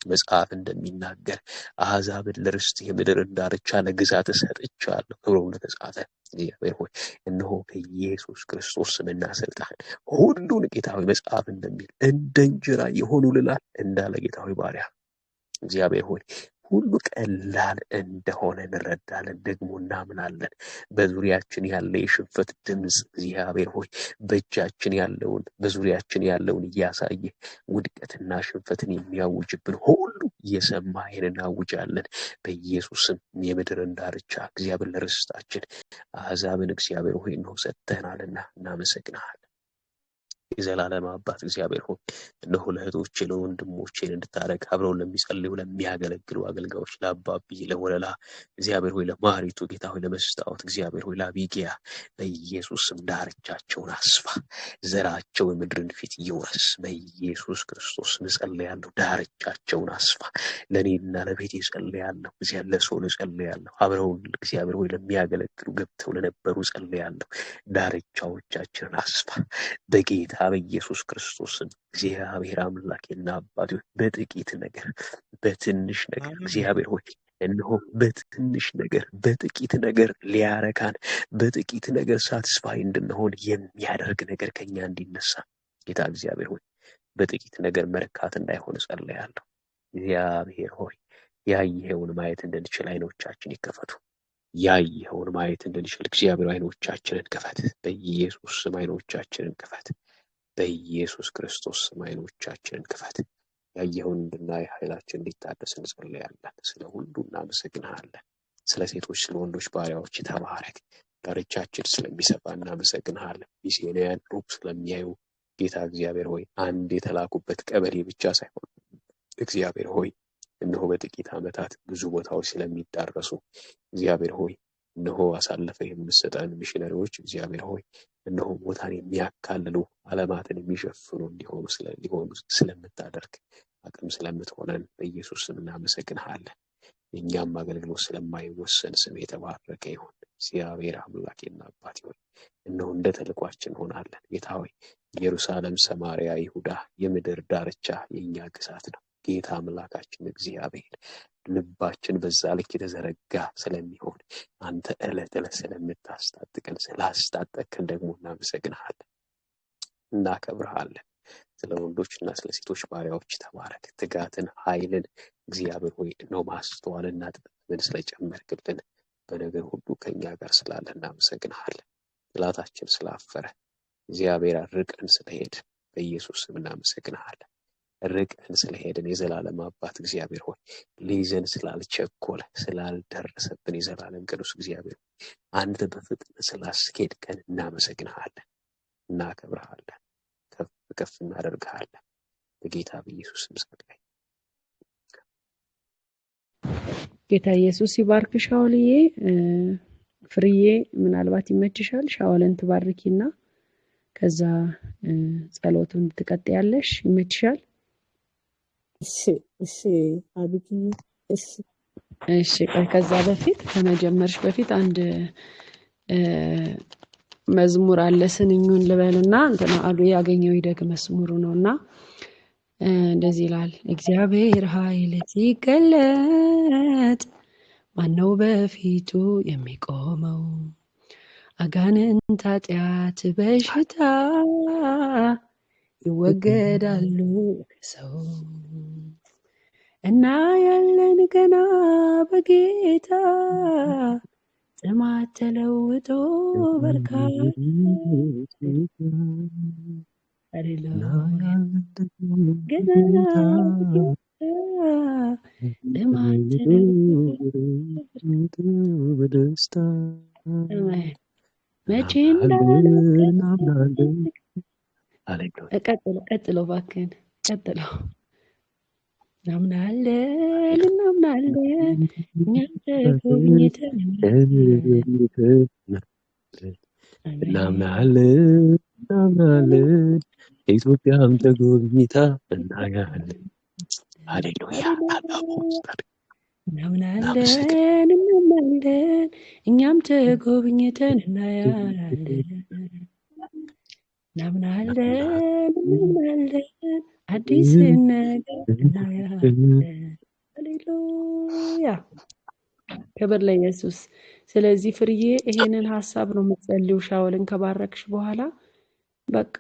መጽሐፍ እንደሚናገር አሕዛብን ለርስት የምድርን ዳርቻ ለግዛት ሰጥቻለሁ ተብሎ እንደተጻፈ እግዚአብሔር ሆይ እነሆ በኢየሱስ ክርስቶስ ስምና ስልጣን ሁሉን ጌታ ሆይ መጽሐፍ እንደሚል እንደ እንጀራ የሆኑ ልላል እንዳለ ጌታ ሆይ ባሪያ እግዚአብሔር ሆይ ሁሉ ቀላል እንደሆነ እንረዳለን፣ ደግሞ እናምናለን። በዙሪያችን ያለ የሽንፈት ድምፅ እግዚአብሔር ሆይ በእጃችን ያለውን በዙሪያችን ያለውን እያሳየ ውድቀትና ሽንፈትን የሚያውጅብን ሁሉ እየሰማን እናውጃለን። በኢየሱስም የምድርን ዳርቻ እግዚአብሔር ለርስታችን አሕዛብን እግዚአብሔር ሆይ ነው ሰጥተናልና እናመሰግናለን። የዘላለም አባት እግዚአብሔር ሆይ እነሆ ለእህቶቼ ለወንድሞቼ እንድታረግ አብረው ለሚጸልዩ ለሚያገለግሉ አገልጋዮች ለአባቢ ለወለላ እግዚአብሔር ሆይ ለማሪቱ ጌታ ሆይ ለመስታወት እግዚአብሔር ሆይ ለአቢጊያ በኢየሱስም ዳርቻቸውን አስፋ፣ ዘራቸው የምድርን ፊት ይውረስ በኢየሱስ ክርስቶስ እጸልያለሁ። ዳርቻቸውን አስፋ። ለእኔና ለቤቴ እጸልያለሁ። እግዚአብሔር ለሰው እጸልያለሁ። አብረው እግዚአብሔር ሆይ ለሚያገለግሉ ገብተው ለነበሩ እጸልያለሁ። ዳርቻዎቻችንን አስፋ በጌታ በኢየሱስ ክርስቶስ እግዚአብሔር አምላኬና አባቴ በጥቂት ነገር በትንሽ ነገር እግዚአብሔር ሆይ እነሆ በትንሽ ነገር በጥቂት ነገር ሊያረካን በጥቂት ነገር ሳትስፋይ እንድንሆን የሚያደርግ ነገር ከኛ እንዲነሳ ጌታ እግዚአብሔር ሆይ በጥቂት ነገር መርካት እንዳይሆን ጸልያለሁ። እግዚአብሔር ሆይ ያየኸውን ማየት እንድንችል አይኖቻችን ይከፈቱ። ያየኸውን ማየት እንድንችል እግዚአብሔር አይኖቻችንን ክፈት። በኢየሱስ ስም አይኖቻችንን ክፈት። በኢየሱስ ክርስቶስ ስም አይኖቻችንን ክፈት። ያየኸውን እንድናይ ኃይላችን እንዲታደስ እንጸልያለን። ስለ ሁሉ እናመሰግንሃለን። ስለ ሴቶች ስለ ወንዶች ባሪያዎች ተባረክ። ዳርቻችን ስለሚሰፋ እናመሰግንሃለን። ሚስዮናውያን ሩቅ ስለሚያዩ ጌታ እግዚአብሔር ሆይ አንድ የተላኩበት ቀበሌ ብቻ ሳይሆን እግዚአብሔር ሆይ እነሆ በጥቂት ዓመታት ብዙ ቦታዎች ስለሚዳረሱ እግዚአብሔር ሆይ እነሆ አሳልፈህ የምትሰጠን ሚሽነሪዎች እግዚአብሔር ሆይ እነሆ ቦታን የሚያካልሉ ዓለማትን የሚሸፍኑ ሊሆኑ ስለምታደርግ አቅም ስለምትሆነን በኢየሱስ ስም እናመሰግንሃለን። የእኛም አገልግሎት ስለማይወሰን ስም የተባረከ ይሁን። እግዚአብሔር አምላኬና አባቴ ሆይ እነሆ እንደ ተልኳችን ሆናለን። ጌታ ሆይ ኢየሩሳሌም፣ ሰማርያ፣ ይሁዳ የምድር ዳርቻ የእኛ ግዛት ነው። ጌታ አምላካችን እግዚአብሔር ልባችን በዛ ልክ የተዘረጋ ስለሚሆን አንተ ዕለት ዕለት ስለምታስታጥቀን ስላስታጠቅን ደግሞ እናመሰግንሃለን፣ እናከብርሃለን። ስለ ወንዶችና ስለ ሴቶች ባሪያዎች ተባረክ። ትጋትን፣ ኃይልን እግዚአብሔር ሆይ ነው ማስተዋልና ጥበብን ስለጨመርክልን በነገር ሁሉ ከኛ ጋር ስላለ እናመሰግንሃለን። ጥላታችን ስላፈረ እግዚአብሔር ርቀን ስለሄድ በኢየሱስ ስም እናመሰግንሃለን። ርቀን ስለሄድን የዘላለም አባት እግዚአብሔር ሆይ ሊይዘን ስላልቸኮለ ስላልደረሰብን የዘላለም ቅዱስ እግዚአብሔር አንተ በፍጥነት ስላስኬድከን እናመሰግንሃለን፣ እናከብርሃለን፣ ከፍ ከፍ እናደርግሃለን። በጌታ በኢየሱስ ስም ጸልይ። ጌታ ኢየሱስ ይባርክ። ሻውልዬ ፍርዬ ምናልባት ይመችሻል ሻውልን ትባርኪና ከዛ ጸሎቱን ትቀጥያለሽ። ይመችሻል? እሺ አብይ እሺ። ከዛ በፊት ከመጀመርሽ በፊት አንድ መዝሙር አለ። ስንኙን ልበልና እንትና አሉ ያገኘው ይደግ መዝሙሩ ነውና እንደዚህ ይላል። እግዚአብሔር ኃይል ሲገለጥ ማነው በፊቱ የሚቆመው? አጋንንት፣ ኃጢአት፣ በሽታ ይወገዳሉ ከሰው እና ያለን ገና በጌታ ጥማት ተለውጦ በርካታ ገና ጥማት ተለውጦ በደስታ መቼ ቀጥሎ እባክህን ቀጥሎ። እናምናለን እኛም ተጎብኝተን እናምናለን ኢትዮጵያም ተጎብኝታ እናያለን። ሃሌሉያ። እናምናለን እኛም ተጎብኝተን እናያለን። እናምናለን አዲስ ነገር እናያለን። ሃሌሉያ፣ ክብር ለኢየሱስ። ስለዚህ ፍርዬ ይሄንን ሐሳብ ነው የምትጸልይው። ሻውልን ከባረክሽ በኋላ በቃ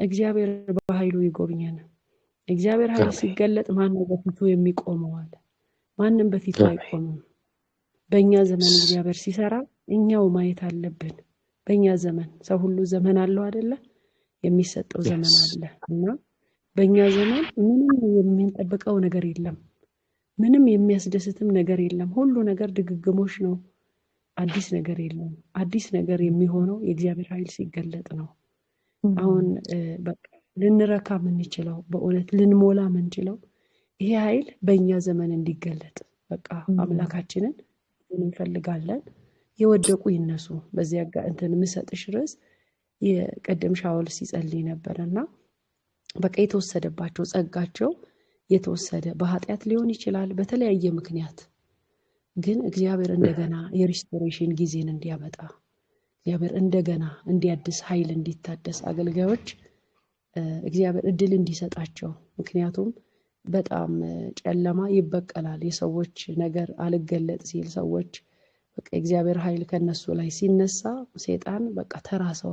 እግዚአብሔር በኃይሉ ይጎብኘን። እግዚአብሔር ኃይል ሲገለጥ ማነው በፊቱ የሚቆመው አለ። ማንም በፊቱ አይቆምም። በእኛ ዘመን እግዚአብሔር ሲሰራ እኛው ማየት አለብን። በእኛ ዘመን ሰው ሁሉ ዘመን አለው አይደለ? የሚሰጠው ዘመን አለ እና በእኛ ዘመን ምንም የምንጠብቀው ነገር የለም። ምንም የሚያስደስትም ነገር የለም። ሁሉ ነገር ድግግሞሽ ነው። አዲስ ነገር የለም። አዲስ ነገር የሚሆነው የእግዚአብሔር ኃይል ሲገለጥ ነው። አሁን በቃ ልንረካ የምንችለው በእውነት ልንሞላ የምንችለው ይሄ ኃይል በእኛ ዘመን እንዲገለጥ በቃ አምላካችንን እንፈልጋለን። የወደቁ ይነሱ። በዚያ ጋር እንትን ምሰጥሽ ርዕስ የቀደም ሻውል ሲጸልይ ነበርና በቃ የተወሰደባቸው ጸጋቸው የተወሰደ በኃጢአት ሊሆን ይችላል፣ በተለያየ ምክንያት ግን እግዚአብሔር እንደገና የሪስቶሬሽን ጊዜን እንዲያመጣ እግዚአብሔር እንደገና እንዲያድስ ኃይል እንዲታደስ አገልጋዮች እግዚአብሔር እድል እንዲሰጣቸው። ምክንያቱም በጣም ጨለማ ይበቀላል። የሰዎች ነገር አልገለጥ ሲል ሰዎች በቃ እግዚአብሔር ኃይል ከነሱ ላይ ሲነሳ ሰይጣን በቃ ተራ ሰው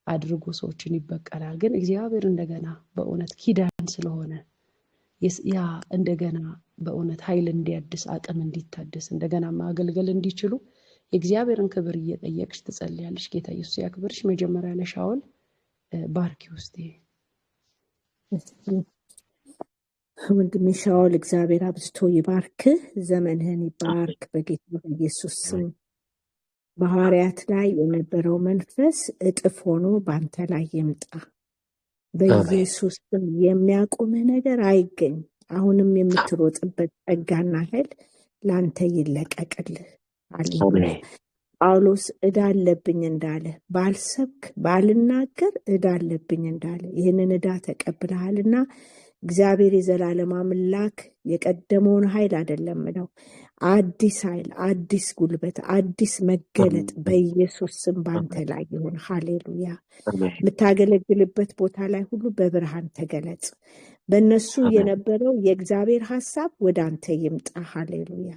አድርጎ ሰዎችን ይበቀላል። ግን እግዚአብሔር እንደገና በእውነት ኪዳን ስለሆነ ያ እንደገና በእውነት ኃይል እንዲያድስ አቅም እንዲታደስ እንደገና ማገልገል እንዲችሉ የእግዚአብሔርን ክብር እየጠየቅሽ ትጸልያለሽ። ጌታ ኢየሱስ ያክብርሽ። መጀመሪያ ለሻውል ባርኪ ውስጥ ወንድሜ ሻውል እግዚአብሔር አብዝቶ ይባርክ፣ ዘመንህን ይባርክ በጌታ በኢየሱስ ስም። በሐዋርያት ላይ የነበረው መንፈስ እጥፍ ሆኖ ባንተ ላይ ይምጣ በኢየሱስ ስም። የሚያቆምህ ነገር አይገኝ። አሁንም የምትሮጥበት ጸጋና ኃይል ላንተ ይለቀቅልህ። ሃሌሉያ። ጳውሎስ ዕዳ አለብኝ እንዳለ ባልሰብክ ባልናገር ዕዳ አለብኝ እንዳለ ይህንን ዕዳ ተቀብለሃልና እግዚአብሔር የዘላለም አምላክ የቀደመውን ኃይል አይደለም ነው፣ አዲስ ኃይል፣ አዲስ ጉልበት፣ አዲስ መገለጥ በኢየሱስ ስም ባንተ ላይ ይሁን። ሃሌሉያ። የምታገለግልበት ቦታ ላይ ሁሉ በብርሃን ተገለጽ። በእነሱ የነበረው የእግዚአብሔር ሐሳብ ወደ አንተ ይምጣ። ሃሌሉያ።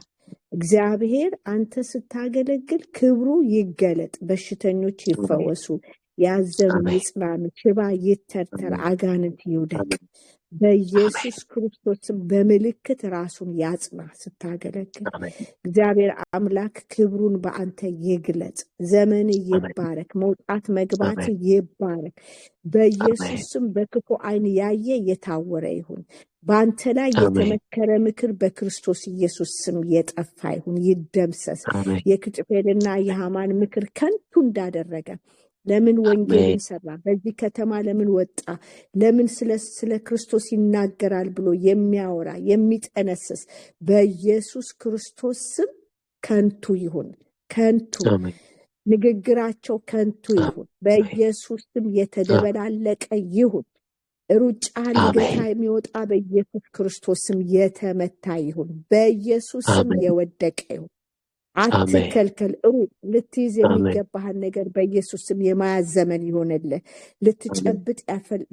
እግዚአብሔር አንተ ስታገለግል ክብሩ ይገለጥ፣ በሽተኞች ይፈወሱ፣ ያዘኑ ይጽናኑ፣ ሽባ ይተርተር፣ አጋንንት ይውደቅ። በኢየሱስ ክርስቶስም በምልክት ራሱን ያጽና። ስታገለግል እግዚአብሔር አምላክ ክብሩን በአንተ ይግለጽ። ዘመን ይባረክ፣ መውጣት መግባት ይባረክ። በኢየሱስም በክፉ ዓይን ያየ የታወረ ይሁን። በአንተ ላይ የተመከረ ምክር በክርስቶስ ኢየሱስ ስም የጠፋ ይሁን፣ ይደምሰስ። የክጭፌልና የሐማን ምክር ከንቱ እንዳደረገ ለምን ወንጌልን ሰራ፣ በዚህ ከተማ ለምን ወጣ፣ ለምን ስለ ክርስቶስ ይናገራል ብሎ የሚያወራ የሚጠነስስ በኢየሱስ ክርስቶስ ስም ከንቱ ይሁን። ከንቱ ንግግራቸው ከንቱ ይሁን። በኢየሱስ ስም የተደበላለቀ ይሁን። ሩጫ ሊገታ የሚወጣ በኢየሱስ ክርስቶስ ስም የተመታ ይሁን። በኢየሱስ ስም የወደቀ ይሁን። አትከልከል። ሩጥ። ልትይዝ የሚገባህን ነገር በኢየሱስ ስም የመያዝ ዘመን ይሆንልህ። ልትጨብጥ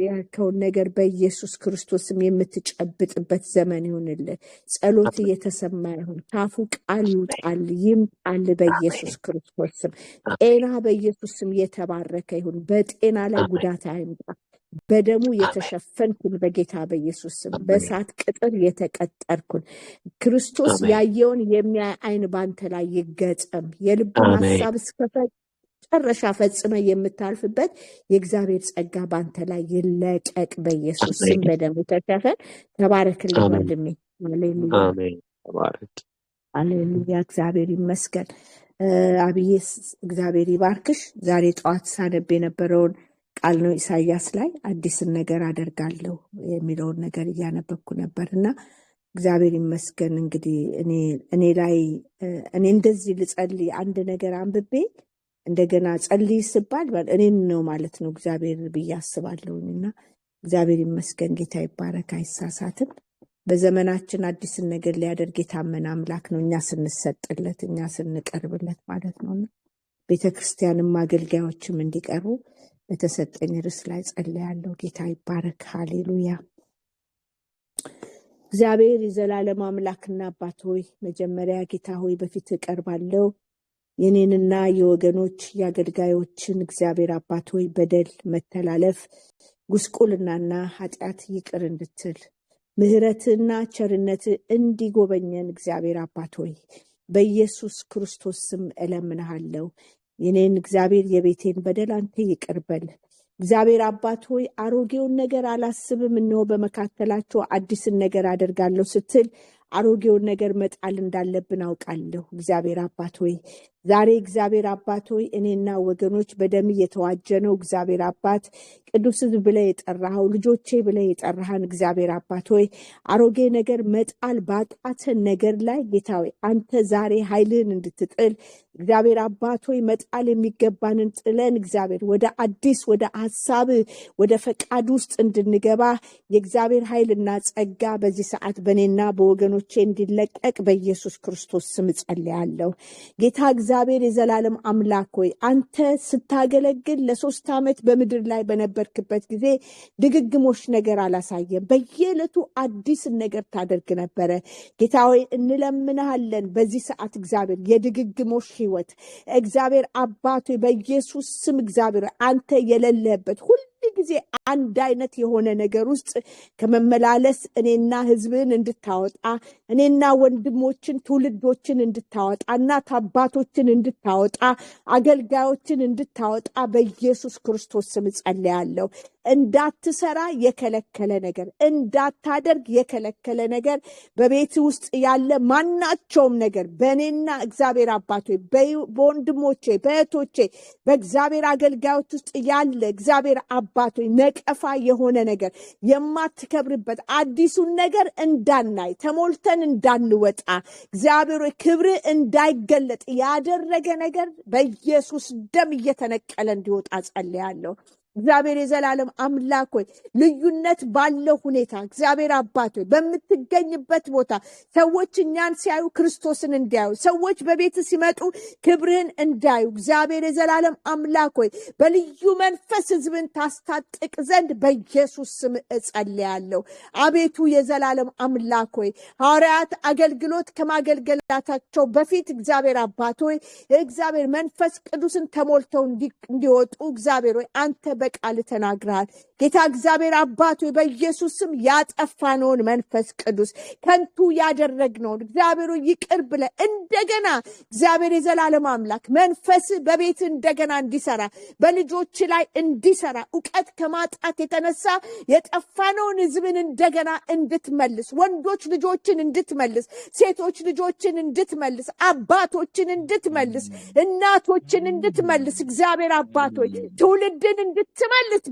ያልከውን ነገር በኢየሱስ ክርስቶስ ስም የምትጨብጥበት ዘመን ይሆንልህ። ጸሎት እየተሰማ ይሁን። ካፉ ቃል ይውጣል ይምጣል በኢየሱስ ክርስቶስ ስም። ጤና በኢየሱስ ስም የተባረከ ይሁን። በጤና ላይ ጉዳት አይምጣ። በደሙ የተሸፈንኩን በጌታ በኢየሱስ ስም። በእሳት ቅጥር የተቀጠርኩን ክርስቶስ ያየውን የሚያይ ዓይን ባንተ ላይ ይገጠም። የልቡን ሐሳብ እስከ መጨረሻ ፈጽመ የምታልፍበት የእግዚአብሔር ጸጋ ባንተ ላይ ይለቀቅ በኢየሱስ ስም። በደሙ ተሸፈን። ተባረክልኝ ወንድሜ። ሃሌሉያ ሃሌሉያ። እግዚአብሔር ይመስገን። አብዬ እግዚአብሔር ይባርክሽ። ዛሬ ጠዋት ሳነብ የነበረውን ቃል ነው ኢሳይያስ ላይ አዲስን ነገር አደርጋለሁ የሚለውን ነገር እያነበብኩ ነበርና እግዚአብሔር ይመስገን። እንግዲህ እኔ ላይ እኔ እንደዚህ ልጸልይ አንድ ነገር አንብቤ እንደገና ጸልይ ስባል እኔን ነው ማለት ነው እግዚአብሔር ብዬ አስባለሁና እግዚአብሔር ይመስገን። ጌታ ይባረክ፣ አይሳሳትም። በዘመናችን አዲስን ነገር ሊያደርግ የታመነ አምላክ ነው፣ እኛ ስንሰጥለት፣ እኛ ስንቀርብለት ማለት ነውና ቤተክርስቲያንም አገልጋዮችም እንዲቀርቡ በተሰጠኝ ርዕስ ላይ ጸልያለሁ። ጌታ ይባረክ። ሃሌሉያ። እግዚአብሔር የዘላለም አምላክና አባት ሆይ መጀመሪያ ጌታ ሆይ በፊት እቀርባለሁ። የኔንና የወገኖች የአገልጋዮችን እግዚአብሔር አባት ሆይ በደል፣ መተላለፍ፣ ጉስቁልናና ኃጢአት ይቅር እንድትል ምሕረትና ቸርነት እንዲጎበኘን እግዚአብሔር አባት ሆይ በኢየሱስ ክርስቶስ ስም እለምንሃለሁ። የኔን እግዚአብሔር የቤቴን በደል አንተ ይቅር በል። እግዚአብሔር አባት ሆይ አሮጌውን ነገር አላስብም፣ እነሆ በመካከላቸው አዲስን ነገር አደርጋለሁ ስትል አሮጌውን ነገር መጣል እንዳለብን አውቃለሁ። እግዚአብሔር አባት ሆይ ዛሬ እግዚአብሔር አባት ሆይ እኔና ወገኖች በደም የተዋጀ ነው። እግዚአብሔር አባት ቅዱስ ሕዝብ ብለህ የጠራኸው ልጆቼ ብለህ የጠራህን እግዚአብሔር አባት ሆይ አሮጌ ነገር መጣል ባቃተን ነገር ላይ ጌታ ሆይ አንተ ዛሬ ኃይልህን እንድትጥል እግዚአብሔር አባት ሆይ መጣል የሚገባንን ጥለን እግዚአብሔር ወደ አዲስ ወደ ሐሳብ ወደ ፈቃድ ውስጥ እንድንገባ የእግዚአብሔር ኃይልና ጸጋ በዚህ ሰዓት በእኔና በወገኖቼ እንዲለቀቅ በኢየሱስ ክርስቶስ ስም ጸልያለሁ። ጌታ እግዚአብሔር የዘላለም አምላክ ሆይ አንተ ስታገለግል ለ3 ዓመት በምድር ላይ በነበርክበት ጊዜ ድግግሞሽ ነገር አላሳየም። በየዕለቱ አዲስ ነገር ታደርግ ነበረ። ጌታ ሆይ እንለምንሃለን በዚህ ሰዓት እግዚአብሔር የድግግሞሽ ህይወት እግዚአብሔር አባት ሆይ በኢየሱስ ስም እግዚአብሔር አንተ የሌለበት ሁሉ ጊዜ አንድ አይነት የሆነ ነገር ውስጥ ከመመላለስ እኔና ህዝብን እንድታወጣ እኔና ወንድሞችን ትውልዶችን እንድታወጣ እናት አባቶችን እንድታወጣ አገልጋዮችን እንድታወጣ በኢየሱስ ክርስቶስ ስም ጸልያለሁ። እንዳትሰራ የከለከለ ነገር እንዳታደርግ የከለከለ ነገር በቤት ውስጥ ያለ ማናቸውም ነገር በእኔና እግዚአብሔር አባቴ በወንድሞቼ በእህቶቼ በእግዚአብሔር አገልጋዮች ውስጥ ያለ እግዚአብሔር አባቴ ነቀፋ የሆነ ነገር የማትከብርበት አዲሱን ነገር እንዳናይ ተሞልተን እንዳንወጣ እግዚአብሔር ክብር እንዳይገለጥ ያደረገ ነገር በኢየሱስ ደም እየተነቀለ እንዲወጣ ጸልያለሁ። እግዚአብሔር የዘላለም አምላክ ሆይ ልዩነት ባለው ሁኔታ እግዚአብሔር አባት ሆይ በምትገኝበት ቦታ ሰዎች እኛን ሲያዩ ክርስቶስን እንዲያዩ ሰዎች በቤት ሲመጡ ክብርህን እንዲያዩ እግዚአብሔር የዘላለም አምላክ ሆይ በልዩ መንፈስ ህዝብን ታስታጥቅ ዘንድ በኢየሱስ ስም እጸልያለሁ። አቤቱ የዘላለም አምላክ ሆይ ሐዋርያት አገልግሎት ከማገልገላቸው በፊት እግዚአብሔር አባት ሆይ እግዚአብሔር መንፈስ ቅዱስን ተሞልተው እንዲወጡ እግዚአብሔር ሆይ አንተ በቃል ተናግረሃል። ጌታ እግዚአብሔር አባት ሆይ በኢየሱስ ስም ያጠፋነውን መንፈስ ቅዱስ ከንቱ ያደረግነውን እግዚአብሔር ይቅር ብለህ እንደገና እግዚአብሔር የዘላለም አምላክ መንፈስ በቤት እንደገና እንዲሰራ በልጆች ላይ እንዲሰራ ዕውቀት ከማጣት የተነሳ የጠፋነውን ህዝብን እንደገና እንድትመልስ ወንዶች ልጆችን እንድትመልስ ሴቶች ልጆችን እንድትመልስ አባቶችን እንድትመልስ እናቶችን እንድትመልስ እግዚአብሔር አባት ሆይ ትውልድን እንድትመልስ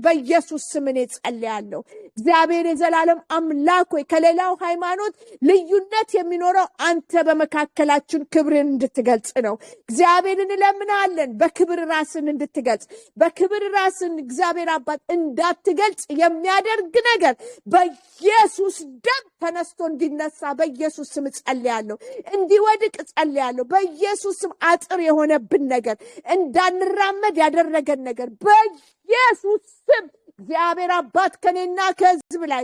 በኢየሱስ ስም እኔ ጸልያለሁ። እግዚአብሔር የዘላለም አምላክ ሆይ ከሌላው ሃይማኖት ልዩነት የሚኖረው አንተ በመካከላችን ክብርን እንድትገልጽ ነው። እግዚአብሔርን እንለምናለን በክብር ራስን እንድትገልጽ በክብር ራስን እግዚአብሔር አባት እንዳትገልጽ የሚያደርግ ነገር በኢየሱስ ደም ተነስቶ እንዲነሳ በኢየሱስ ስም ጸልያለሁ። እንዲወድቅ ጸልያለሁ። በኢየሱስ ስም አጥር የሆነብን ነገር እንዳንራመድ ያደረገን ነገር በኢየሱስ ስም እግዚአብሔር አባት ከኔና ከህዝብ ላይ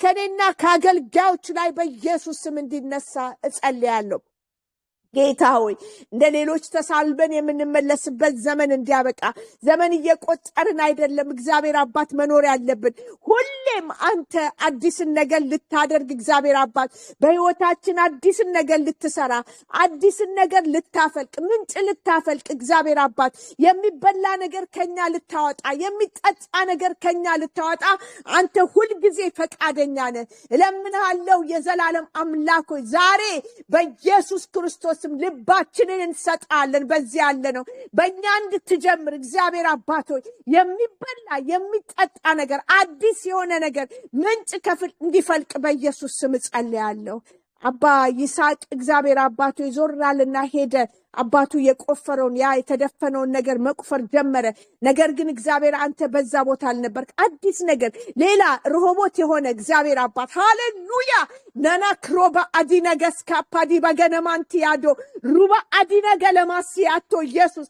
ከኔና ከአገልጋዮች ላይ በኢየሱስ ስም እንዲነሳ እጸልያለሁ። ጌታ ሆይ እንደ ሌሎች ተሳልበን የምንመለስበት ዘመን እንዲያበቃ ዘመን እየቆጠርን አይደለም እግዚአብሔር አባት መኖር ያለብን። ሁሌም አንተ አዲስን ነገር ልታደርግ እግዚአብሔር አባት በህይወታችን አዲስን ነገር ልትሰራ አዲስን ነገር ልታፈልቅ ምንጭ ልታፈልቅ እግዚአብሔር አባት የሚበላ ነገር ከኛ ልታወጣ የሚጠጣ ነገር ከኛ ልታወጣ አንተ ሁልጊዜ ፈቃደኛ ነህ። እለምንሃለሁ የዘላለም አምላክ ሆይ ዛሬ በኢየሱስ ክርስቶስ ልባችንን እንሰጣለን። በዚህ ያለ ነው በእኛ እንድትጀምር እግዚአብሔር አባት ሆይ የሚበላ የሚጠጣ ነገር አዲስ የሆነ ነገር ምንጭ ከፍል እንዲፈልቅ በኢየሱስ ስም ጸልያለሁ። አባ ይስሐቅ እግዚአብሔር አባቱ ይዞራልና ሄደ። አባቱ የቆፈረውን ያ የተደፈነውን ነገር መቁፈር ጀመረ። ነገር ግን እግዚአብሔር አንተ በዛ ቦታ አልነበርክ። አዲስ ነገር ሌላ ረሆቦት የሆነ እግዚአብሔር አባት ሃሌሉያ ነና ክሮባ አዲነገስ ካፓዲ በገነማንቲ ያዶ ሩባ አዲነገ ለማሲያቶ ኢየሱስ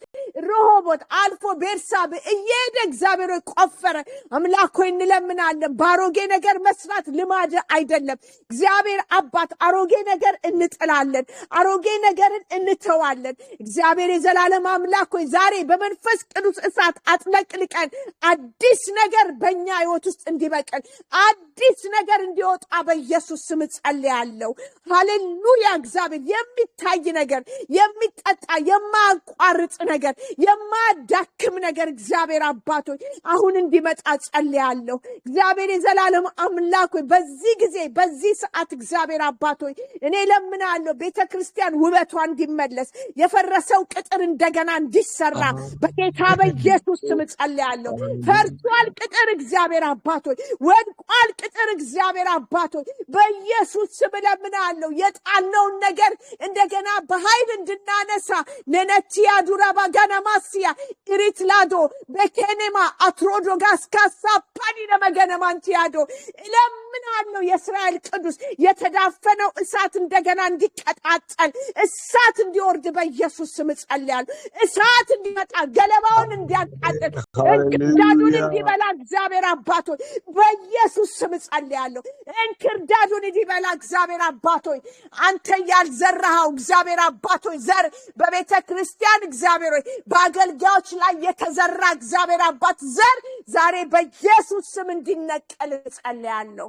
ረሆቦት አልፎ ቤርሳብ እየሄደ እግዚአብሔር ቆፈረ። አምላክ ሆይ እንለምናለን ባሮጌ ነገር መስራት ልማድ አይደለም። እግዚአብሔር አባት አሮጌ ነገር እንጥላለን፣ አሮጌ ነገርን እንተዋለን። እግዚአብሔር የዘላለም አምላክ ሆይ ዛሬ በመንፈስ ቅዱስ እሳት አጥለቅልቀን አዲስ ነገር በእኛ ህይወት ውስጥ እንዲበቅል አዲስ ነገር እንዲወጣ በኢየሱስ ስም ጸልያለሁ። ሃሌሉያ እግዚአብሔር የሚታይ ነገር የሚጠጣ የማያቋርጥ ነገር የማያዳክም ነገር እግዚአብሔር አባት ሆይ አሁን እንዲመጣ ጸልያለሁ። እግዚአብሔር የዘላለም አምላክ ሆይ በዚህ ጊዜ በዚህ ሰዓት እግዚአብሔር አባት ሆይ እኔ ለምናለሁ ቤተክርስቲያን ውበቷ እንዲመለስ የፈረሰው ቅጥር እንደገና እንዲሰራ በጌታ በኢየሱስ ስም ጸልያለሁ። ፈርሷል ቅጥር እግዚአብሔር አባት ሆይ ወድቋል ቅጥር እግዚአብሔር አባት ሆይ በኢየሱስ ስም ለምናለሁ የጣልነውን ነገር እንደገና በኃይል እንድናነሳ ነነቲያ ዱራ ባጋና ማሲያ ኢሪትላዶ በኬኔማ አትሮዶጋስ ካሳፓኒ ለመገነማንቲያዶ እለምናለሁ የእስራኤል ቅዱስ የተዳፈነው እሳት እንደገና እንዲቀጣጠል እሳት እንዲወርድ በኢየሱስ ስም ጸልያለሁ። እሳት እንዲመጣ ገለባውን እንዲያቃጥል እንክርዳዱን እንዲበላ እግዚአብሔር አባት ሆይ በኢየሱስ ስም ጸልያለሁ። እንክርዳዱን እንዲበላ እግዚአብሔር አባት ሆይ አንተ ያልዘራኸው እግዚአብሔር አባት ሆይ ዘር በቤተ ክርስቲያን እግዚአብሔር ሆይ በአገልጋዮች ላይ የተዘራ እግዚአብሔር አባት ዘር ዛሬ በኢየሱስ ስም እንዲነቀል ጸልያለሁ።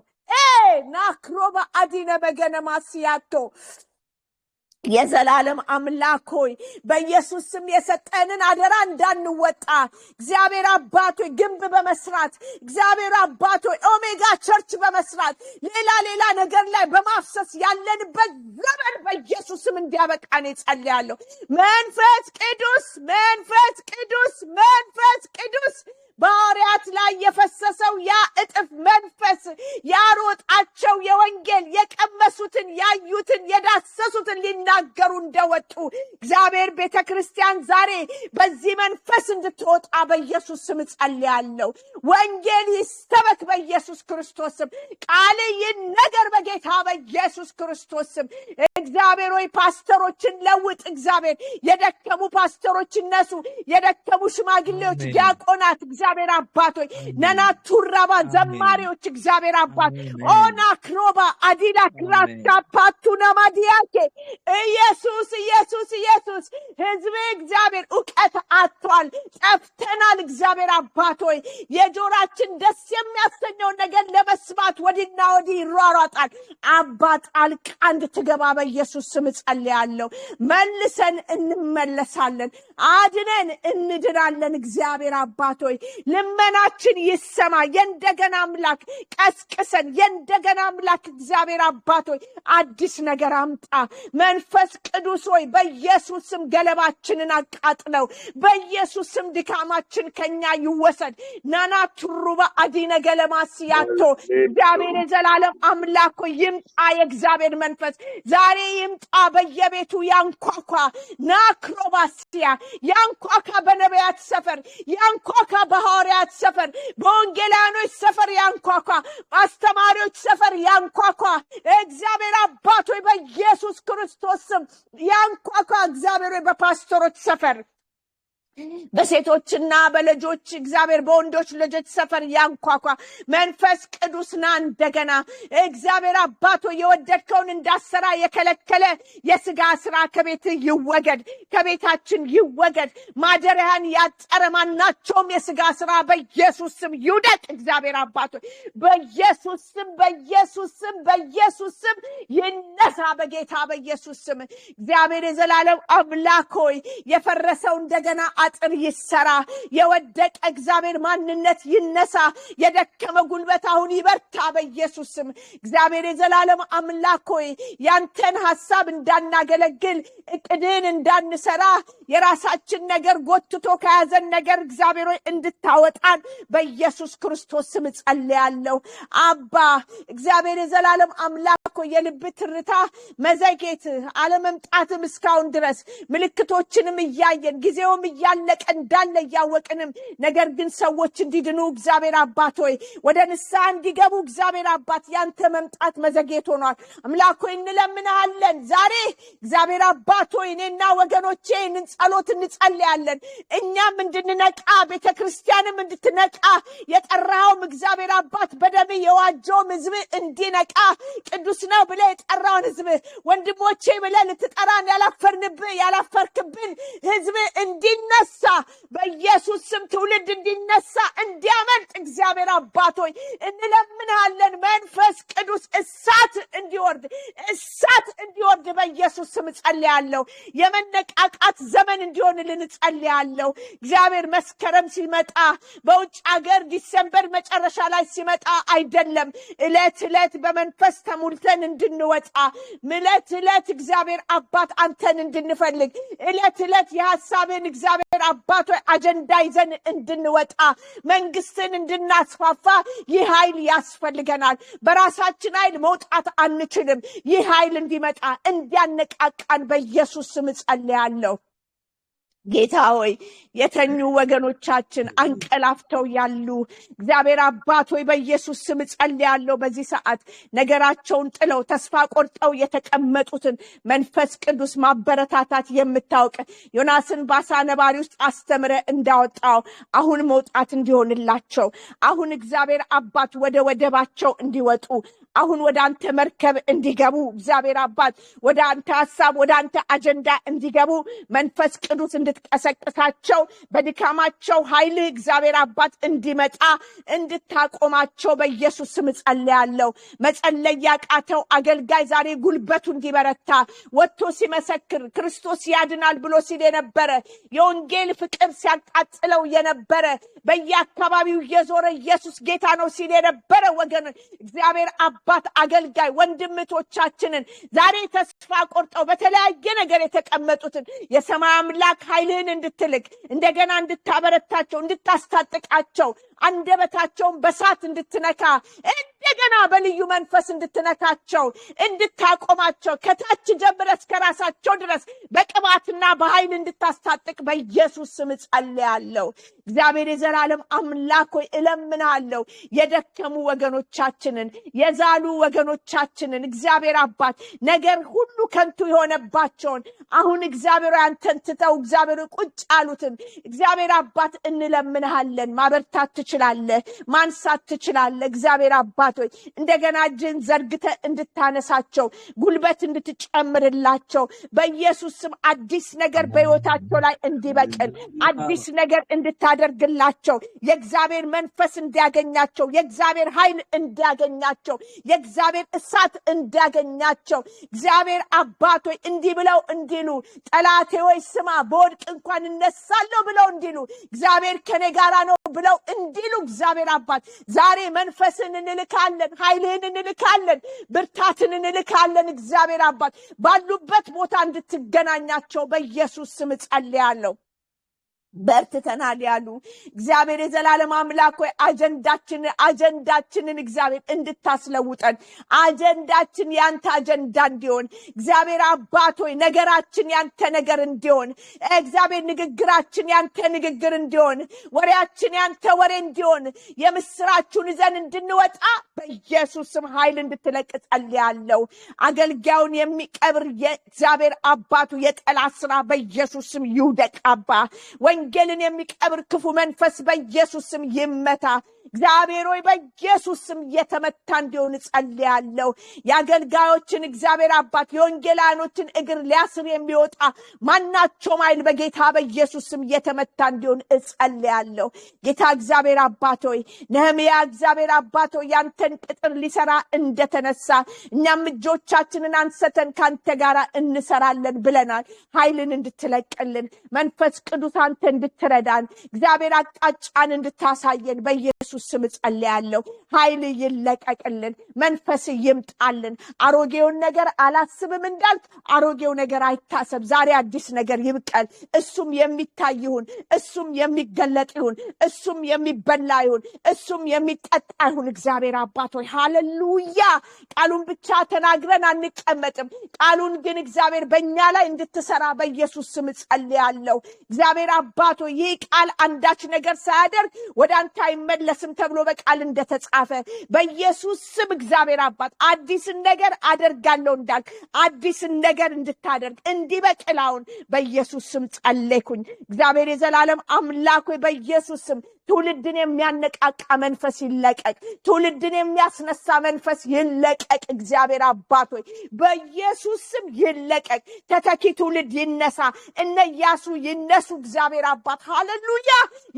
ናክሮባ አዲነ በገነማሲያቶ የዘላለም አምላክ ሆይ በኢየሱስ ስም የሰጠንን አደራ እንዳንወጣ እግዚአብሔር አባት ሆይ ግንብ በመስራት እግዚአብሔር አባት ሆይ ኦሜጋ ቸርች በመስራት ሌላ ነገር ላይ በማፍሰስ ያለንበት ዘመን በኢየሱስ ስም እንዲያበቃን ጸልያለሁ። መንፈስ ቅዱስ ባሪያት ላይ የፈሰሰው ያ እጥፍ መንፈስ ያሮጣቸው የወንጌል የቀመሱትን ያዩትን የዳሰሱትን ሊናገሩ እንደወጡ እግዚአብሔር ቤተክርስቲያን ዛሬ በዚህ መንፈስ እንድትወጣ በኢየሱስ ስም ጸልያለሁ። ወንጌል ይስተበክ በኢየሱስ ክርስቶስ ስም። ቃል ይነገር በጌታ በኢየሱስ ክርስቶስ ስም። እግዚአብሔር ሆይ ፓስተሮችን ለውጥ። እግዚአብሔር የደከሙ ፓስተሮች እነሱ የደከሙ ሽማግሌዎች ዲያቆናት እግዚአብሔር አባት ሆይ ነናቱራባ ዘማሪዎች እግዚአብሔር አባት ኦና ክሮባ አዲላ ክራታ ፓቱና ማዲያኬ ኢየሱስ ህዝብ እግዚአብሔር ዕውቀት አጥቷል፣ ጠፍተናል። እግዚአብሔር አባት ሆይ የጆሮአችን ደስ የሚያሰኘው ነገር ለመስማት ወዲና ወዲህ ይሯሯጣል። አባት ጣልቃ እንድትገባ በኢየሱስ ስም ጸልያለሁ። መልሰን እንመለሳለን፣ አድነን እንድናለን። እግዚአብሔር አባት ሆይ ልመናችን ይሰማ። የእንደገና አምላክ ቀስቅሰን፣ የእንደገና አምላክ እግዚአብሔር አባት ሆይ አዲስ ነገር አምጣ። መንፈስ ቅዱስ ሆይ በኢየሱስ ስም ገለባችንን አቃጥለው፣ በኢየሱስ ስም ድካማችን ከኛ ይወሰድ። ናና ቱሩባ አዲነ ገለማሲያቶ እግዚአብሔር የዘላለም አምላክ ሆይ ይምጣ። የእግዚአብሔር መንፈስ ዛሬ ይምጣ። በየቤቱ ያንኳኳ ናክሮባሲያ ያንኳኳ፣ በነቢያት ሰፈር ያንኳኳ፣ በሐዋርያት ሰፈር በወንጌላኖች ሰፈር ያንኳኳ፣ አስተማሪዎች ሰፈር ያንኳኳ። እግዚአብሔር አባት ሆይ በኢየሱስ ክርስቶስ ስም ያንኳኳ። እግዚአብሔር ሆይ በፓስተሮች ሰፈር በሴቶችና በልጆች እግዚአብሔር በወንዶች ልጆች ሰፈር ያንኳኳ። መንፈስ ቅዱስና እንደገና እግዚአብሔር አባቶ የወደድከውን እንዳሰራ የከለከለ የሥጋ ሥራ ከቤት ይወገድ፣ ከቤታችን ይወገድ። ማደሪያን ያጠረ ማናቸውም የሥጋ ሥራ በኢየሱስ ስም ይውደቅ። እግዚአብሔር አባቶ በኢየሱስ ስም ይነሳ፣ በጌታ በኢየሱስ ስም። እግዚአብሔር የዘላለም አምላክ ሆይ የፈረሰው እንደገና አጥር ይሰራ። የወደቀ እግዚአብሔር ማንነት ይነሳ። የደከመ ጉልበት አሁን ይበርታ በኢየሱስ ስም። እግዚአብሔር የዘላለም አምላክ ሆይ ያንተን ሐሳብ እንዳናገለግል እቅድን እንዳንሰራ የራሳችን ነገር ጎትቶ ከያዘን ነገር እግዚአብሔር ሆይ እንድታወጣን በኢየሱስ ክርስቶስ ስም ጸልያለሁ። አባ እግዚአብሔር የዘላለም አምላክ ሆይ የልብ ትርታ መዘጌት አለመምጣትም እስካሁን ድረስ ምልክቶችንም እያየን ጊዜውም እያለቀ እንዳለ እያወቅንም ነገር ግን ሰዎች እንዲድኑ እግዚአብሔር አባት ሆይ ወደ ንስሐ እንዲገቡ እግዚአብሔር አባት ያንተ መምጣት መዘግየት ሆኗል። አምላክ ሆይ እንለምንሃለን ዛሬ እግዚአብሔር አባት ሆይ እኔና ወገኖቼ ጸሎት እንጸልያለን። እኛም እንድንነቃ ቤተክርስቲያንም እንድትነቃ የጠራውም እግዚአብሔር አባት በደም የዋጀው ሕዝብ እንዲነቃ ቅዱስ ነው ብለህ የጠራውን ሕዝብ ወንድሞቼ ብለህ ልትጠራን ያላፈርክብን ሕዝብ እንዲነሳ በኢየሱስ ስም ትውልድ እንዲነሳ እንዲያመልጥ እግዚአብሔር አባት ሆይ እንለምንሃለን። መንፈስ ቅዱስ እሳት እንዲወርድ በኢየሱስ ስም ጸልያለሁ። የመነቃቃት ዘመን እንዲሆንልን ጸልያለሁ። እግዚአብሔር መስከረም ሲመጣ በውጭ ሀገር ዲሴምበር መጨረሻ ላይ ሲመጣ አይደለም፣ ዕለት በመንፈስ ተሞልተን እንድንወጣ ዕለት እግዚአብሔር አባት አንተን እንድንፈልግ ዕለት የሐሳብን እግዚአብሔር አባት ሆይ አጀንዳ ይዘን እንድንወጣ መንግስትን እንድናስፋፋ ይህ ኃይል ያስፈልገናል። በራሳችን ኃይል መውጣት አንችልም። ይህ ኃይል እንዲመጣ እንዲያነቃቃን በኢየሱስ ስም ጸልያለሁ። ጌታ ሆይ የተኙ ወገኖቻችን አንቀላፍተው ያሉ እግዚአብሔር አባት ሆይ በኢየሱስ ስም ጸልያለሁ በዚህ ሰዓት ነገራቸውን ጥለው ተስፋ ቆርጠው የተቀመጡትን መንፈስ ቅዱስ ማበረታታት የምታውቅ ዮናስን ባሳ ነባሪ ውስጥ አስተምረ እንዳወጣው አሁን መውጣት እንዲሆንላቸው አሁን እግዚአብሔር አባት ወደ ወደባቸው እንዲወጡ አሁን ወደ አንተ መርከብ እንዲገቡ እግዚአብሔር አባት ወደ አንተ ሐሳብ ወደ አንተ አጀንዳ እንዲገቡ መንፈስ ቅዱስ እንድትቀሰቅሳቸው በድካማቸው ኃይል እግዚአብሔር አባት እንዲመጣ እንድታቆማቸው በኢየሱስ ስም ጸልያለሁ መጸለይ ያቃተው አገልጋይ ዛሬ ጉልበቱ እንዲበረታ ወጥቶ ሲመሰክር ክርስቶስ ያድናል ብሎ ሲል የነበረ የወንጌል ፍቅር ሲያቃጥለው የነበረ በየአካባቢው የዞረ ኢየሱስ ጌታ ነው ሲል የነበረ ወገን እግዚአብሔር አባት አገልጋይ ወንድምቶቻችንን ዛሬ ተስፋ ቆርጠው በተለያየ ነገር የተቀመጡትን የሰማይ አምላክ ኃይልህን እንድትልክ እንደገና እንድታበረታቸው እንድታስታጥቃቸው አንደበታቸውን በሳት እንድትነካ እንደገና በልዩ መንፈስ እንድትነካቸው እንድታቆማቸው ከታች ጀምረህ እስከ ራሳቸው ድረስ በቅባትና በኃይል እንድታስታጥቅ በኢየሱስ ስም ጸልያለሁ እግዚአብሔር የዘላለም አምላክ ሆይ እለምናለሁ የደከሙ ወገኖቻችንን የዛሉ ወገኖቻችንን እግዚአብሔር አባት ነገር ሁሉ ከንቱ የሆነባቸውን አሁን እግዚአብሔር አንተን ትተው እግዚአብሔር ቁጭ ያሉትን እግዚአብሔር አባት እንለምንሃለን ማበርታት ትችላለህ ማንሳት ትችላለህ እግዚአብሔር አባት ሆይ እንደገና እጅን ዘርግተ እንድታነሳቸው ጉልበት እንድትጨምርላቸው በኢየሱስ ስም አዲስ ነገር በህይወታቸው ላይ እንዲበቅል አዲስ ነገር እንድታደርግላቸው የእግዚአብሔር መንፈስ እንዲያገኛቸው የእግዚአብሔር ኃይል እንዲያገኛቸው የእግዚአብሔር እሳት እንዲያገኛቸው እግዚአብሔር አባት ሆይ እንዲህ ብለው እንዲሉ ጠላቴ ሆይ ስማ በወድቅ እንኳን እነሳለሁ ብለው እንዲሉ እግዚአብሔር ከኔ ጋራ ነው ብለው እንዲሉ እግዚአብሔር አባት ዛሬ መንፈስን እንልካለን ኃይልህን እንልካለን ብርታትን እንልካለን እግዚአብሔር አባት ባሉበት ቦታ እንድትገናኛቸው በኢየሱስ ስም ጸልያለሁ በርትተናል ያሉ እግዚአብሔር የዘላለም አምላክ ሆይ አጀንዳችንን እግዚአብሔር እንድታስለውጠን አጀንዳችን ያንተ አጀንዳ እንዲሆን እግዚአብሔር አባት ሆይ ነገራችን ያንተ ነገር እንዲሆን እግዚአብሔር ንግግራችን ያንተ ንግግር እንዲሆን ወሬያችን ያንተ ወሬ እንዲሆን የምስራቹን ይዘን እንድንወጣ በኢየሱስ ስም ኃይል እንድትለቅ ጸልያለሁ አገልጋዩን የሚቀብር የእግዚአብሔር አባቱ የጠላት ስራ በኢየሱስ ስም ይውደቅ አባ ወንጌልን የሚቀብር ክፉ መንፈስ በኢየሱስ ስም ይመታ እግዚአብሔር ሆይ በኢየሱስ ስም የተመታ እንዲሆን ጸልያለሁ ያገልጋዮችን እግዚአብሔር አባት የወንጌላኖችን እግር ሊያስር የሚወጣ ማናቸው ማይል በጌታ በኢየሱስ ስም የተመታ እንዲሆን ጸልያለሁ ጌታ እግዚአብሔር አባት ሆይ ነህምያ እግዚአብሔር አባት ሆይ ያንተን ቅጥር ሊሰራ እንደተነሳ እኛም እጆቻችንን አንስተን ካንተ ጋር እንሰራለን ብለናል ኃይልን እንድትለቅልን መንፈስ ቅዱስ አንተ እንድትረዳን እግዚአብሔር አቅጣጫን እንድታሳየን በኢየሱስ ስም ጸልያለሁ ኃይል ይለቀቅልን መንፈስ ይምጣልን አሮጌውን ነገር አላስብም እንዳልክ አሮጌው ነገር አይታሰብ ዛሬ አዲስ ነገር ይብቀል እሱም የሚታይ ይሁን እሱም የሚገለጥ ይሁን እሱም የሚበላ ይሁን እሱም የሚጠጣ ይሁን እግዚአብሔር አባት ሆይ ሃሌሉያ ቃሉን ብቻ ተናግረን አንቀመጥም ቃሉን ግን እግዚአብሔር በእኛ ላይ እንድትሰራ በኢየሱስ ስም ጸልያለሁ እግዚአብሔር አባት ሆይ ይህ ቃል አንዳች ነገር ሳያደርግ ወደ አንተ አይመለስም ተብሎ በቃል እንደተጻፈ በኢየሱስ ስም እግዚአብሔር አባት አዲስ ነገር አደርጋለሁ እንዳልክ አዲስ ነገር እንድታደርግ እንዲበቅላውን በኢየሱስ ስም ጸልይኩኝ እግዚአብሔር የዘላለም አምላክ ሆይ በኢየሱስ ስም ትውልድን የሚያነቃቃ መንፈስ ይለቀቅ ትውልድን የሚያስነሳ መንፈስ ይለቀቅ እግዚአብሔር አባት ሆይ በኢየሱስ ስም ይለቀቅ ተተኪ ትውልድ ይነሳ እነ ኢያሱ ይነሱ እግዚአብሔር አባት ሃሌሉያ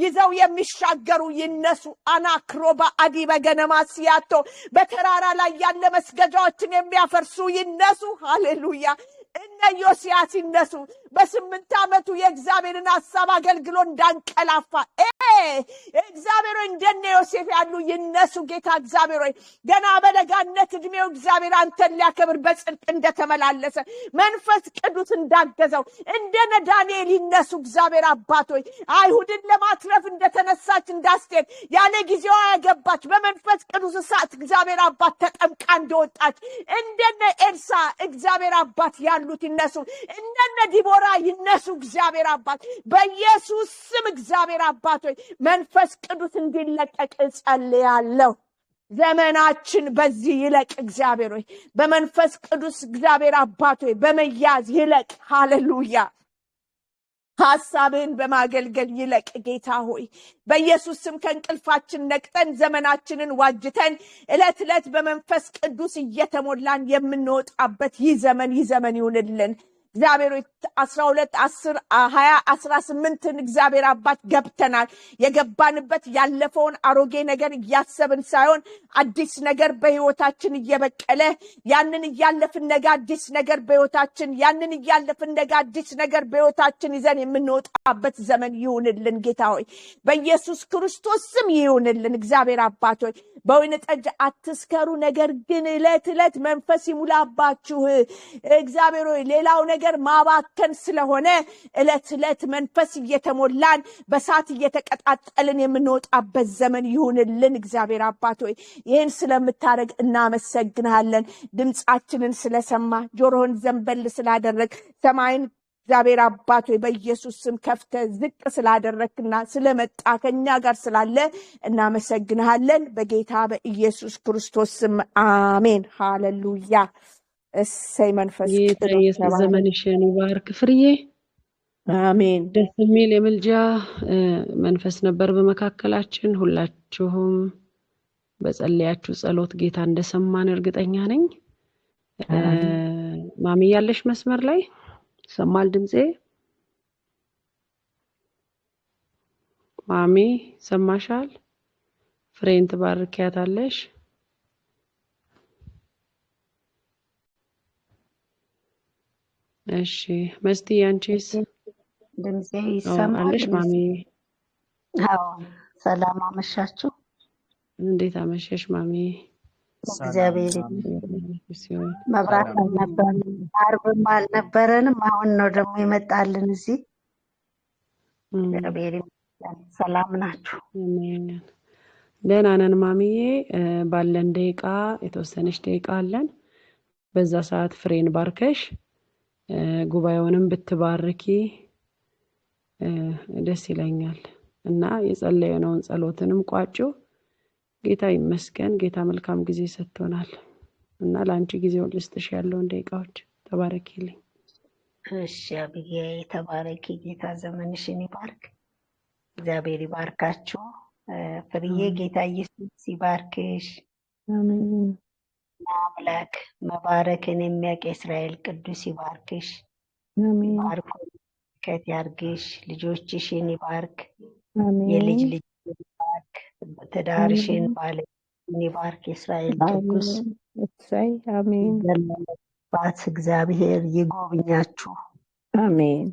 ይዘው የሚሻገሩ ይነሱ አናክሮባ አዲ በገነማስያቶ በተራራ ላይ ያለ መስገጃዎችን የሚያፈርሱ ይነሱ ሃሌሉያ እነ ዮሲያስ ይነሱ በ8 ዓመቱ የእግዚአብሔርን ሐሳብ አገልግሎ እንዳንቀላፋ እግዚአብሔር እንደነ ዮሴፍ ያሉ ይነሱ ጌታ እግዚአብሔር ገና በለጋነት እድሜው እግዚአብሔር አንተን ሊያከብር በጽድቅ እንደተመላለሰ መንፈስ ቅዱስ እንዳገዘው እንደነ ዳንኤል ይነሱ እግዚአብሔር አባት ሆይ አይሁድን ለማትረፍ እንደተነሳች እንዳስቴር ያለ ጊዜዋ ያገባች በመንፈስ ቅዱስ እሳት እግዚአብሔር አባት ተጠምቃ እንደወጣች እንደነ ኤልሳ እግዚአብሔር አባት ያሉት ይነሱ እንደነ ዲቦራ ይነሱ እግዚአብሔር አባት በኢየሱስ ስም እግዚአብሔር አባት ሆይ መንፈስ ቅዱስ እንዲለቀቅ ጸልያለሁ ዘመናችን በዚህ ይለቅ እግዚአብሔር ሆይ በመንፈስ ቅዱስ እግዚአብሔር አባት ሆይ በመያዝ ይለቅ ሃሌሉያ ሐሳብን በማገልገል ይለቅ ጌታ ሆይ በኢየሱስ ስም ከእንቅልፋችን ነቅተን ዘመናችንን ዋጅተን እለት እለት በመንፈስ ቅዱስ እየተሞላን የምንወጣበት ይህ ዘመን ይሁንልን እግዚአብሔር 12 10 20 18 እግዚአብሔር አባት ገብተናል የገባንበት ያለፈውን አሮጌ ነገር ያሰብን ሳይሆን አዲስ ነገር በህይወታችን እየበቀለ ያንን ያለፈን ነገር አዲስ ነገር በህይወታችን ያንን ያለፈን ነገር አዲስ ነገር በህይወታችን ይዘን የምንወጣበት ዘመን ይሁንልን ጌታ ሆይ በኢየሱስ ክርስቶስ ስም ይሁንልን እግዚአብሔር አባት ሆይ በወይን ጠጅ አትስከሩ ነገር ግን እለት እለት መንፈስ ይሙላባችሁ እግዚአብሔር ሆይ ሌላው ነገር ማባከን ስለሆነ እለት እለት መንፈስ እየተሞላን በሳት እየተቀጣጠልን የምንወጣበት ዘመን ይሁንልን እግዚአብሔር አባት ሆይ ይሄን ስለምታረግ እናመሰግናለን ድምጻችንን ስለሰማ ጆሮህን ዘንበል ስላደረግ ሰማይን እግዚአብሔር አባት ሆይ በኢየሱስ ስም ከፍተ ዝቅ ስላደረክና ስለመጣ ከኛ ጋር ስላለ እናመሰግናለን በጌታ በኢየሱስ ክርስቶስ ስም አሜን ሃሌሉያ እሰይ መንፈስ ቅዱስ ዘመንሽን ይባርክ ፍርዬ አሜን ደስ የሚል የምልጃ መንፈስ ነበር በመካከላችን ሁላችሁም በጸለያችሁ ጸሎት ጌታ እንደሰማን እርግጠኛ ነኝ ማሚ ያለሽ መስመር ላይ ሰማል ድምጼ ማሚ ሰማሻል ፍሬን ትባርኪያታለሽ እሺ መስቲ አንቺስ ድምጼ ይሰማል አለሽ ማሚ አዎ ሰላም አመሻችሁ እንዴት አመሸሽ ማሚ እግዚአብሔር መብራት ነበር አርብም አልነበረንም አሁን ነው ደግሞ ይመጣልን እዚህ እግዚአብሔር ሰላም ናችሁ ደህና ነን ማሚዬ ባለን ደቂቃ የተወሰነች ደቂቃ አለን በዛ ሰዓት ፍሬን ባርከሽ ጉባኤውንም ብትባርኪ ደስ ይለኛል እና የጸለየነውን ጸሎትንም ቋጩ ጌታ ይመስገን ጌታ መልካም ጊዜ ሰጥቶናል እና ላንቺ ጊዜውን ልስጥሽ ያለውን ደቂቃዎች ተባረኪልኝ እሺ አብዬ ተባረኪ ጌታ ዘመንሽን ይባርክ እግዚአብሔር ይባርካችሁ ፍርዬ ጌታ ኢየሱስ ይባርክሽ አሜን አምላክ መባረክን የሚያውቅ እስራኤል ቅዱስ ይባርክሽ አሜን ባርኮ ከት ያርግሽ ልጆችሽን ይባርክ አሜን የልጅ ልጅ ይባርክ ትዳርሽን ባለሽን ይባርክ እስራኤል ቅዱስ እሰይ አሜን ባት እግዚአብሔር ይጎብኛችሁ አሜን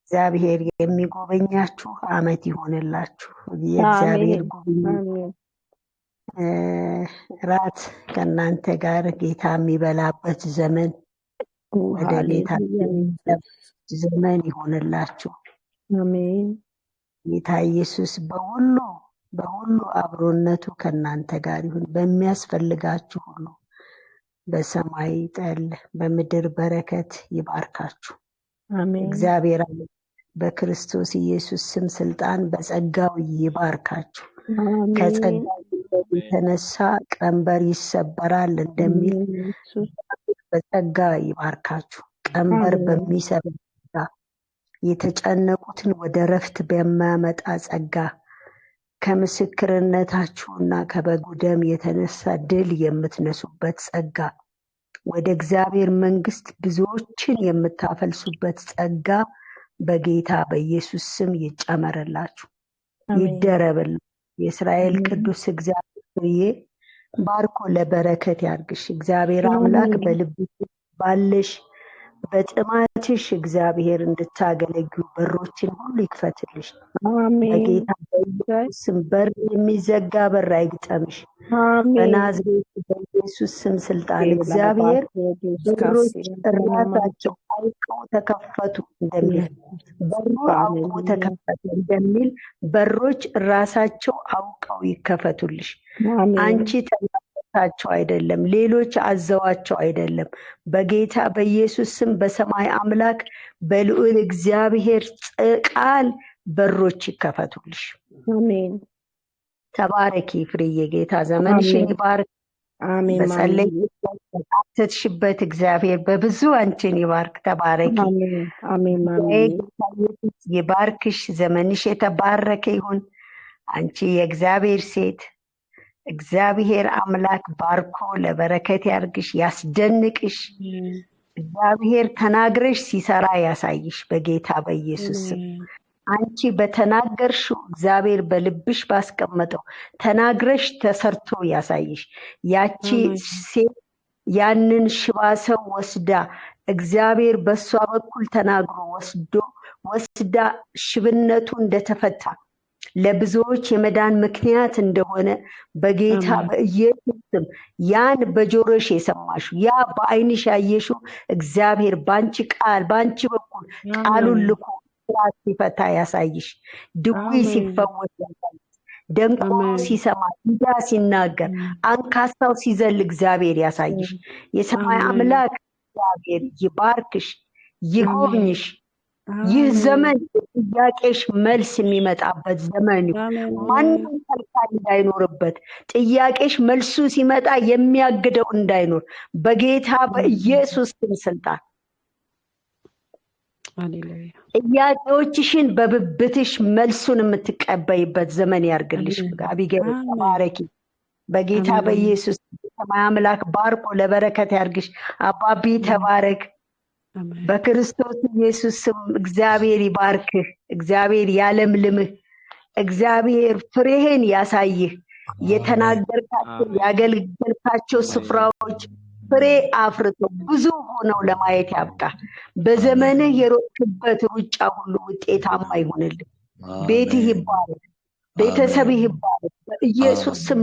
እግዚአብሔር የሚጎበኛችሁ አመት ይሆንላችሁ የእግዚአብሔር ጉብኝት ራት ከናንተ ጋር ጌታ የሚበላበት ዘመን ወደ ጌታ ዘመን ይሆንላችሁ አሜን ጌታ ኢየሱስ በሁሉ አብሮነቱ ከናንተ ጋር ይሁን በሚያስፈልጋችሁ ሁሉ በሰማይ ጠል በምድር በረከት ይባርካችሁ አሜን እግዚአብሔር በክርስቶስ ኢየሱስ ስም ስልጣን በጸጋው ይባርካችሁ ከጸጋው የተነሳ ቀንበር ይሰበራል እንደሚል በጸጋ ይባርካችሁ ቀንበር በሚሰብር የተጨነቁትን ወደ ረፍት በሚያመጣ ጸጋ ከምስክርነታችሁና ከበጉ ደም የተነሳ ድል የምትነሱበት ጸጋ ወደ እግዚአብሔር መንግስት ብዙዎችን የምታፈልሱበት ጸጋ በጌታ በኢየሱስ ስም ይጨመረላችሁ ይደረበል የእስራኤል ቅዱስ እግዚአብሔር ባርኮ ለበረከት ያርግሽ እግዚአብሔር አምላክ በልብሽ ባለሽ በጥማትሽ እግዚአብሔር እንድታገለግሉ በሮችን ሁሉ ይክፈትልሽ በጌታ በኢየሱስ ስም በር የሚዘጋ በር አይግጠምሽ በናዝሬት በኢየሱስ ስም ስልጣን እግዚአብሔር በሮች ራሳቸው አውቀው ተከፈቱ እንደሚል በሩ አውቆ ተከፈተ እንደሚል በሮች ራሳቸው አውቀው ይከፈቱልሽ አንቺ ጠርታቸው አይደለም ሌሎች አዘዋቸው አይደለም በጌታ በኢየሱስ ስም በሰማይ አምላክ በልዑል እግዚአብሔር ቃል በሮች ይከፈቱልሽ አሜን ተባረኪ ፍሬዬ ጌታ ዘመንሽን ይባርክ አሜን በጸለይሽበት እግዚአብሔር በብዙ አንቺን ይባርክ ተባረኪ አሜን ይባርክሽ ዘመንሽ የተባረከ ይሁን አንቺ የእግዚአብሔር ሴት እግዚአብሔር አምላክ ባርኮ ለበረከት ያርግሽ ያስደንቅሽ እግዚአብሔር ተናግረሽ ሲሰራ ያሳይሽ በጌታ በኢየሱስ ስም አንቺ በተናገርሽው እግዚአብሔር በልብሽ ባስቀመጠው ተናግረሽ ተሰርቶ ያሳይሽ ያቺ ሴት ያንን ሽባ ሰው ወስዳ እግዚአብሔር በሷ በኩል ተናግሮ ወስዳ ሽብነቱ እንደተፈታ ለብዙዎች የመዳን ምክንያት እንደሆነ በጌታ በኢየሱስ ስም ያን በጆሮሽ የሰማሽው ያ በአይንሽ ያየሽው እግዚአብሔር ባንቺ ቃል ባንቺ በኩል ቃሉን ልኮ ሲፈታ ያሳይሽ ድውይ ሲፈወስ ያሳይሽ ደንቆሮ ሲሰማ ዲዳ ሲናገር አንካሳው ሲዘል እግዚአብሔር ያሳይሽ የሰማይ አምላክ እግዚአብሔር ይባርክሽ ይጎብኝሽ ይህ ዘመን ጥያቄሽ መልስ የሚመጣበት ዘመን ማንንም ከልካይ እንዳይኖርበት ጥያቄሽ መልሱ ሲመጣ የሚያግደው እንዳይኖር በጌታ በኢየሱስ ስም ስልጣን ሃሌሉያ ጥያቄዎችሽን በብብትሽ መልሱን የምትቀበይበት ዘመን ያርግልሽ አቢጌል ተባረኪ በጌታ በኢየሱስ ሰማይ አምላክ ባርኮ ለበረከት ያርግሽ አባቢ ተባረክ በክርስቶስ ኢየሱስ ስም እግዚአብሔር ይባርክህ እግዚአብሔር ያለምልምህ እግዚአብሔር ፍሬህን ያሳይህ የተናገርካቸው ያገልገልካቸው ስፍራዎች ፍሬ አፍርተው ብዙ ሆነው ለማየት ያብቃ በዘመንህ የሮጥክበት ሩጫ ሁሉ ውጤታማ ይሁንልህ ቤትህ ይባረክ ቤተሰብህ ይባረክ በኢየሱስ ስም